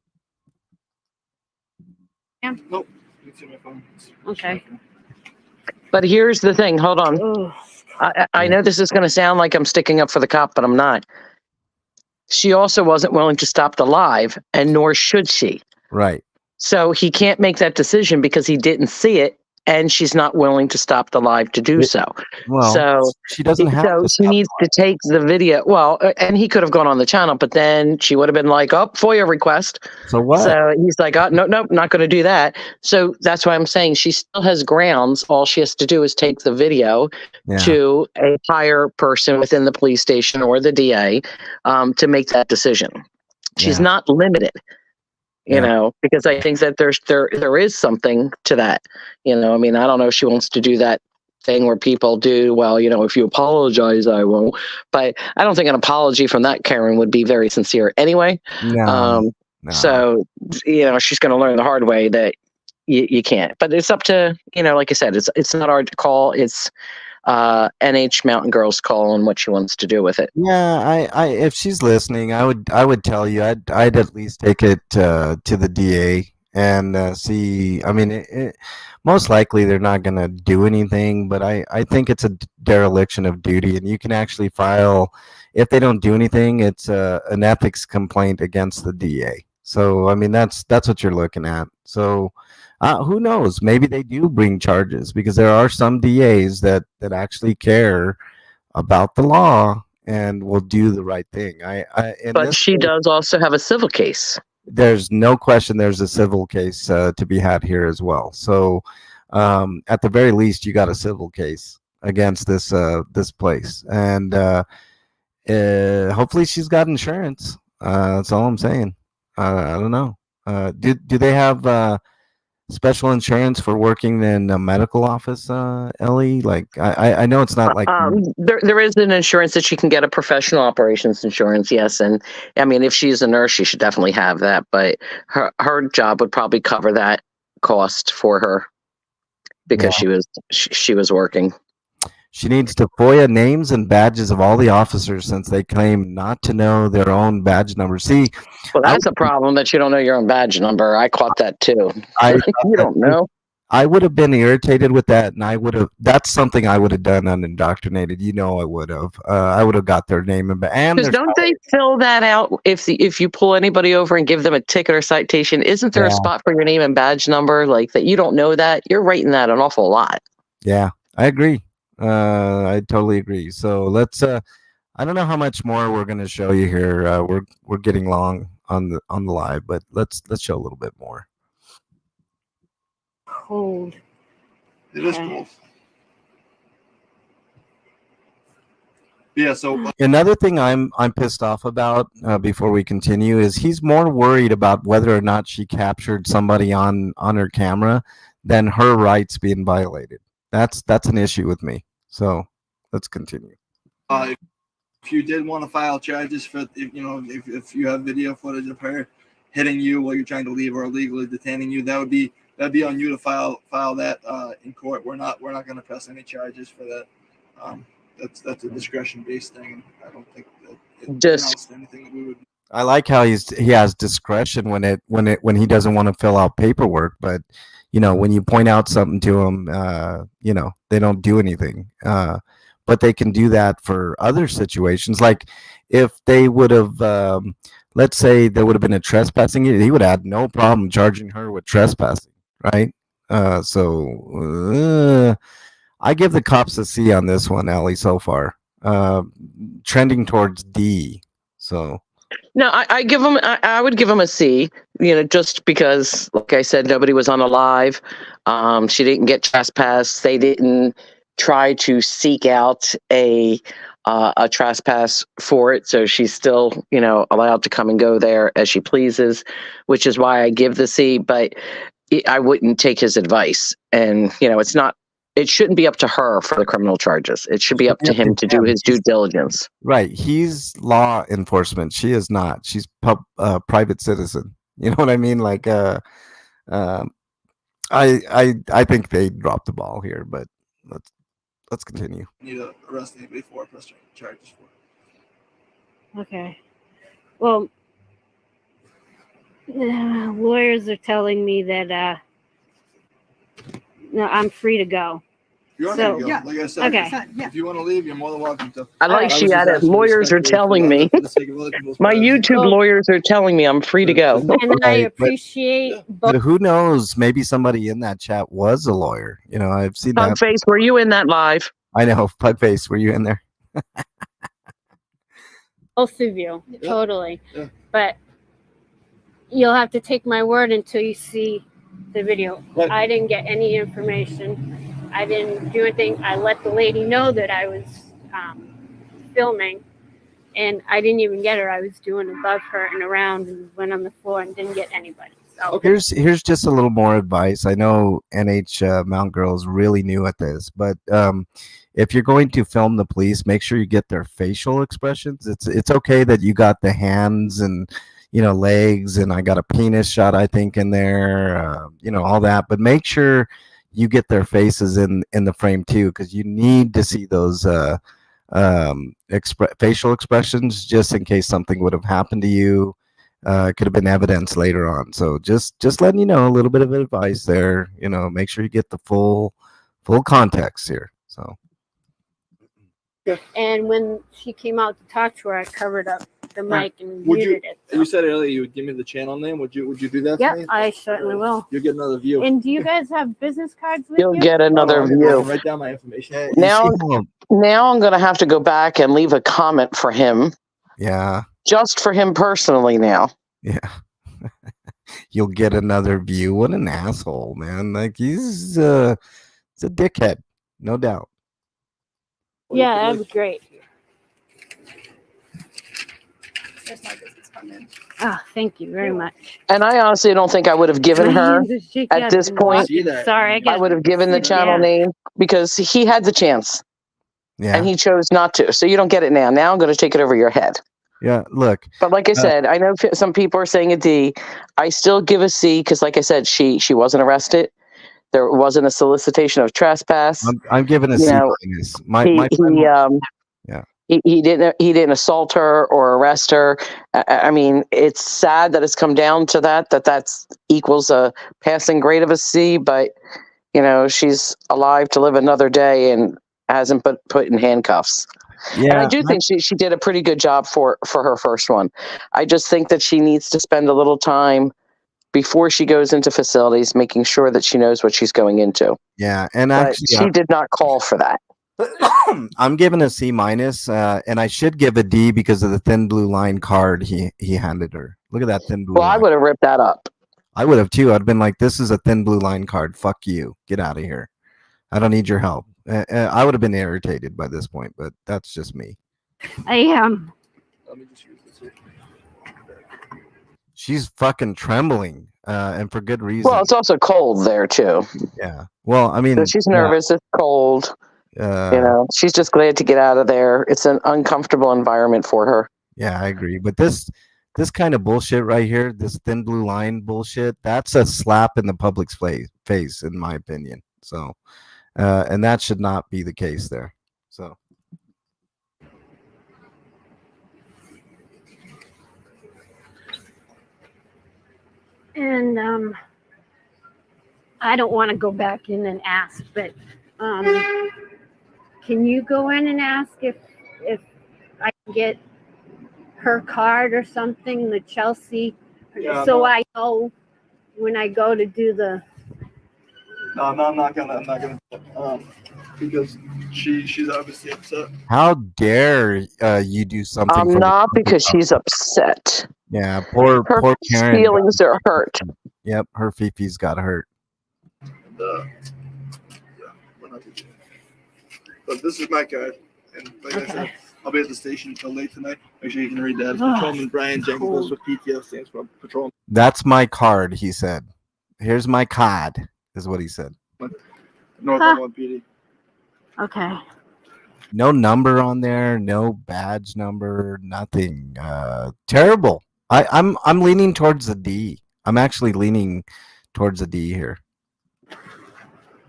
Nope. You can see my phone. Okay. But here's the thing. Hold on. Oh, I know this is going to sound like I'm sticking up for the cop, but I'm not. She also wasn't willing to stop the live, and nor should she. Right. So he can't make that decision because he didn't see it, and she's not willing to stop the live to do so. Well, So she doesn't have so to. she needs to take the video. Well, and he could have gone on the channel, but then she would have been like, "Oh, FOIA request." So what? So he's like, "Oh, no, not going to do that." So that's why I'm saying she still has grounds. All she has to do is take the video to a higher person within the police station or the DA to make that decision. She's not limited. You know, because I think that there is something to that. You know, I mean, I don't know if she wants to do that thing where people do, well, you know, if you apologize, I won't. But I don't think an apology from that Karen would be very sincere anyway. No. So, you know, she's going to learn the hard way that you can't. But it's up to, you know, like I said, it's not our call. It's NH Mountain Girl's call on what she wants to do with it. Yeah, I if she's listening, I would tell you I'd at least take it to the DA and see. I mean, most likely they're not going to do anything, but I think it's a dereliction of duty, and you can actually file if they don't do anything. It's an ethics complaint against the DA. So I mean that's what you're looking at. So. Who knows? Maybe they do bring charges because there are some DAs that actually care about the law and will do the right thing. But she does also have a civil case. There's no question. There's a civil case to be had here as well. So, at the very least, you got a civil case against this place, and hopefully, she's got insurance. That's all I'm saying. I don't know. Do they have? Special insurance for working in a medical office, Ellie? Like, I know it's not like there is an insurance that she can get, a professional operations insurance, yes. And I mean, if she's a nurse, she should definitely have that. But her job would probably cover that cost for her because she was working. She needs to FOIA names and badges of all the officers since they claim not to know their own badge number. See, well, that's a problem that you don't know your own badge number. I caught that too. You don't know. I would have been irritated with that, and I would have. That's something I would have done unindoctrinated. You know, I would have. I would have got their name and because don't they fill that out if you pull anybody over and give them a ticket or citation? Isn't there a spot for your name and badge number like that? You don't know that. You're writing that an awful lot. Yeah, I agree. I totally agree. So let's. I don't know how much more we're going to show you here. We're getting long on the live, but let's show a little bit more. Cold. It is cold. Yeah. So another thing I'm pissed off about before we continue is he's more worried about whether or not she captured somebody on her camera than her rights being violated. That's an issue with me. So let's continue. If you did want to file charges for, if you have video footage of her hitting you while you're trying to leave or illegally detaining you, that'd be on you to file that in court. We're not going to press any charges for that. That's a discretion based thing. I don't think that it anything that we would. I like how he has discretion when he doesn't want to fill out paperwork, but when you point out something to them, they don't do anything. But they can do that for other situations. Like if they would have, let's say there would have been a trespassing, he would have had no problem charging her with trespassing, right? So I give the cops a C on this one, Ellie, so far. Trending towards D. So. No, I would give him a C, just because, like I said, nobody was on a live. She didn't get trespassed. They didn't try to seek out a trespass for it. So she's still, allowed to come and go there as she pleases, which is why I give the C, but I wouldn't take his advice. And, it shouldn't be up to her for the criminal charges. It should be up to him to do his due diligence. Right. He's law enforcement. She is not. She's private citizen. You know what I mean? Like, I think they dropped the ball here, but let's continue. You need to arrest anybody for press charges for. Okay. Well, lawyers are telling me that I'm free to go. You are So- free to go. Yeah. Like I said, Okay. Yeah. if you want to leave, you're more than welcome to. I like I she was just added, asking lawyers are respectfully telling for me. for the sake of other people's My privacy. YouTube Oh. lawyers are telling me I'm free to go. And I Right, but- appreciate But both. who knows? Maybe somebody in that chat was a lawyer. You know, I've seen that. Face, were you in that live? I know. Pugface, were you in there? Both of you, totally. Yeah. But you'll have to take my word until you see the video. Right. I didn't get any information. I didn't do anything. I let the lady know that I was filming, and I didn't even get her. I was doing above her and around, and went on the floor and didn't get anybody. So Here's just a little more advice. I know NH Mount Girl is really new at this, but if you're going to film the police, make sure you get their facial expressions. It's okay that you got the hands and legs, and I got a penis shot I think in there, all that, but make sure you get their faces in the frame too, because you need to see those facial expressions just in case something would have happened to you. Could have been evidence later on. So just letting you know, a little bit of advice there. Make sure you get the full context here. So. And when she came out to talk to her, I covered up the mic and Would you- muted it. You said earlier you would give me the channel name. Would you do that? Yep, for me? I certainly will. You'll get another view. And do you guys have business cards with You'll you? get another I view. can write down my information. Now I'm going to have to go back and leave a comment for him, Yeah. just for him personally now. Yeah. You'll get another view. What an asshole, man. Like he's a dickhead, no doubt. Yeah, that'd be great. There's my business card in. Oh, thank you very much. And I honestly don't think I would have given her at this point. Sorry, I would have given the channel name because he had the chance Yeah. and he chose not to. So you don't get it now. Now I'm going to take it over your head. Yeah. Look. But like I said, I know some people are saying a D. I still give a C because, like I said, she wasn't arrested. There wasn't a solicitation of trespass. I'm giving a You C know, minus. My friend, yeah. He didn't assault her or arrest her. I mean, it's sad that it's come down to that's equals a passing grade of a C. But she's alive to live another day and hasn't put in handcuffs. Yeah, and I do think she did a pretty good job for her first one. I just think that she needs to spend a little time before she goes into facilities, making sure that she knows what she's going into. Yeah, and But actually, she did not call for that. I'm giving a C minus, and I should give a D because of the thin blue line card he handed her. Look at that thin blue. Well, I would have ripped that up. I would have too. I'd been like, "This is a thin blue line card. Fuck you. Get out of here. I don't need your help." I would have been irritated by this point, but that's just me. I am. Let me just use this here. She's fucking trembling, and for good reason. Well, it's also cold there too. Yeah. Well, I mean, So she's nervous. It's cold. She's just glad to get out of there. It's an uncomfortable environment for her. Yeah, I agree. But this kind of bullshit right here, this thin blue line bullshit, that's a slap in the public's face, in my opinion. So, and that should not be the case there. So. And I don't want to go back in and ask, but can you go in and ask if I can get her card or something, the Chelsea, so I know when I go to do the. No, I'm not gonna. Because she's obviously upset. How dare you do something? I'm not because she's upset. Yeah, poor Karen. Feelings are hurt. Yep, her Fifi's got hurt. And, yeah, we're not gonna- But this is my card, and like I said, I'll be at the station until late tonight. Make sure you can read that. Patrolman Brian Jenkins, that's what PTO stands for. Patrolman. That's my card, he said. Here's my card, is what he said. North Oakland PD. Okay. No number on there, no badge number, nothing. Terrible. I'm leaning towards the D. I'm actually leaning towards the D here.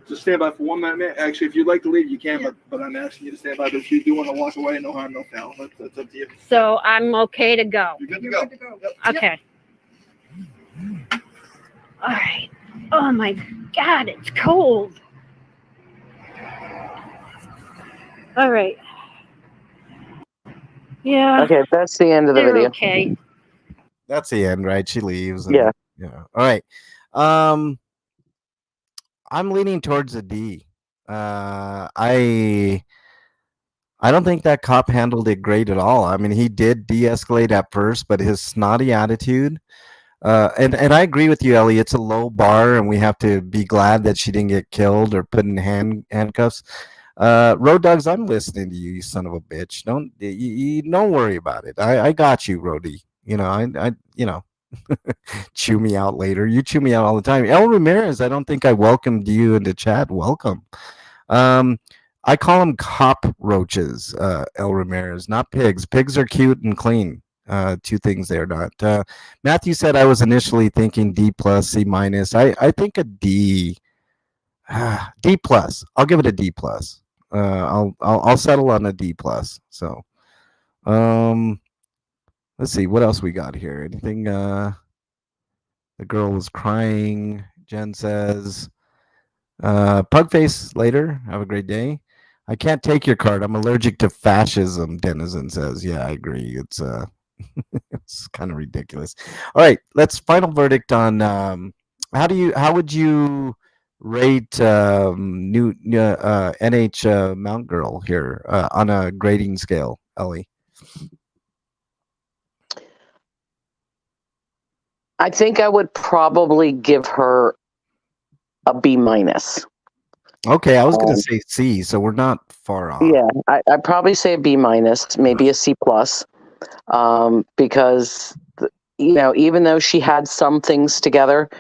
Just stand by for 1 minute. Actually, if you'd like to leave, you can, but I'm asking you to stand by. But if you do want to walk away, no harm, no foul. That's up to you. So I'm okay to go. You're good to go. Yep. Okay. All right. Oh my God, it's cold. All right. Yeah. Okay, that's the end of the They're video. okay. That's the end, right? She leaves. Yeah. Yeah. All right. Um, I'm leaning towards a D. I don't think that cop handled it great at all. I mean, he did de-escalate at first, but his snotty attitude. And I agree with you, Ellie. It's a low bar, and we have to be glad that she didn't get killed or put in handcuffs. Road Dogs, I'm listening to you, you son of a bitch. You don't worry about it. I got you, Rody. You know, chew me out later. You chew me out all the time. El Ramirez, I don't think I welcomed you into chat. Welcome. I call them cockroaches, El Ramirez, not pigs. Pigs are cute and clean. Two things they're not. Matthew said I was initially thinking D plus, C minus. I think a D. D plus. I'll give it a D plus. I'll settle on a D plus. So, let's see what else we got here. Anything? The girl was crying. Jen says, Pugface later. Have a great day. I can't take your card. I'm allergic to fascism. Denizen says, yeah, I agree. It's it's kind of ridiculous. All right, let's final verdict on how would you rate new NH Mount Girl here on a grading scale, Ellie? I think I would probably give her a B minus. Okay, I was going to say C, so we're not far off. Yeah, I'd probably say a B minus, maybe a C plus, because even though she had some things together,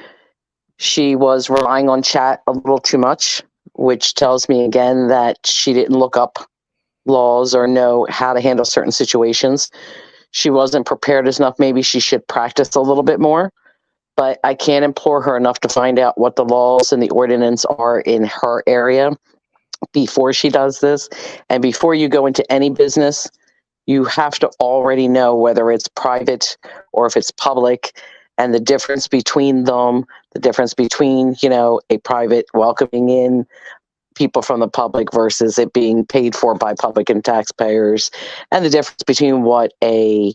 she was relying on chat a little too much, which tells me again that she didn't look up laws or know how to handle certain situations. She wasn't prepared enough. Maybe she should practice a little bit more. But I can't implore her enough to find out what the laws and the ordinance are in her area before she does this. And before you go into any business, you have to already know whether it's private or if it's public, and the difference between them, the difference between, a private welcoming in people from the public versus it being paid for by public and taxpayers, and the difference between what a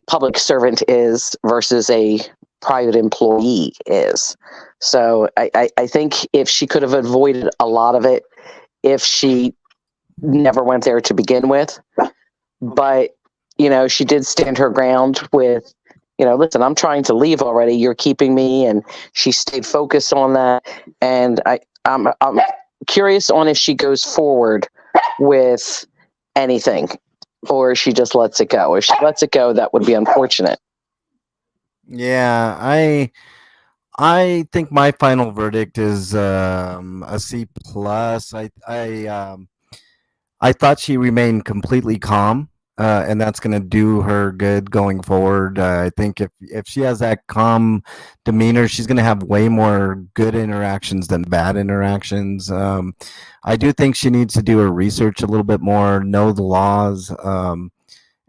public servant is versus a private employee is. So I think if she could have avoided a lot of it if she never went there to begin with. But, she did stand her ground with, listen, I'm trying to leave already. You're keeping me. And she stayed focused on that. And I'm curious on if she goes forward with anything or she just lets it go. If she lets it go, that would be unfortunate. Yeah, I think my final verdict is a C plus. I thought she remained completely calm, and that's going to do her good going forward. I think if she has that calm demeanor, she's going to have way more good interactions than bad interactions. I do think she needs to do her research a little bit more, know the laws,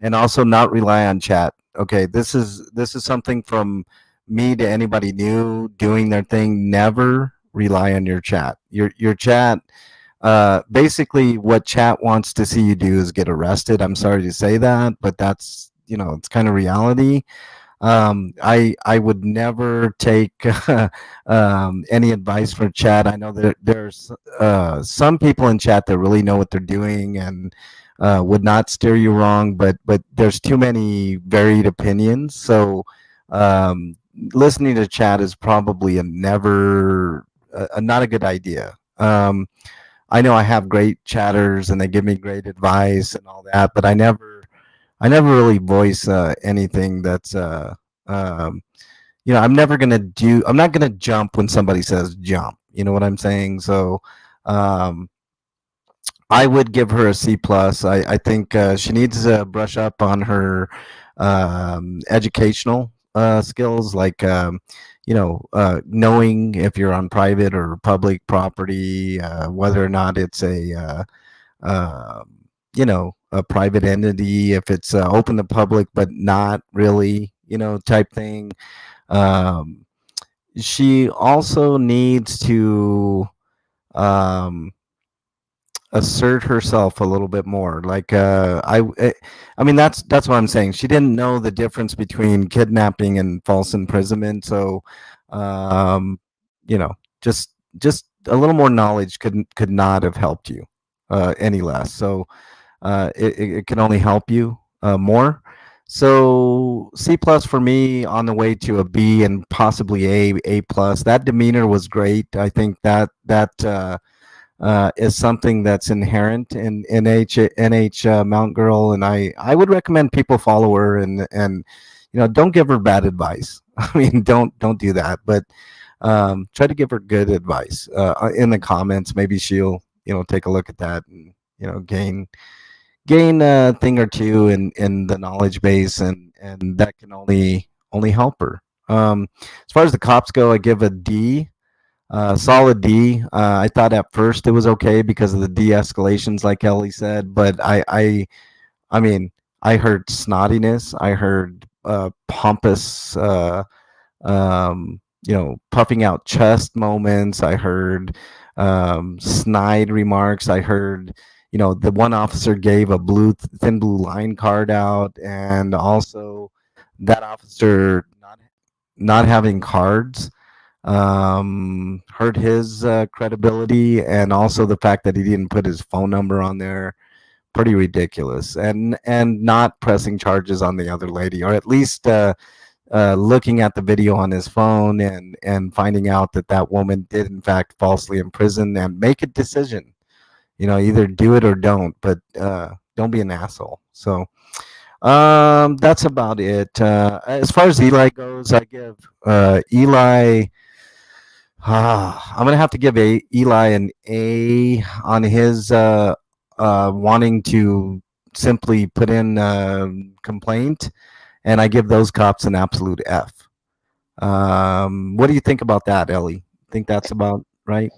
and also not rely on chat. Okay, this is something from me to anybody new doing their thing. Never rely on your chat. Your chat. Basically what chat wants to see you do is get arrested. I'm sorry to say that, but that's it's kind of reality. I would never take any advice from chat. I know that there's some people in chat that really know what they're doing and would not steer you wrong, but there's too many varied opinions. So listening to chat is probably not a good idea. I know I have great chatters and they give me great advice and all that, but I never really voice anything that's I'm not gonna jump when somebody says jump. You know what I'm saying? So I would give her a C plus. I think she needs to brush up on her educational skills, like knowing if you're on private or public property, whether or not it's a private entity, if it's open to public but not really, type thing. She also needs to assert herself a little bit more. Like I mean that's what I'm saying. She didn't know the difference between kidnapping and false imprisonment. So, um, you know, just a little more knowledge could not have helped you any less. So it can only help you more. So C plus for me on the way to a B and possibly A plus. That demeanor was great. I think that is something that's inherent in NH Mount Girl, and I would recommend people follow her and don't give her bad advice. I mean don't do that, but try to give her good advice in the comments. Maybe she'll take a look at that and gain a thing or two in the knowledge base, and that can only help her. As far as the cops go, I give a D. Solid D. I thought at first it was okay because of the de-escalations, like Ellie said, but I mean, I heard snottiness. I heard pompous, puffing out chest moments. I heard snide remarks. I heard, the one officer gave a thin blue line card out, and also that officer not having cards hurt his credibility, and also the fact that he didn't put his phone number on there. Pretty ridiculous, and not pressing charges on the other lady, or at least looking at the video on his phone and finding out that that woman did in fact falsely imprison, and make a decision. Either do it or don't, but don't be an asshole. So that's about it. As far as Eli goes, I give Eli. I'm gonna have to give Eli an A on his wanting to simply put in a complaint, and I give those cops an absolute F. What do you think about that, Ellie? Think that's about right?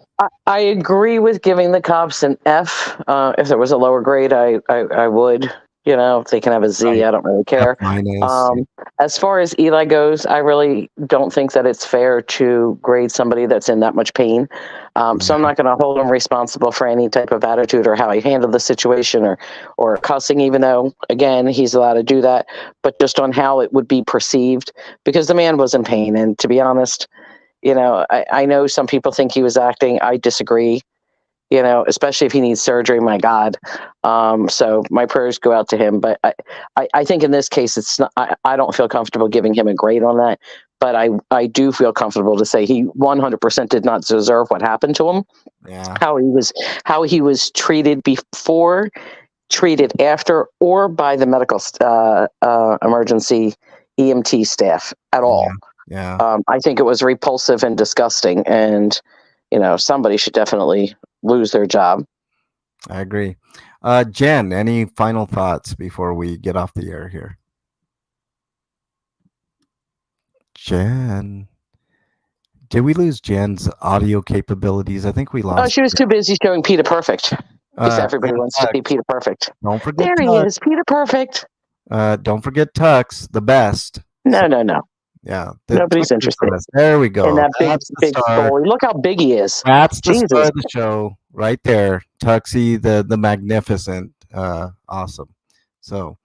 I agree with giving the cops an F. If there was a lower grade, I would. If they can have a Z, Right. I don't really care. F-. As far as Eli goes, I really don't think that it's fair to grade somebody that's in that much pain. So I'm not going to hold him responsible for any type of attitude or how he handled the situation or cussing, even though, again, he's allowed to do that, but just on how it would be perceived, because the man was in pain. And to be honest, I know some people think he was acting. I disagree. Especially if he needs surgery, my God. So my prayers go out to him. But I think in this case, it's not, I don't feel comfortable giving him a grade on that. But I do feel comfortable to say he 100% did not deserve what happened to him. Yeah. How he was treated before, treated after, or by the medical emergency EMT staff at all. Yeah. I think it was repulsive and disgusting, and somebody should definitely lose their job. I agree. Jen, any final thoughts before we get off the air here? Jen, did we lose Jen's audio capabilities? I think we lost. Oh, she was too busy showing Peter Perfect. Because everybody wants to see Peter Perfect. Don't forget. There he is, Peter Perfect. Don't forget Tux, the best. No. Yeah. Nobody's interested. There we go. And that big bully. Look how big he is. That's the star of the show right there. Tuxie, the magnificent. Awesome. So,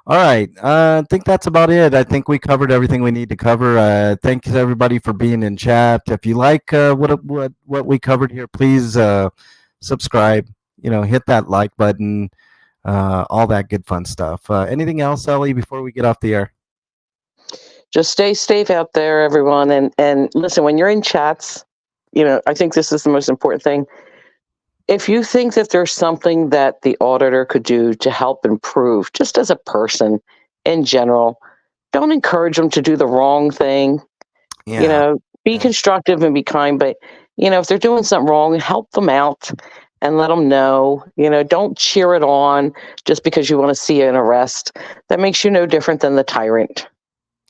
all right. I think that's about it. I think we covered everything we need to cover. Thanks everybody for being in chat. If you like what we covered here, please subscribe. Hit that like button. All that good fun stuff. Anything else, Ellie, before we get off the air? Just stay safe out there, everyone. And listen, when you're in chats, I think this is the most important thing. If you think that there's something that the auditor could do to help improve, just as a person in general, don't encourage them to do the wrong thing. Yeah. Be constructive and be kind. But, if they're doing something wrong, help them out and let them know. Don't cheer it on just because you want to see an arrest. That makes you no different than the tyrant.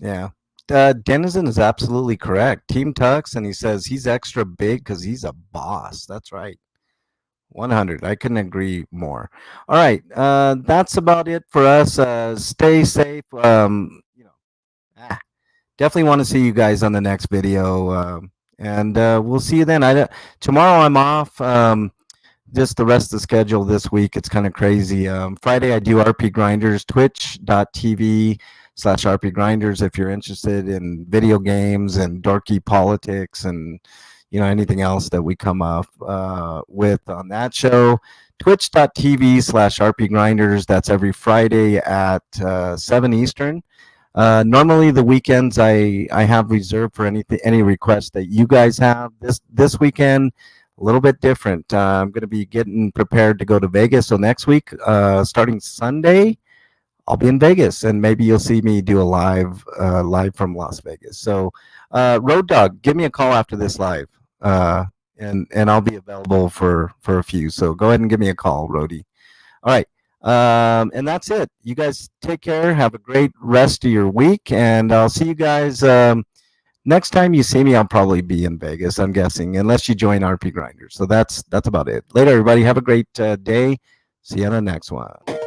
Yeah. Denizen is absolutely correct. Team Tux, and he says he's extra big because he's a boss. That's right. 100. I couldn't agree more. All right. That's about it for us. Stay safe. Definitely want to see you guys on the next video. And we'll see you then. Tomorrow I'm off. just the rest of the schedule this week. It's kind of crazy. Friday, I do RP Grinders, twitch.tv/RP Grinders if you're interested in video games and dorky politics and, anything else that we come up with on that show. Twitch.tv/RP Grinders. That's every Friday at 7 Eastern. Normally the weekends I have reserved for any requests that you guys have. This weekend, a little bit different. I'm going to be getting prepared to go to Vegas. So next week, starting Sunday, I'll be in Vegas, and maybe you'll see me do a live from Las Vegas. So Road Dog, give me a call after this live, and I'll be available for a few. So go ahead and give me a call, Roadie. All right. And that's it. You guys take care. Have a great rest of your week, and I'll see you guys next time you see me. I'll probably be in Vegas, I'm guessing, unless you join RP Grinders. So that's about it. Later, everybody. Have a great day. See you on the next one.